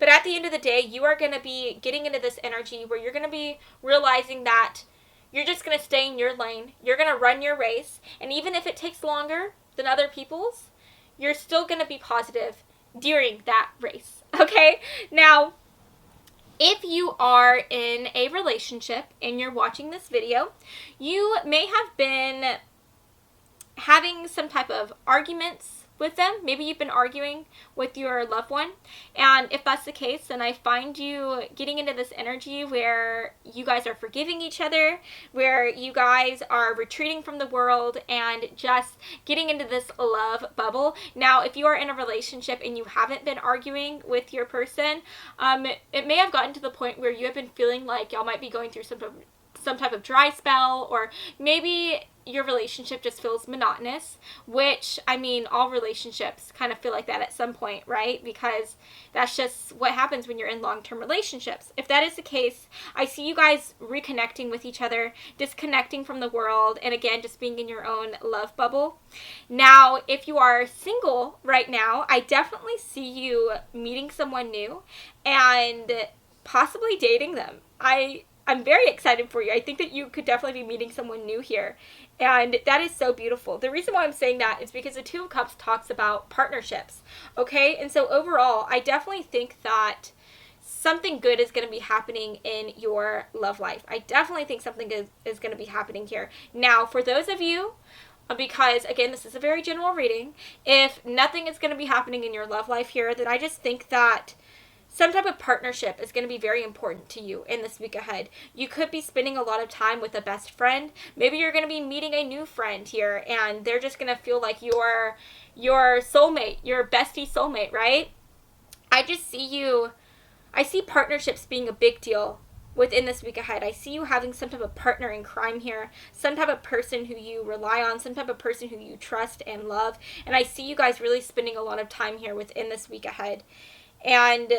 But at the end of the day, you are going to be getting into this energy where you're going to be realizing that you're just going to stay in your lane. You're going to run your race. And even if it takes longer than other people's, you're still going to be positive during that race, okay? Now, if you are in a relationship and you're watching this video, you may have been having some type of arguments with them. Maybe you've been arguing with your loved one. And if that's the case, then I find you getting into this energy where you guys are forgiving each other, where you guys are retreating from the world and just getting into this love bubble. Now, if you are in a relationship and you haven't been arguing with your person, it may have gotten to the point where you have been feeling like y'all might be going through some type of dry spell, or maybe your relationship just feels monotonous, which, I mean, all relationships kind of feel like that at some point, right? Because that's just what happens when you're in long-term relationships. If that is the case, I see you guys reconnecting with each other, disconnecting from the world, and again, just being in your own love bubble. Now, if you are single right now, I definitely see you meeting someone new and possibly dating them. I'm very excited for you. I think that you could definitely be meeting someone new here. And that is so beautiful. The reason why I'm saying that is because the Two of Cups talks about partnerships. Okay? And so overall, I definitely think that something good is going to be happening in your love life. I definitely think something is going to be happening here. Now, for those of you, because again, this is a very general reading, if nothing is going to be happening in your love life here, then I just think that some type of partnership is going to be very important to you in this week ahead. You could be spending a lot of time with a best friend. Maybe you're going to be meeting a new friend here, and they're just going to feel like your soulmate, your bestie soulmate, right? I see partnerships being a big deal within this week ahead. I see you having some type of partner in crime here, some type of person who you rely on, some type of person who you trust and love. And I see you guys really spending a lot of time here within this week ahead. And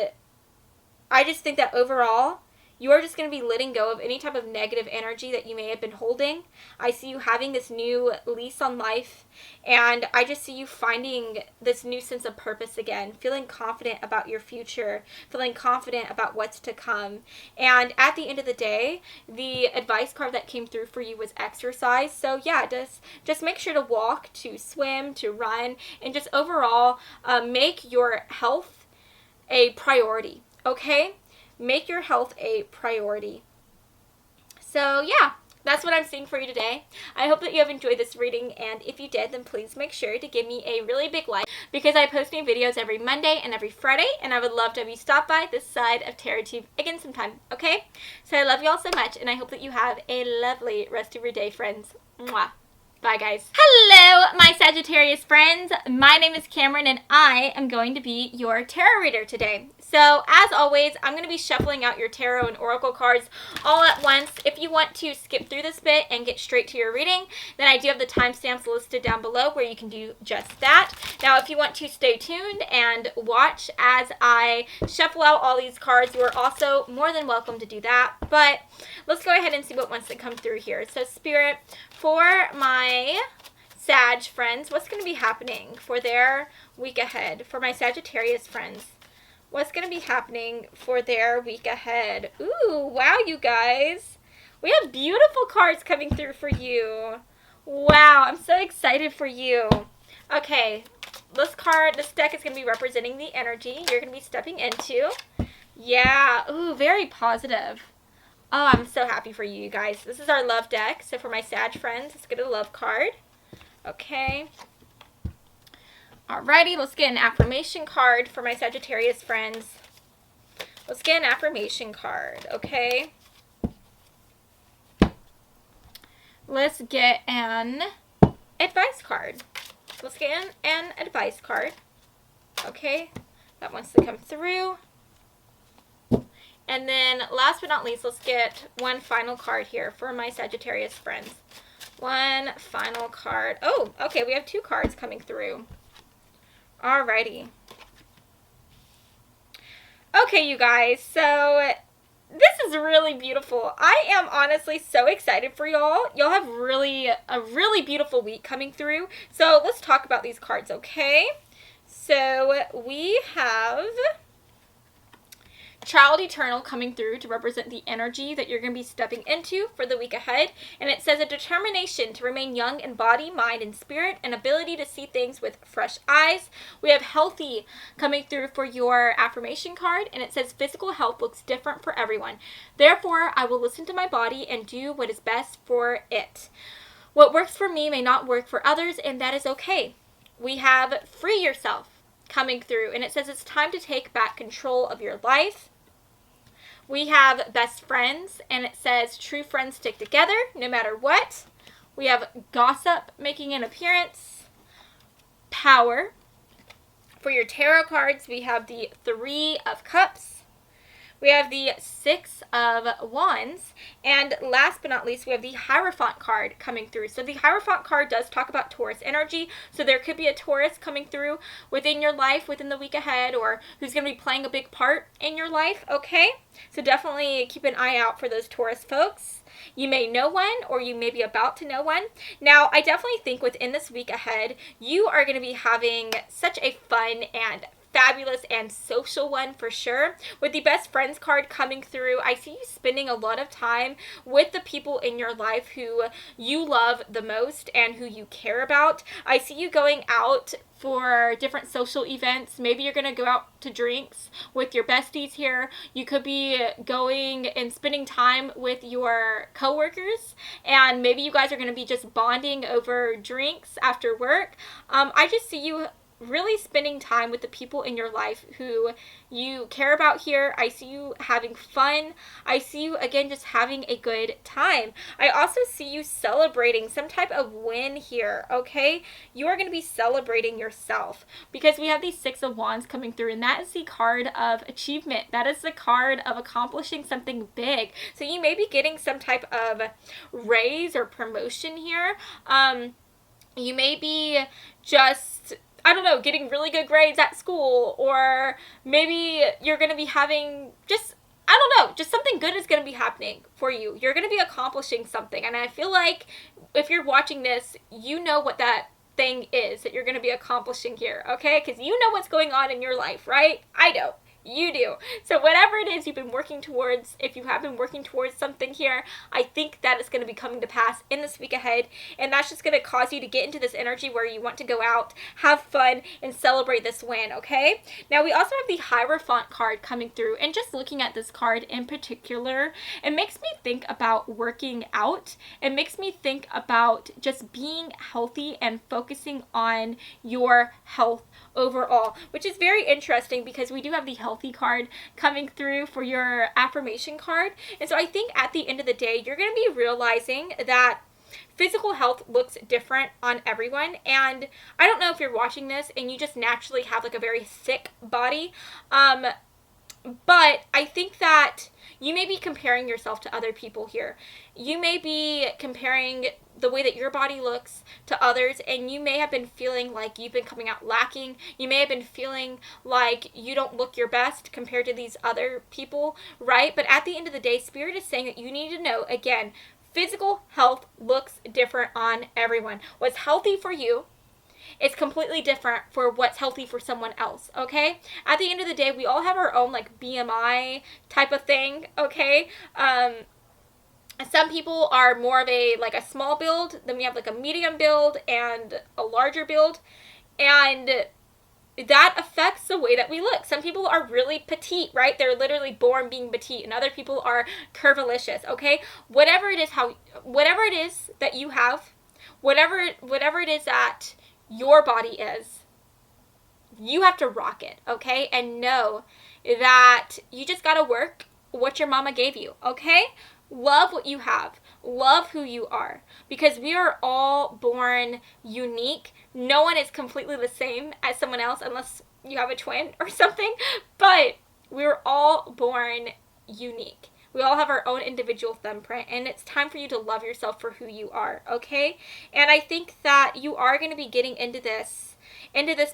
I just think that overall, you are just going to be letting go of any type of negative energy that you may have been holding. I see you having this new lease on life, and I just see you finding this new sense of purpose again, feeling confident about your future, feeling confident about what's to come. And at the end of the day, the advice card that came through for you was exercise. So yeah, just make sure to walk, to swim, to run, and just overall make your health a priority, okay? Make your health a priority. So yeah, that's what I'm seeing for you today. I hope that you have enjoyed this reading, and if you did, then please make sure to give me a really big like, because I post new videos every Monday and every Friday, and I would love to have you stop by this side of TarotTube again sometime, okay? So I love you all so much, and I hope that you have a lovely rest of your day, friends. Mwah. Bye, guys. Hello, my Sagittarius friends. My name is Cameron, and I am going to be your tarot reader today. So, as always, I'm going to be shuffling out your tarot and oracle cards all at once. If you want to skip through this bit and get straight to your reading, then I do have the timestamps listed down below where you can do just that. Now, if you want to stay tuned and watch as I shuffle out all these cards, you are also more than welcome to do that. But let's go ahead and see what wants to come through here. So, Spirit, for my Sag friends, what's going to be happening for their week ahead? For my Sagittarius friends, what's going to be happening for their week ahead? Ooh, wow, you guys. We have beautiful cards coming through for you. Wow, I'm so excited for you. Okay, this deck is going to be representing the energy you're going to be stepping into. Yeah, ooh, very positive. Oh, I'm so happy for you guys. This is our love deck. So for my Sag friends, let's get a love card. Okay. Alrighty, let's get an affirmation card for my Sagittarius friends. Let's get an affirmation card, okay? Let's get an advice card. Let's get an advice card. Okay, that wants to come through. And then last but not least, let's get one final card here for my Sagittarius friends. One final card. Oh, okay, we have two cards coming through. Alrighty. Okay, you guys, so this is really beautiful. I am honestly so excited for y'all. Y'all have a really beautiful week coming through. So let's talk about these cards, okay? So we have Child Eternal coming through to represent the energy that you're going to be stepping into for the week ahead. And it says a determination to remain young in body, mind, and spirit, and ability to see things with fresh eyes. We have Healthy coming through for your affirmation card. And it says physical health looks different for everyone. Therefore, I will listen to my body and do what is best for it. What works for me may not work for others, and that is okay. We have Free Yourself coming through. And it says it's time to take back control of your life. We have Best Friends, and it says true friends stick together no matter what. We have Gossip making an appearance. Power. For your tarot cards, we have the Three of Cups. We have the Six of Wands. And last but not least, we have the Hierophant card coming through. So the Hierophant card does talk about Taurus energy. So there could be a Taurus coming through within your life within the week ahead, or who's going to be playing a big part in your life, okay? So definitely keep an eye out for those Taurus folks. You may know one, or you may be about to know one. Now, I definitely think within this week ahead, you are going to be having such a fun and fabulous and social one for sure. With the Best Friends card coming through, I see you spending a lot of time with the people in your life who you love the most and who you care about. I see you going out for different social events. Maybe you're going to go out to drinks with your besties here. You could be going and spending time with your coworkers, and maybe you guys are going to be just bonding over drinks after work. I just see you really spending time with the people in your life who you care about here. I see you having fun. I see you, again, just having a good time. I also see you celebrating some type of win here, okay? You are going to be celebrating yourself because we have the Six of Wands coming through, and that is the card of achievement. That is the card of accomplishing something big. So you may be getting some type of raise or promotion here. You may be just, I don't know, getting really good grades at school, or maybe you're going to be having just, I don't know, just something good is going to be happening for you. You're going to be accomplishing something. And I feel like if you're watching this, you know what that thing is that you're going to be accomplishing here, okay? Because you know what's going on in your life, right? I know. You do. So whatever it is you've been working towards, if you have been working towards something here, I think that is going to be coming to pass in this week ahead. And that's just going to cause you to get into this energy where you want to go out, have fun, and celebrate this win, okay? Now, we also have the Hierophant card coming through. And just looking at this card in particular, it makes me think about working out. It makes me think about just being healthy and focusing on your health overall, which is very interesting because we do have the healthy card coming through for your affirmation card. And so I think at the end of the day, you're going to be realizing that physical health looks different on everyone. And I don't know if you're watching this and you just naturally have like a very thick body, but I think that you may be comparing yourself to other people here. You may be comparing the way that your body looks to others, and you may have been feeling like you've been coming out lacking. You may have been feeling like you don't look your best compared to these other people, right? But at the end of the day, Spirit is saying that you need to know, again, physical health looks different on everyone. What's healthy for you, it's completely different for what's healthy for someone else, okay? At the end of the day, we all have our own, like, BMI type of thing, okay? Some people are more of a, like, a small build. Then we have, like, a medium build and a larger build. And that affects the way that we look. Some people are really petite, right? They're literally born being petite. And other people are curvilicious, okay? Whatever it is that you have, whatever it is that your body is, you have to rock it, okay? And know that you just gotta work what your mama gave you, okay? Love what you have. Love who you are. Because we are all born unique. No one is completely the same as someone else unless you have a twin or something. But we're all born unique. We all have our own individual thumbprint, and it's time for you to love yourself for who you are, okay? And I think that you are going to be getting into this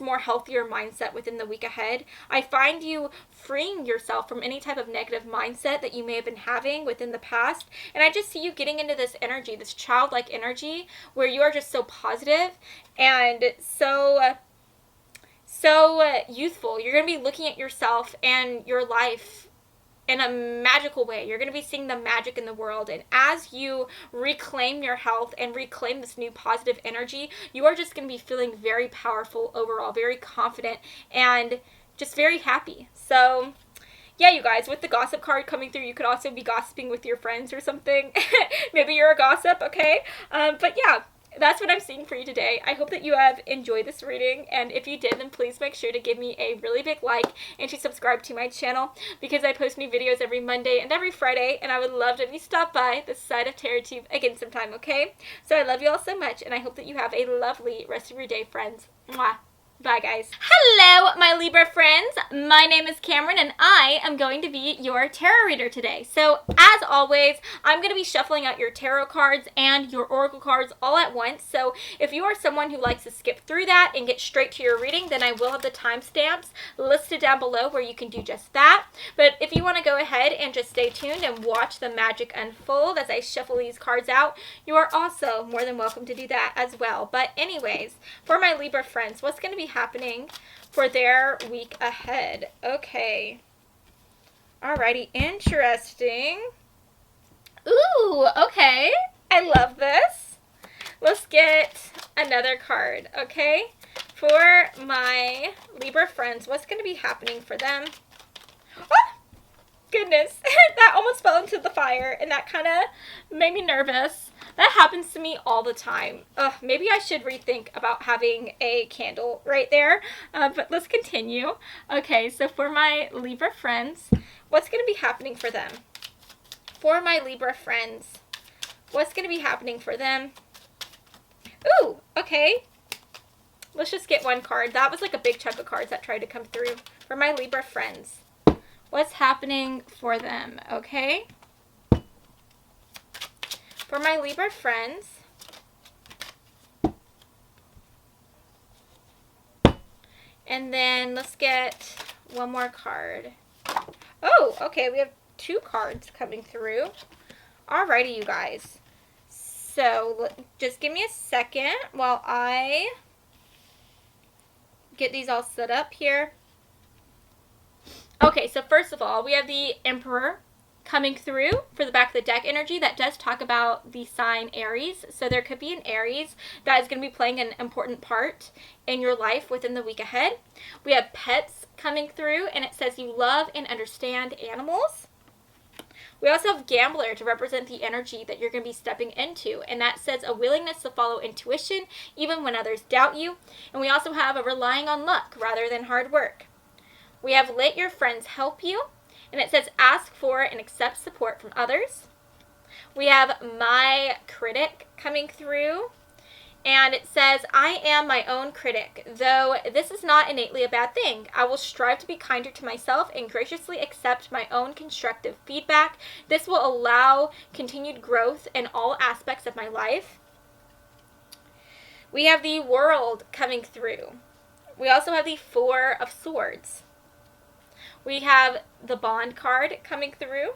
more healthier mindset within the week ahead. I find you freeing yourself from any type of negative mindset that you may have been having within the past. And I just see you getting into this energy, this childlike energy, where you are just so positive and so youthful. You're going to be looking at yourself and your life in a magical way. You're going to be seeing the magic in the world. And as you reclaim your health and reclaim this new positive energy, you are just going to be feeling very powerful overall, very confident, and just very happy. So yeah, you guys, with the gossip card coming through, you could also be gossiping with your friends or something. Maybe you're a gossip, okay? But yeah, that's what I'm seeing for you today. I hope that you have enjoyed this reading, and if you did, then please make sure to give me a really big like and to subscribe to my channel, because I post new videos every Monday and every Friday, and I would love to have you stop by this side of TarotTube again sometime, okay? So I love you all so much, and I hope that you have a lovely rest of your day, friends. Mwah. Bye, guys. Hello, my Libra friends. My name is Cameron, and I am going to be your tarot reader today. So, as always, I'm going to be shuffling out your tarot cards and your oracle cards all at once. So, if you are someone who likes to skip through that and get straight to your reading, then I will have the timestamps listed down below where you can do just that. But if you want to go ahead and just stay tuned and watch the magic unfold as I shuffle these cards out, you are also more than welcome to do that as well. But anyways, for my Libra friends, what's going to be happening for their week ahead? Okay. Alrighty, interesting. Ooh, okay. I love this. Let's get another card, okay? For my Libra friends, what's going to be happening for them? Oh, goodness. That almost fell into the fire, and that kind of made me nervous. That happens to me all the time. Maybe I should rethink about having a candle right there. But let's continue. Okay, so for my Libra friends, what's going to be happening for them? For my Libra friends, what's going to be happening for them? Ooh, okay. Let's just get one card. That was like a big chunk of cards that tried to come through. For my Libra friends, what's happening for them? Okay. For my Libra friends, and then let's get one more card. Oh, okay, we have 2 cards coming through. Alrighty, you guys. So just give me a second while I get these all set up here. Okay, so first of all, we have the Emperor coming through for the back of the deck energy. That does talk about the sign Aries. So there could be an Aries that is going to be playing an important part in your life within the week ahead. We have pets coming through, and it says you love and understand animals. We also have Gambler to represent the energy that you're going to be stepping into, and that says a willingness to follow intuition even when others doubt you. And we also have a relying on luck rather than hard work. We have let your friends help you, and it says ask for and accept support from others. We have my critic coming through, and it says I am my own critic, though this is not innately a bad thing. I will strive to be kinder to myself and graciously accept my own constructive feedback. This will allow continued growth in all aspects of my life. We have the World coming through. We also have the 4 of Swords. We have the Bond card coming through,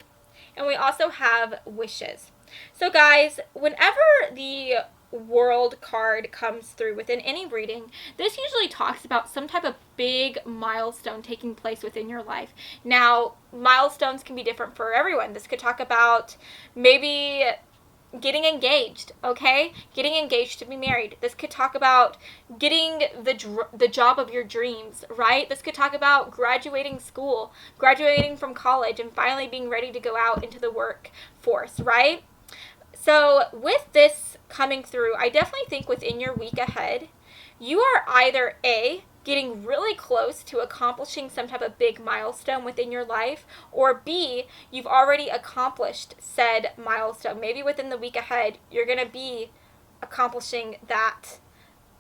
and we also have Wishes. So guys, whenever the World card comes through within any reading, this usually talks about some type of big milestone taking place within your life. Now, milestones can be different for everyone. This could talk about maybe getting engaged, okay? Getting engaged to be married. This could talk about getting the job of your dreams, right? This could talk about graduating school, graduating from college, and finally being ready to go out into the workforce, right? So with this coming through, I definitely think within your week ahead, you are either A, getting really close to accomplishing some type of big milestone within your life, or B, you've already accomplished said milestone. Maybe within the week ahead, you're going to be accomplishing that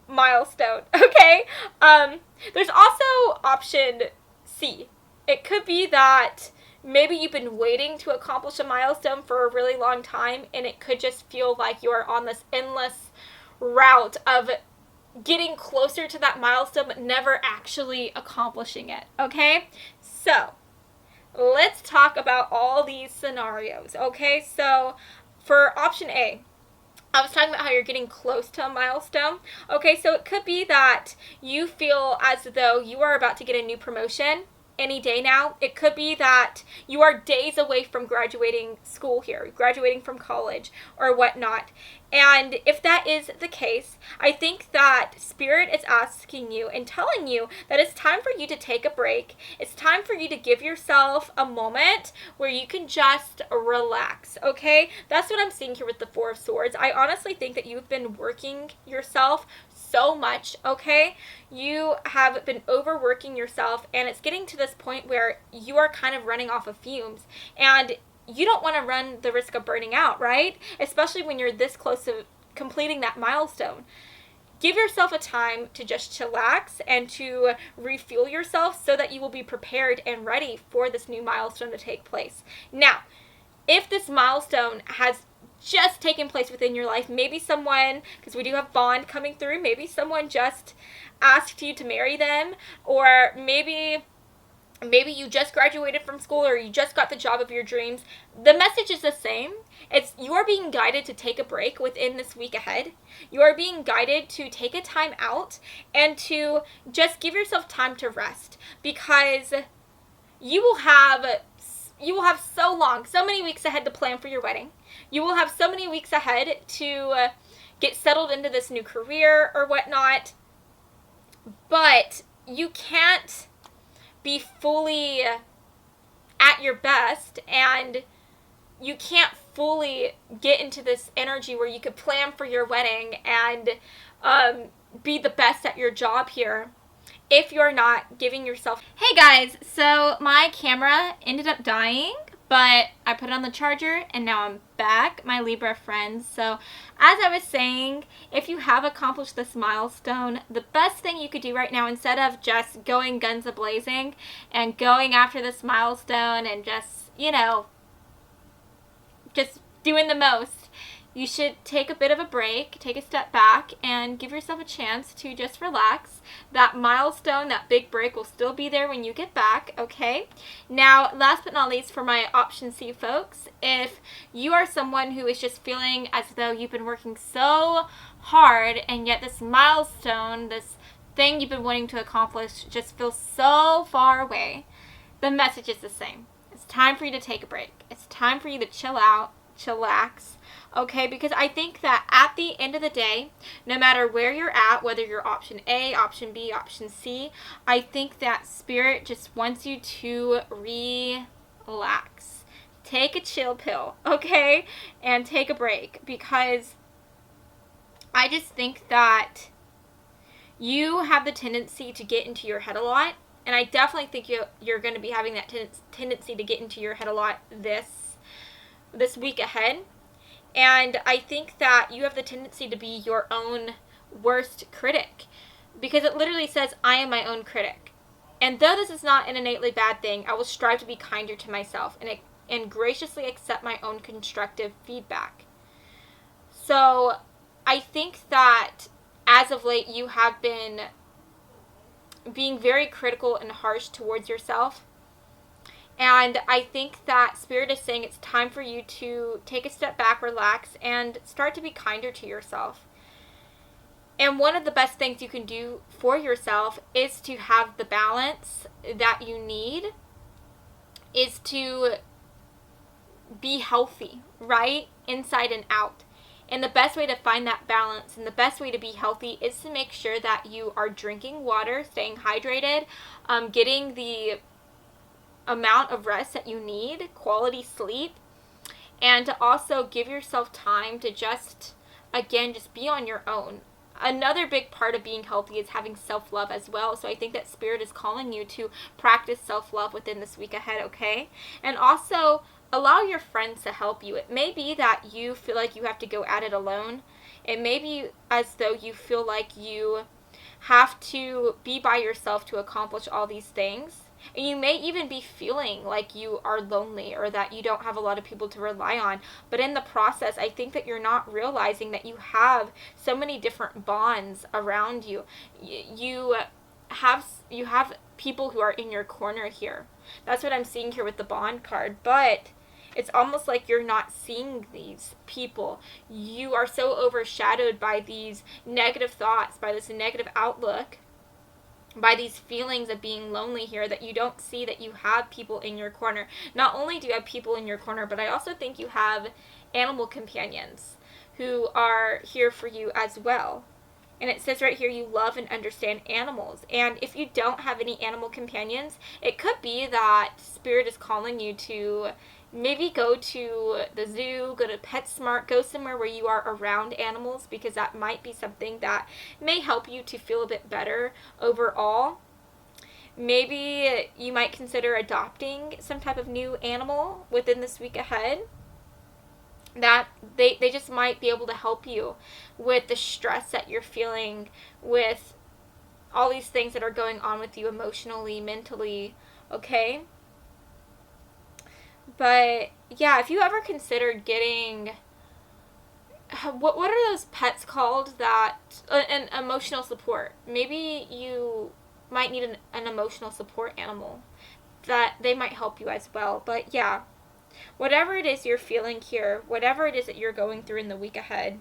milestone, okay? There's also option C. It could be that maybe you've been waiting to accomplish a milestone for a really long time, and it could just feel like you're on this endless route of getting closer to that milestone but never actually accomplishing it, okay? So let's talk about all these scenarios, okay? So for option A, I was talking about how you're getting close to a milestone. Okay, so it could be that you feel as though you are about to get a new promotion any day now. It could be that you are days away from graduating school here, graduating from college or whatnot. And if that is the case, I think that Spirit is asking you and telling you that it's time for you to take a break. It's time for you to give yourself a moment where you can just relax, okay? That's what I'm seeing here with the 4 of Swords. I honestly think that you've been working yourself so much, okay? You have been overworking yourself, and it's getting to this point where you are kind of running off of fumes, and you don't want to run the risk of burning out, right? Especially when you're this close to completing that milestone. Give yourself a time to just chillax and to refuel yourself so that you will be prepared and ready for this new milestone to take place. Now, if this milestone has just taken place within your life, maybe someone, because we do have Bond coming through, maybe someone just asked you to marry them, or maybe you just graduated from school, or you just got the job of your dreams. The message is the same. It's you are being guided to take a break within this week ahead. You are being guided to take a time out and to just give yourself time to rest, because you will have so many weeks ahead to plan for your wedding. You will have so many weeks ahead to get settled into this new career or whatnot, but you can't be fully at your best, and you can't fully get into this energy where you could plan for your wedding and be the best at your job here if you're not giving yourself. Hey guys, so my camera ended up dying, but I put it on the charger and now I'm back, my Libra friends. So as I was saying, if you have accomplished this milestone, the best thing you could do right now, instead of just going guns a-blazing and going after this milestone and just, you know, just doing the most, you should take a bit of a break, take a step back, and give yourself a chance to just relax. That milestone, that big break will still be there when you get back, okay? Now, last but not least, for my option C folks, if you are someone who is just feeling as though you've been working so hard and yet this milestone, this thing you've been wanting to accomplish just feels so far away, the message is the same. It's time for you to take a break. It's time for you to chill out, chillax, okay? Because I think that at the end of the day, no matter where you're at, whether you're option A, option B, option C, I think that Spirit just wants you to relax. Take a chill pill, okay? And take a break, because I just think that you have the tendency to get into your head a lot. And I definitely think you're going to be having that tendency to get into your head a lot this week ahead. And I think that you have the tendency to be your own worst critic, because it literally says, I am my own critic. And though this is not an innately bad thing, I will strive to be kinder to myself and graciously accept my own constructive feedback. So I think that as of late, you have been being very critical and harsh towards yourself. And I think that Spirit is saying it's time for you to take a step back, relax, and start to be kinder to yourself. And one of the best things you can do for yourself is to have the balance that you need, is to be healthy, right? Inside and out. And the best way to find that balance and the best way to be healthy is to make sure that you are drinking water, staying hydrated, getting the amount of rest that you need, quality sleep, and to also give yourself time to just be on your own. Another big part of being healthy is having self-love as well. So I think that Spirit is calling you to practice self-love within this week ahead, okay? And also allow your friends to help you. It may be that you feel like you have to go at it alone. It may be as though you feel like you have to be by yourself to accomplish all these things. And you may even be feeling like you are lonely or that you don't have a lot of people to rely on. But in the process, I think that you're not realizing that you have so many different bonds around you. You have people who are in your corner here. That's what I'm seeing here with the Bond card. But it's almost like you're not seeing these people. You are so overshadowed by these negative thoughts, by this negative outlook, by these feelings of being lonely here, that you don't see that you have people in your corner. Not only do you have people in your corner, but I also think you have animal companions who are here for you as well. And it says right here, you love and understand animals. And if you don't have any animal companions, it could be that Spirit is calling you to maybe go to the zoo, go to PetSmart, go somewhere where you are around animals, because that might be something that may help you to feel a bit better overall. Maybe you might consider adopting some type of new animal within this week ahead. That they just might be able to help you with the stress that you're feeling, with all these things that are going on with you emotionally, mentally, okay? But yeah, if you ever considered getting, what are those pets called that, an emotional support, maybe you might need an emotional support animal, that they might help you as well. But yeah, whatever it is you're feeling here, whatever it is that you're going through in the week ahead,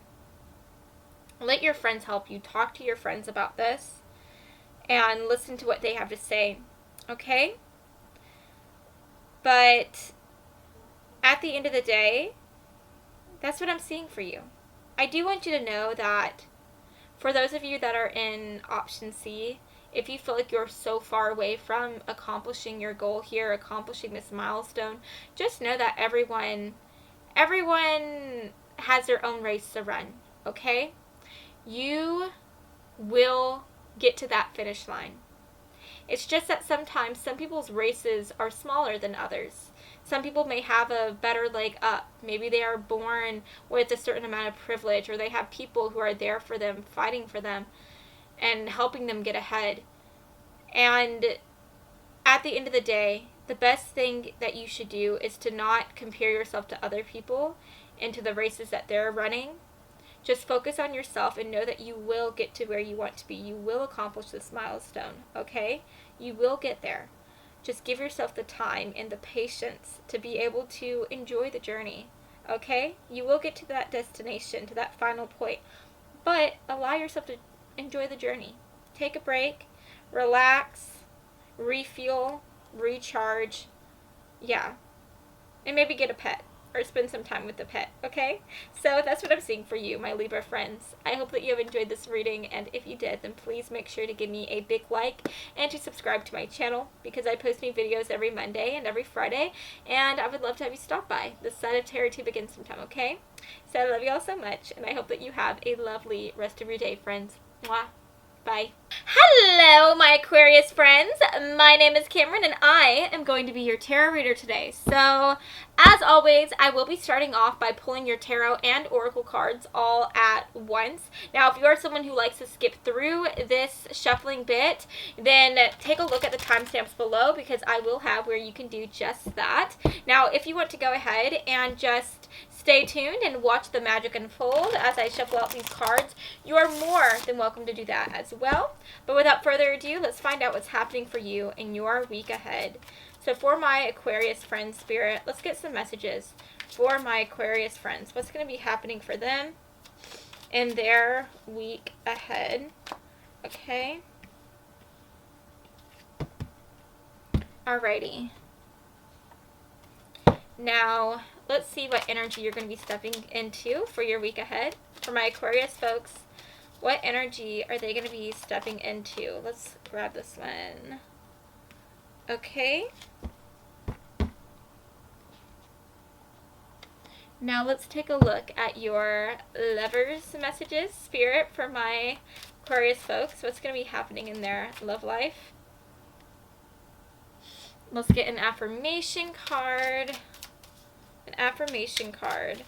let your friends help you. Talk to your friends about this and listen to what they have to say, okay? But at the end of the day, that's what I'm seeing for you. I do want you to know that for those of you that are in option C, if you feel like you're so far away from accomplishing your goal here, accomplishing this milestone, just know that everyone everyone has their own race to run, okay? You will get to that finish line. It's just that sometimes some people's races are smaller than others. Some people may have a better leg up. Maybe they are born with a certain amount of privilege, or they have people who are there for them, fighting for them, and helping them get ahead. And at the end of the day, the best thing that you should do is to not compare yourself to other people and to the races that they're running. Just focus on yourself and know that you will get to where you want to be. You will accomplish this milestone, okay? You will get there. Just give yourself the time and the patience to be able to enjoy the journey, okay? You will get to that destination, to that final point, but allow yourself to enjoy the journey. Take a break, relax, refuel, recharge, yeah, and maybe get a pet or spend some time with the pet, okay? So that's what I'm seeing for you, my Libra friends. I hope that you have enjoyed this reading, and if you did, then please make sure to give me a big like and to subscribe to my channel, because I post new videos every Monday and every Friday, and I would love to have you stop by. This side of tarot to begin sometime, okay? So I love you all so much, and I hope that you have a lovely rest of your day, friends. Mwah. Bye. Hello, my Aquarius friends. My name is Cameron, and I am going to be your tarot reader today. So, as always, I will be starting off by pulling your tarot and oracle cards all at once. Now, if you are someone who likes to skip through this shuffling bit, then take a look at the timestamps below, because I will have where you can do just that. Now, if you want to go ahead and just stay tuned and watch the magic unfold as I shuffle out these cards, you are more than welcome to do that as well. But without further ado, let's find out what's happening for you in your week ahead. So for my Aquarius friends, Spirit, let's get some messages for my Aquarius friends. What's going to be happening for them in their week ahead? Okay. Alrighty. Now, let's see what energy you're going to be stepping into for your week ahead. For my Aquarius folks, what energy are they going to be stepping into? Let's grab this one. Okay. Now let's take a look at your lovers messages, Spirit, for my Aquarius folks. What's going to be happening in their love life? Let's get an affirmation card. An affirmation card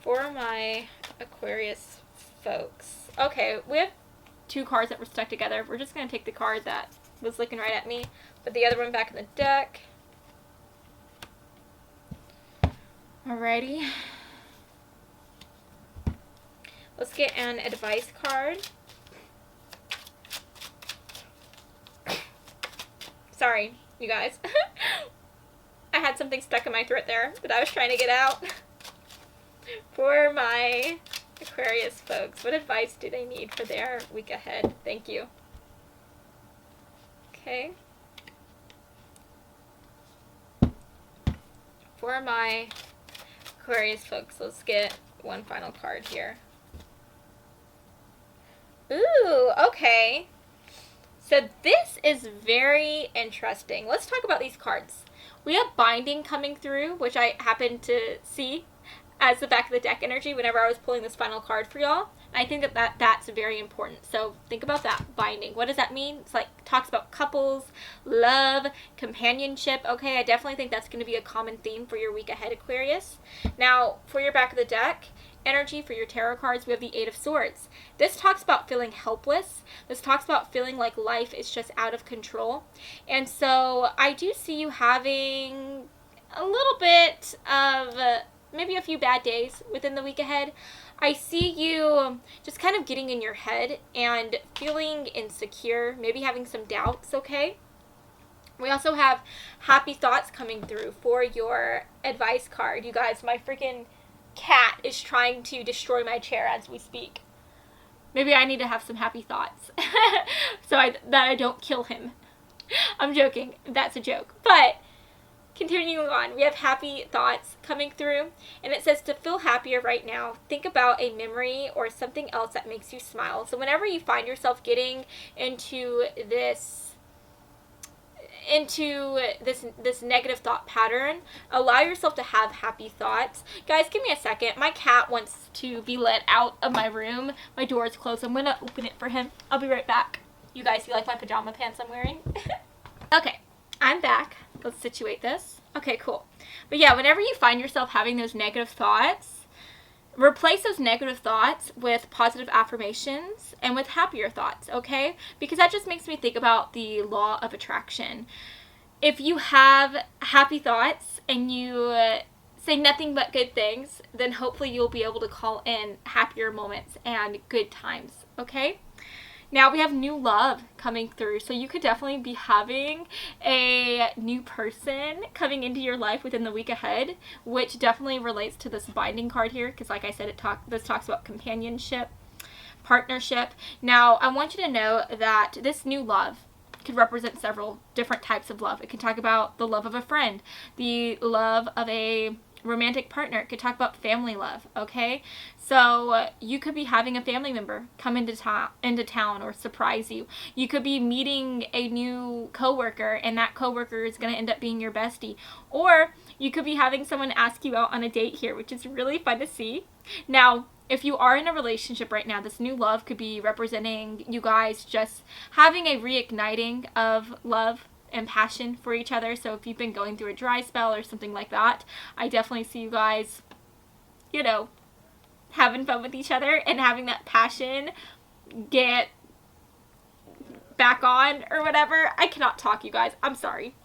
for my Aquarius folks. Okay, we have two cards that were stuck together. We're just going to take the card that was looking right at me, put the other one back in the deck. Alrighty. Let's get an advice card. Sorry, you guys. I had something stuck in my throat there that I was trying to get out. For my Aquarius folks, what advice do they need for their week ahead? Thank you. Okay. For my Aquarius folks, let's get one final card here. Ooh, okay. So this is very interesting. Let's talk about these cards. We have binding coming through, which I happened to see as the back of the deck energy whenever I was pulling this final card for y'all. I think that's very important. So think about that, binding. What does that mean? It's like, talks about couples, love, companionship. Okay, I definitely think that's going to be a common theme for your week ahead, Aquarius. Now, for your back of the deck energy, for your tarot cards, we have the Eight of Swords. This talks about feeling helpless. This talks about feeling like life is just out of control. And so I do see you having a little bit of maybe a few bad days within the week ahead. I see you just kind of getting in your head and feeling insecure, maybe having some doubts, okay? We also have happy thoughts coming through for your advice card. You guys, my freaking cat is trying to destroy my chair as we speak. Maybe I need to have some happy thoughts so that I don't kill him. I'm joking. That's a joke. But continuing on, we have happy thoughts coming through, and it says to feel happier right now, think about a memory or something else that makes you smile. So whenever you find yourself getting into this into this negative thought pattern, allow yourself to have happy thoughts. Guys, give me a second. My cat wants to be let out of my room. My door is closed. I'm going to open it for him. I'll be right back. You guys see like my pajama pants I'm wearing? Okay, I'm back. Let's situate this. Okay, cool. But yeah, whenever you find yourself having those negative thoughts, replace those negative thoughts with positive affirmations and with happier thoughts, okay? Because that just makes me think about the law of attraction. If you have happy thoughts and you say nothing but good things, then hopefully you'll be able to call in happier moments and good times, okay? Now we have new love coming through, so you could definitely be having a new person coming into your life within the week ahead, which definitely relates to this binding card here, because like I said, this talks about companionship, partnership. Now, I want you to know that this new love could represent several different types of love. It can talk about the love of a friend, the love of a romantic partner. It could talk about family love, okay? So you could be having a family member come into town or surprise you. You could be meeting a new coworker, and that coworker is going to end up being your bestie. Or you could be having someone ask you out on a date here, which is really fun to see. Now, if you are in a relationship right now, this new love could be representing you guys just having a reigniting of love and passion for each other. So if you've been going through a dry spell or something like that, I definitely see you guys, you know, having fun with each other and having that passion get back on or whatever. I cannot talk, you guys. I'm sorry.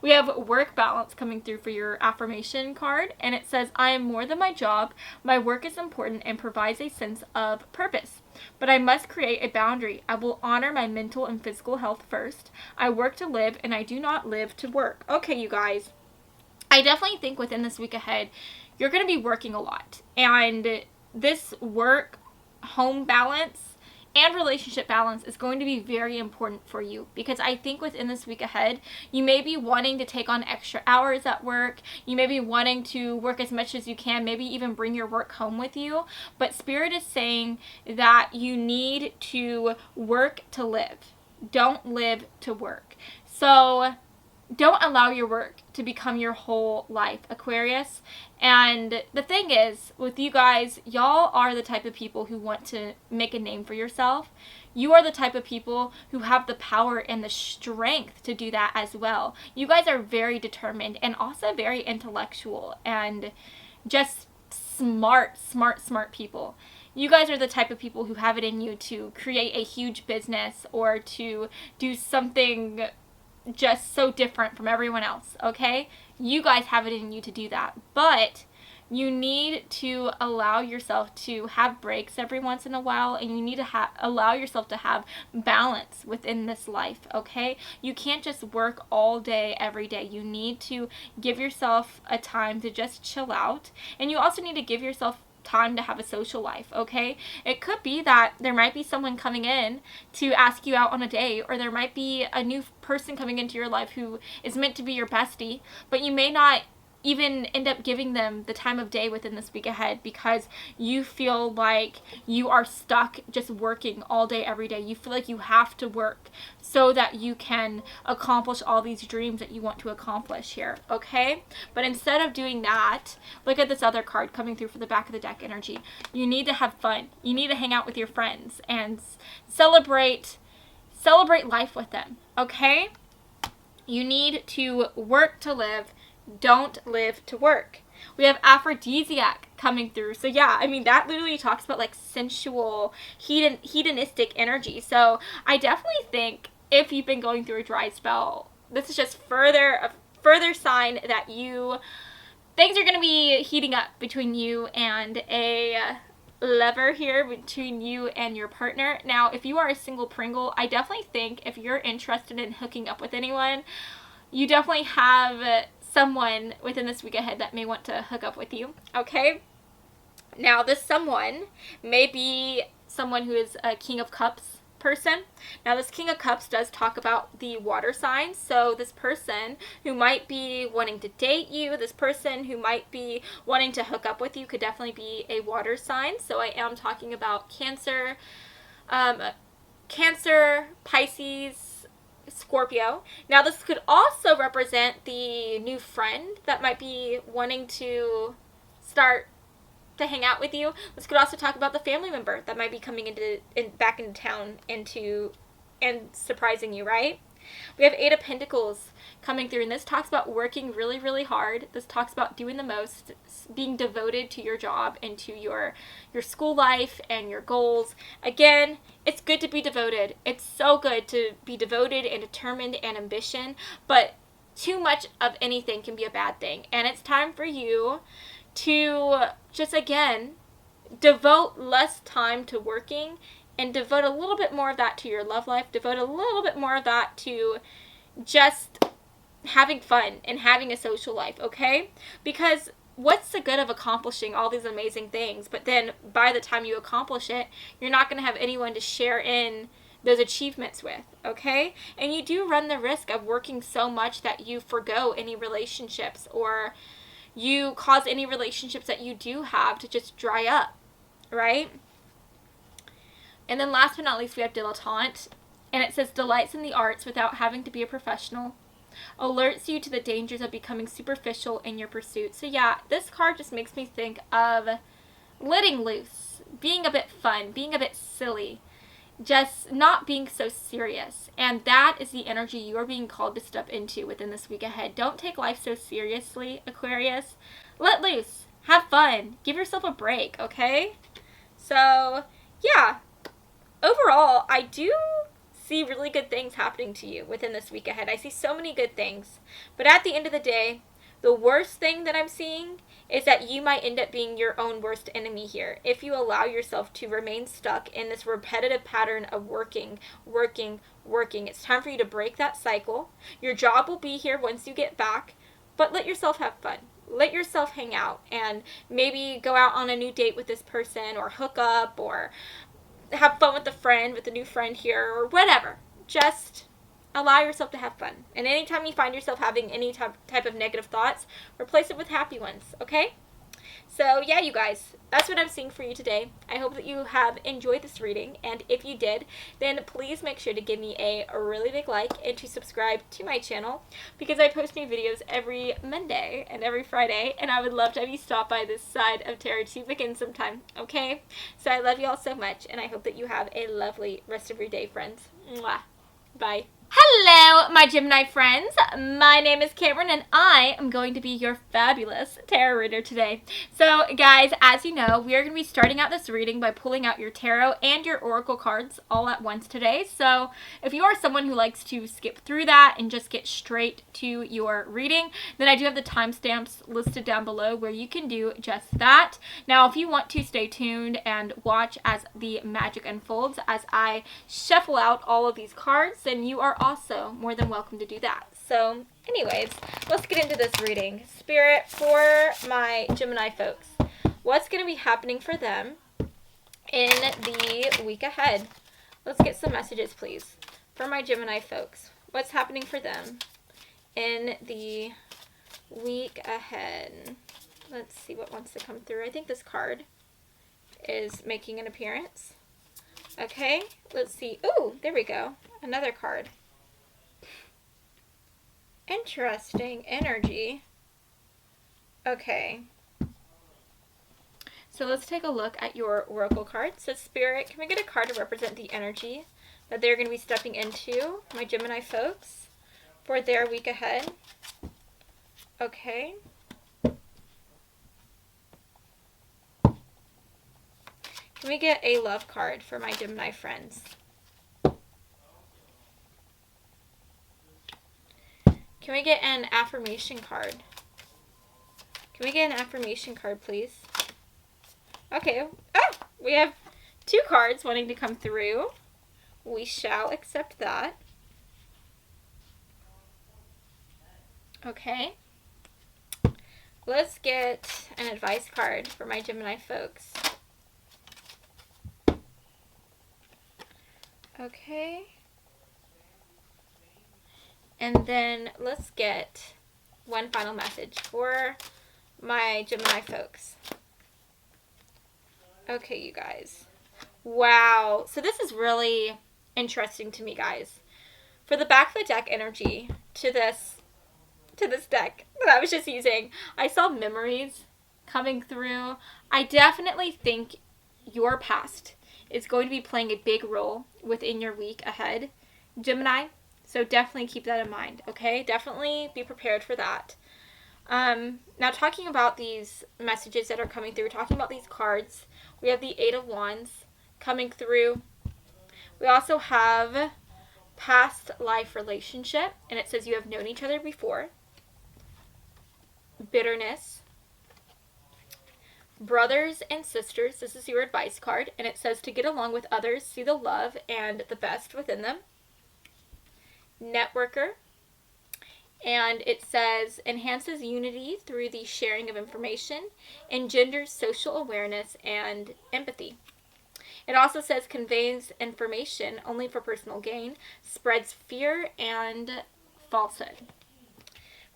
We have work balance coming through for your affirmation card, and it says, I am more than my job. My work is important and provides a sense of purpose. But I must create a boundary. I will honor my mental and physical health first. I work to live, and I do not live to work. Okay, you guys. I definitely think within this week ahead, you're going to be working a lot. And this work-home balance and relationship balance is going to be very important for you, because I think within this week ahead, you may be wanting to take on extra hours at work. You may be wanting to work as much as you can, maybe even bring your work home with you. But Spirit is saying that you need to work to live. Don't live to work. So don't allow your work to become your whole life, Aquarius. And the thing is, with you guys, y'all are the type of people who want to make a name for yourself. You are the type of people who have the power and the strength to do that as well. You guys are very determined and also very intellectual and just smart people. You guys are the type of people who have it in you to create a huge business or to do something just so different from everyone else, okay? You guys have it in you to do that, but you need to allow yourself to have breaks every once in a while, and you need to allow yourself to have balance within this life, okay? You can't just work all day, every day. You need to give yourself a time to just chill out, and you also need to give yourself time to have a social life, okay? It could be that there might be someone coming in to ask you out on a date, or there might be a new person coming into your life who is meant to be your bestie, but you may not even end up giving them the time of day within this week ahead because you feel like you are stuck just working all day, every day. You feel like you have to work so that you can accomplish all these dreams that you want to accomplish here, okay? But instead of doing that, look at this other card coming through for the back of the deck energy. You need to have fun. You need to hang out with your friends and celebrate life with them, okay? You need to work to live. Don't live to work. We have aphrodisiac coming through. So yeah, I mean, that literally talks about like sensual, hedonistic energy. So I definitely think if you've been going through a dry spell, this is just a further sign that things are going to be heating up between you and a lover here, between you and your partner. Now, if you are a single Pringle, I definitely think if you're interested in hooking up with anyone, you definitely have someone within this week ahead that may want to hook up with you, okay? Now, this someone may be someone who is a King of Cups person. Now, this King of Cups does talk about the water signs, so this person who might be wanting to date you, this person who might be wanting to hook up with you could definitely be a water sign. So I am talking about Cancer, Pisces, Scorpio. Now, this could also represent the new friend that might be wanting to start to hang out with you. This could also talk about the family member that might be coming back into town and surprising you, right? We have Eight of Pentacles coming through, and this talks about working really, really hard. This talks about doing the most, being devoted to your job and to your school life and your goals. Again, it's good to be devoted. It's so good to be devoted and determined and ambition, but too much of anything can be a bad thing. And it's time for you to just, again, devote less time to working and devote a little bit more of that to your love life. Devote a little bit more of that to just having fun and having a social life, okay? Because what's the good of accomplishing all these amazing things, but then by the time you accomplish it, you're not going to have anyone to share in those achievements with, okay? And you do run the risk of working so much that you forgo any relationships, or you cause any relationships that you do have to just dry up, right? And then last but not least, we have dilettante, and it says delights in the arts without having to be a professional, alerts you to the dangers of becoming superficial in your pursuit. So yeah, this card just makes me think of letting loose, being a bit fun, being a bit silly, just not being so serious. And that is the energy you are being called to step into within this week ahead. Don't take life so seriously, Aquarius. Let loose, have fun, give yourself a break, okay? So yeah, overall, I do see really good things happening to you within this week ahead. I see so many good things. But at the end of the day, the worst thing that I'm seeing is that you might end up being your own worst enemy here if you allow yourself to remain stuck in this repetitive pattern of working. It's time for you to break that cycle. Your job will be here once you get back, but let yourself have fun. Let yourself hang out and maybe go out on a new date with this person, or hook up, or have fun with a new friend here, or whatever. Just allow yourself to have fun. And anytime you find yourself having any type of negative thoughts, replace it with happy ones, okay? So yeah, you guys, that's what I'm seeing for you today. I hope that you have enjoyed this reading, and if you did, then please make sure to give me a really big like and to subscribe to my channel, because I post new videos every Monday and every Friday, and I would love to have you stop by this side of tarot to begin sometime, okay? So I love you all so much, and I hope that you have a lovely rest of your day, friends. Mwah. Bye. Hello, my Gemini friends. My name is Cameron, and I am going to be your fabulous tarot reader today. So, guys, as you know, we are going to be starting out this reading by pulling out your tarot and your oracle cards all at once today. So, if you are someone who likes to skip through that and just get straight to your reading, then I do have the timestamps listed down below where you can do just that. Now, if you want to stay tuned and watch as the magic unfolds, as I shuffle out all of these cards, then you are also more than welcome to do that. So anyways, let's get into this reading. Spirit, for my Gemini folks, what's going to be happening for them in the week ahead? Let's get some messages, please, for my Gemini folks. What's happening for them in the week ahead? Let's see what wants to come through. I think this card is making an appearance. Okay, let's see. Ooh, there we go. Another card. Interesting energy. Okay. So let's take a look at your oracle cards. So Spirit, can we get a card to represent the energy that they're going to be stepping into, my Gemini folks, for their week ahead? Okay. Can we get a love card for my Gemini friends? Can we get an affirmation card? Can we get an affirmation card, please? Okay. Oh, we have two cards wanting to come through. We shall accept that. Okay. Let's get an advice card for my Gemini folks. Okay. And then let's get one final message for my Gemini folks. Okay, you guys. Wow. So this is really interesting to me, guys. For the back of the deck energy to this deck that I was just using, I saw memories coming through. I definitely think your past is going to be playing a big role within your week ahead, Gemini. So definitely keep that in mind, okay? Definitely be prepared for that. Now, talking about these messages that are coming through, talking about these cards, we have the Eight of Wands coming through. We also have past life relationship, and it says you have known each other before. Bitterness. Brothers and sisters, this is your advice card, and it says to get along with others, see the love and the best within them. Networker, and it says enhances unity through the sharing of information, engenders social awareness and empathy. It also says conveys information only for personal gain, spreads fear and falsehood.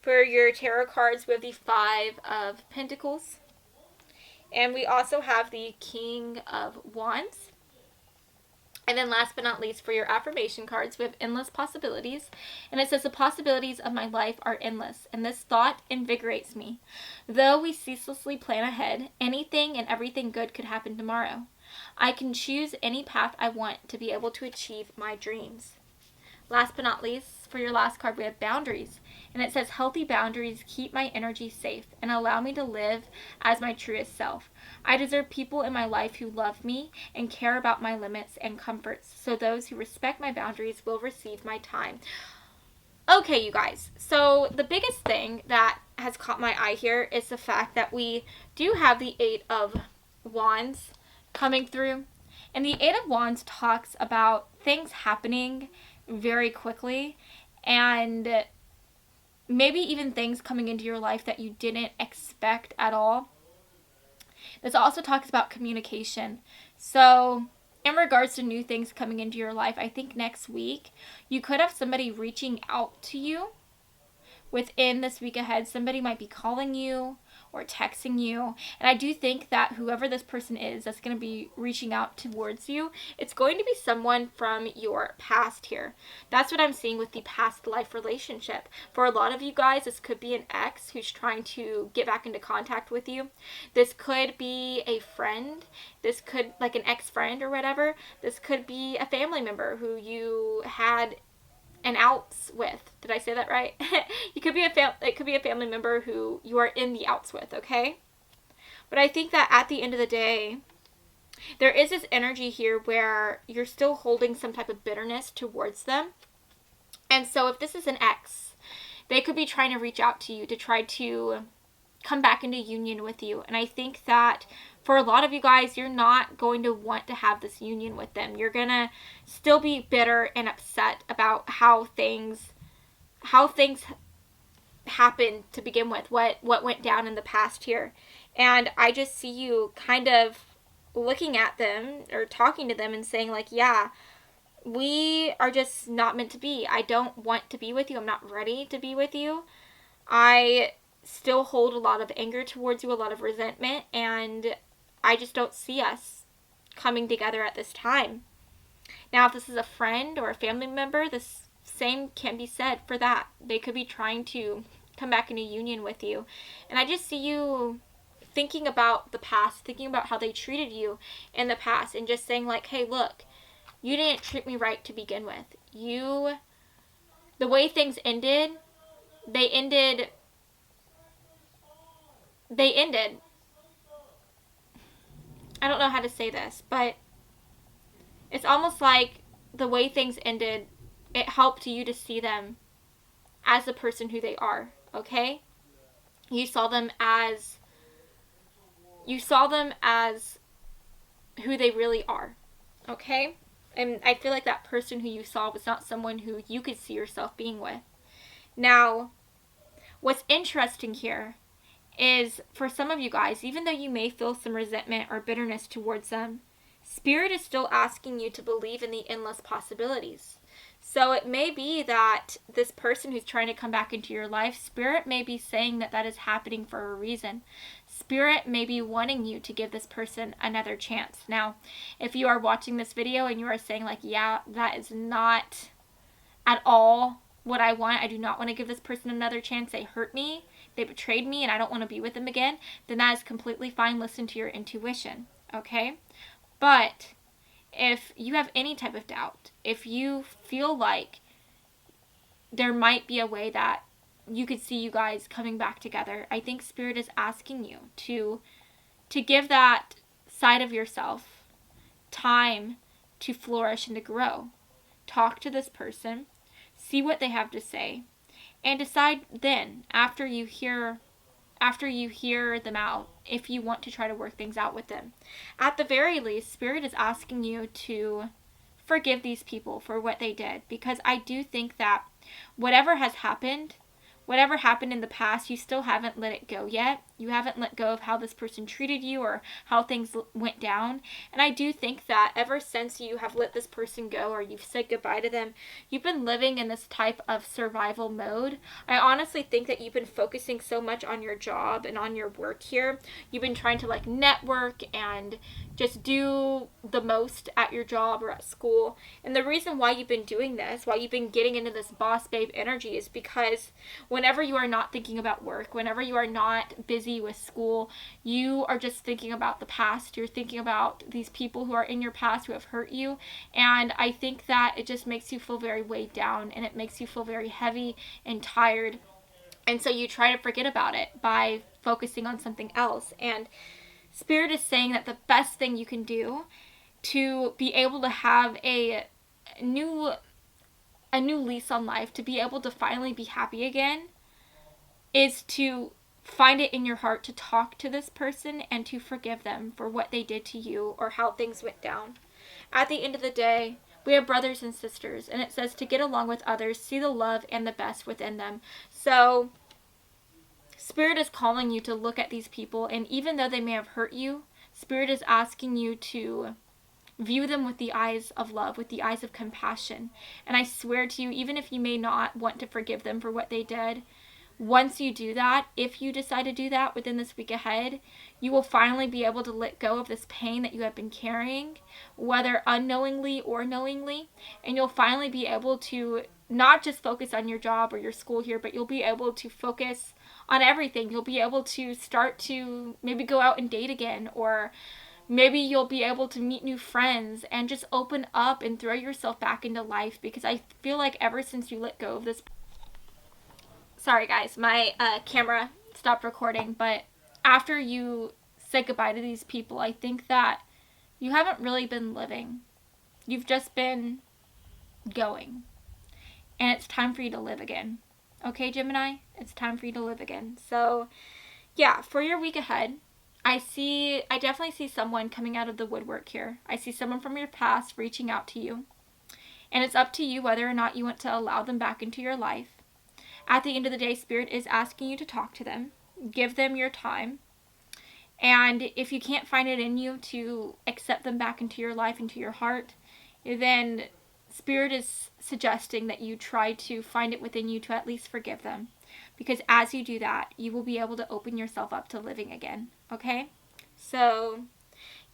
For your tarot cards, we have the Five of Pentacles. And we also have the King of Wands. And then last but not least, for your affirmation cards, we have endless possibilities. And it says, the possibilities of my life are endless, and this thought invigorates me. Though we ceaselessly plan ahead, anything and everything good could happen tomorrow. I can choose any path I want to be able to achieve my dreams. Last but not least, for your last card, we have boundaries. And it says, healthy boundaries keep my energy safe and allow me to live as my truest self. I deserve people in my life who love me and care about my limits and comforts. So those who respect my boundaries will receive my time. Okay, you guys. So the biggest thing that has caught my eye here is the fact that we do have the Eight of Wands coming through. And the Eight of Wands talks about things happening very quickly, and maybe even things coming into your life that you didn't expect at all. This also talks about communication. So in regards to new things coming into your life, I think next week you could have somebody reaching out to you within this week ahead. Somebody might be calling you or texting you. And I do think that whoever this person is that's going to be reaching out towards you, it's going to be someone from your past here. That's what I'm seeing with the past life relationship. For a lot of you guys, this could be an ex who's trying to get back into contact with you. This could be a friend. This could, like an ex-friend or whatever. This could be a family member who you had an outs with. Did I say that right? It could be a family member who you are in the outs with, okay? But I think that at the end of the day, there is this energy here where you're still holding some type of bitterness towards them. And so if this is an ex, they could be trying to reach out to you to try to come back into union with you. And I think that for a lot of you guys, you're not going to want to have this union with them. You're going to still be bitter and upset about how things happened to begin with, what went down in the past here. And I just see you kind of looking at them or talking to them and saying like, yeah, we are just not meant to be. I don't want to be with you. I'm not ready to be with you. I still hold a lot of anger towards you, a lot of resentment, and I just don't see us coming together at this time. Now, if this is a friend or a family member, this same can be said for that. They could be trying to come back into union with you. And I just see you thinking about the past, thinking about how they treated you in the past, and just saying like, hey, look, you didn't treat me right to begin with. The way things ended, they ended. I don't know how to say this, but it's almost like the way things ended, it helped you to see them as the person who they are, okay? You saw them as who they really are, okay? And I feel like that person who you saw was not someone who you could see yourself being with. Now, what's interesting here is for some of you guys, even though you may feel some resentment or bitterness towards them, Spirit is still asking you to believe in the endless possibilities. So it may be that this person who's trying to come back into your life, Spirit may be saying that that is happening for a reason. Spirit may be wanting you to give this person another chance. Now, if you are watching this video and you are saying like, yeah, that is not at all what I want, I do not want to give this person another chance, they hurt me, they betrayed me, and I don't want to be with them again, then that is completely fine. Listen to your intuition, okay? But if you have any type of doubt, if you feel like there might be a way that you could see you guys coming back together, I think Spirit is asking you to give that side of yourself time to flourish and to grow. Talk to this person, see what they have to say, and decide then, after you hear them out, if you want to try to work things out with them. At the very least, Spirit is asking you to forgive these people for what they did, because I do think that whatever happened in the past, you still haven't let it go yet. You haven't let go of how this person treated you or how things went down. And I do think that ever since you have let this person go or you've said goodbye to them, you've been living in this type of survival mode. I honestly think that you've been focusing so much on your job and on your work here. You've been trying to like network and just do the most at your job or at school. And the reason why you've been doing this, why you've been getting into this boss babe energy, is because whenever you are not thinking about work, whenever you are not busy with school, you are just thinking about the past. You're thinking about these people who are in your past who have hurt you. And I think that it just makes you feel very weighed down, and it makes you feel very heavy and tired. And so you try to forget about it by focusing on something else. And Spirit is saying that the best thing you can do to be able to have a new lease on life, to be able to finally be happy again, is to find it in your heart to talk to this person and to forgive them for what they did to you or how things went down. At the end of the day, we have brothers and sisters, and it says to get along with others, see the love and the best within them. So Spirit is calling you to look at these people, and even though they may have hurt you, Spirit is asking you to view them with the eyes of love, with the eyes of compassion. And I swear to you, even if you may not want to forgive them for what they did, once you do that, if you decide to do that within this week ahead, you will finally be able to let go of this pain that you have been carrying, whether unknowingly or knowingly, and you'll finally be able to not just focus on your job or your school here, but you'll be able to focus on everything. You'll be able to start to maybe go out and date again, or maybe you'll be able to meet new friends and just open up and throw yourself back into life, because I feel like ever since you let go of this... Sorry guys, my camera stopped recording, but after you said goodbye to these people, I think that you haven't really been living. You've just been going. And it's time for you to live again. Okay, Gemini? It's time for you to live again. So, yeah, for your week ahead, I definitely see someone coming out of the woodwork here. I see someone from your past reaching out to you. And it's up to you whether or not you want to allow them back into your life. At the end of the day, Spirit is asking you to talk to them. Give them your time. And if you can't find it in you to accept them back into your life, into your heart, then Spirit is suggesting that you try to find it within you to at least forgive them. Because as you do that, you will be able to open yourself up to living again. Okay? So,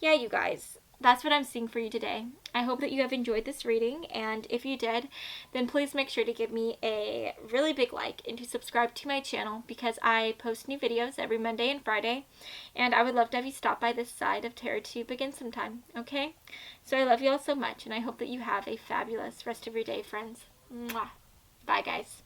yeah, you guys, that's what I'm seeing for you today. I hope that you have enjoyed this reading, and if you did, then please make sure to give me a really big like and to subscribe to my channel, because I post new videos every Monday and Friday, and I would love to have you stop by this side of TerraTube again sometime, okay? So I love you all so much, and I hope that you have a fabulous rest of your day, friends. Mwah. Bye, guys.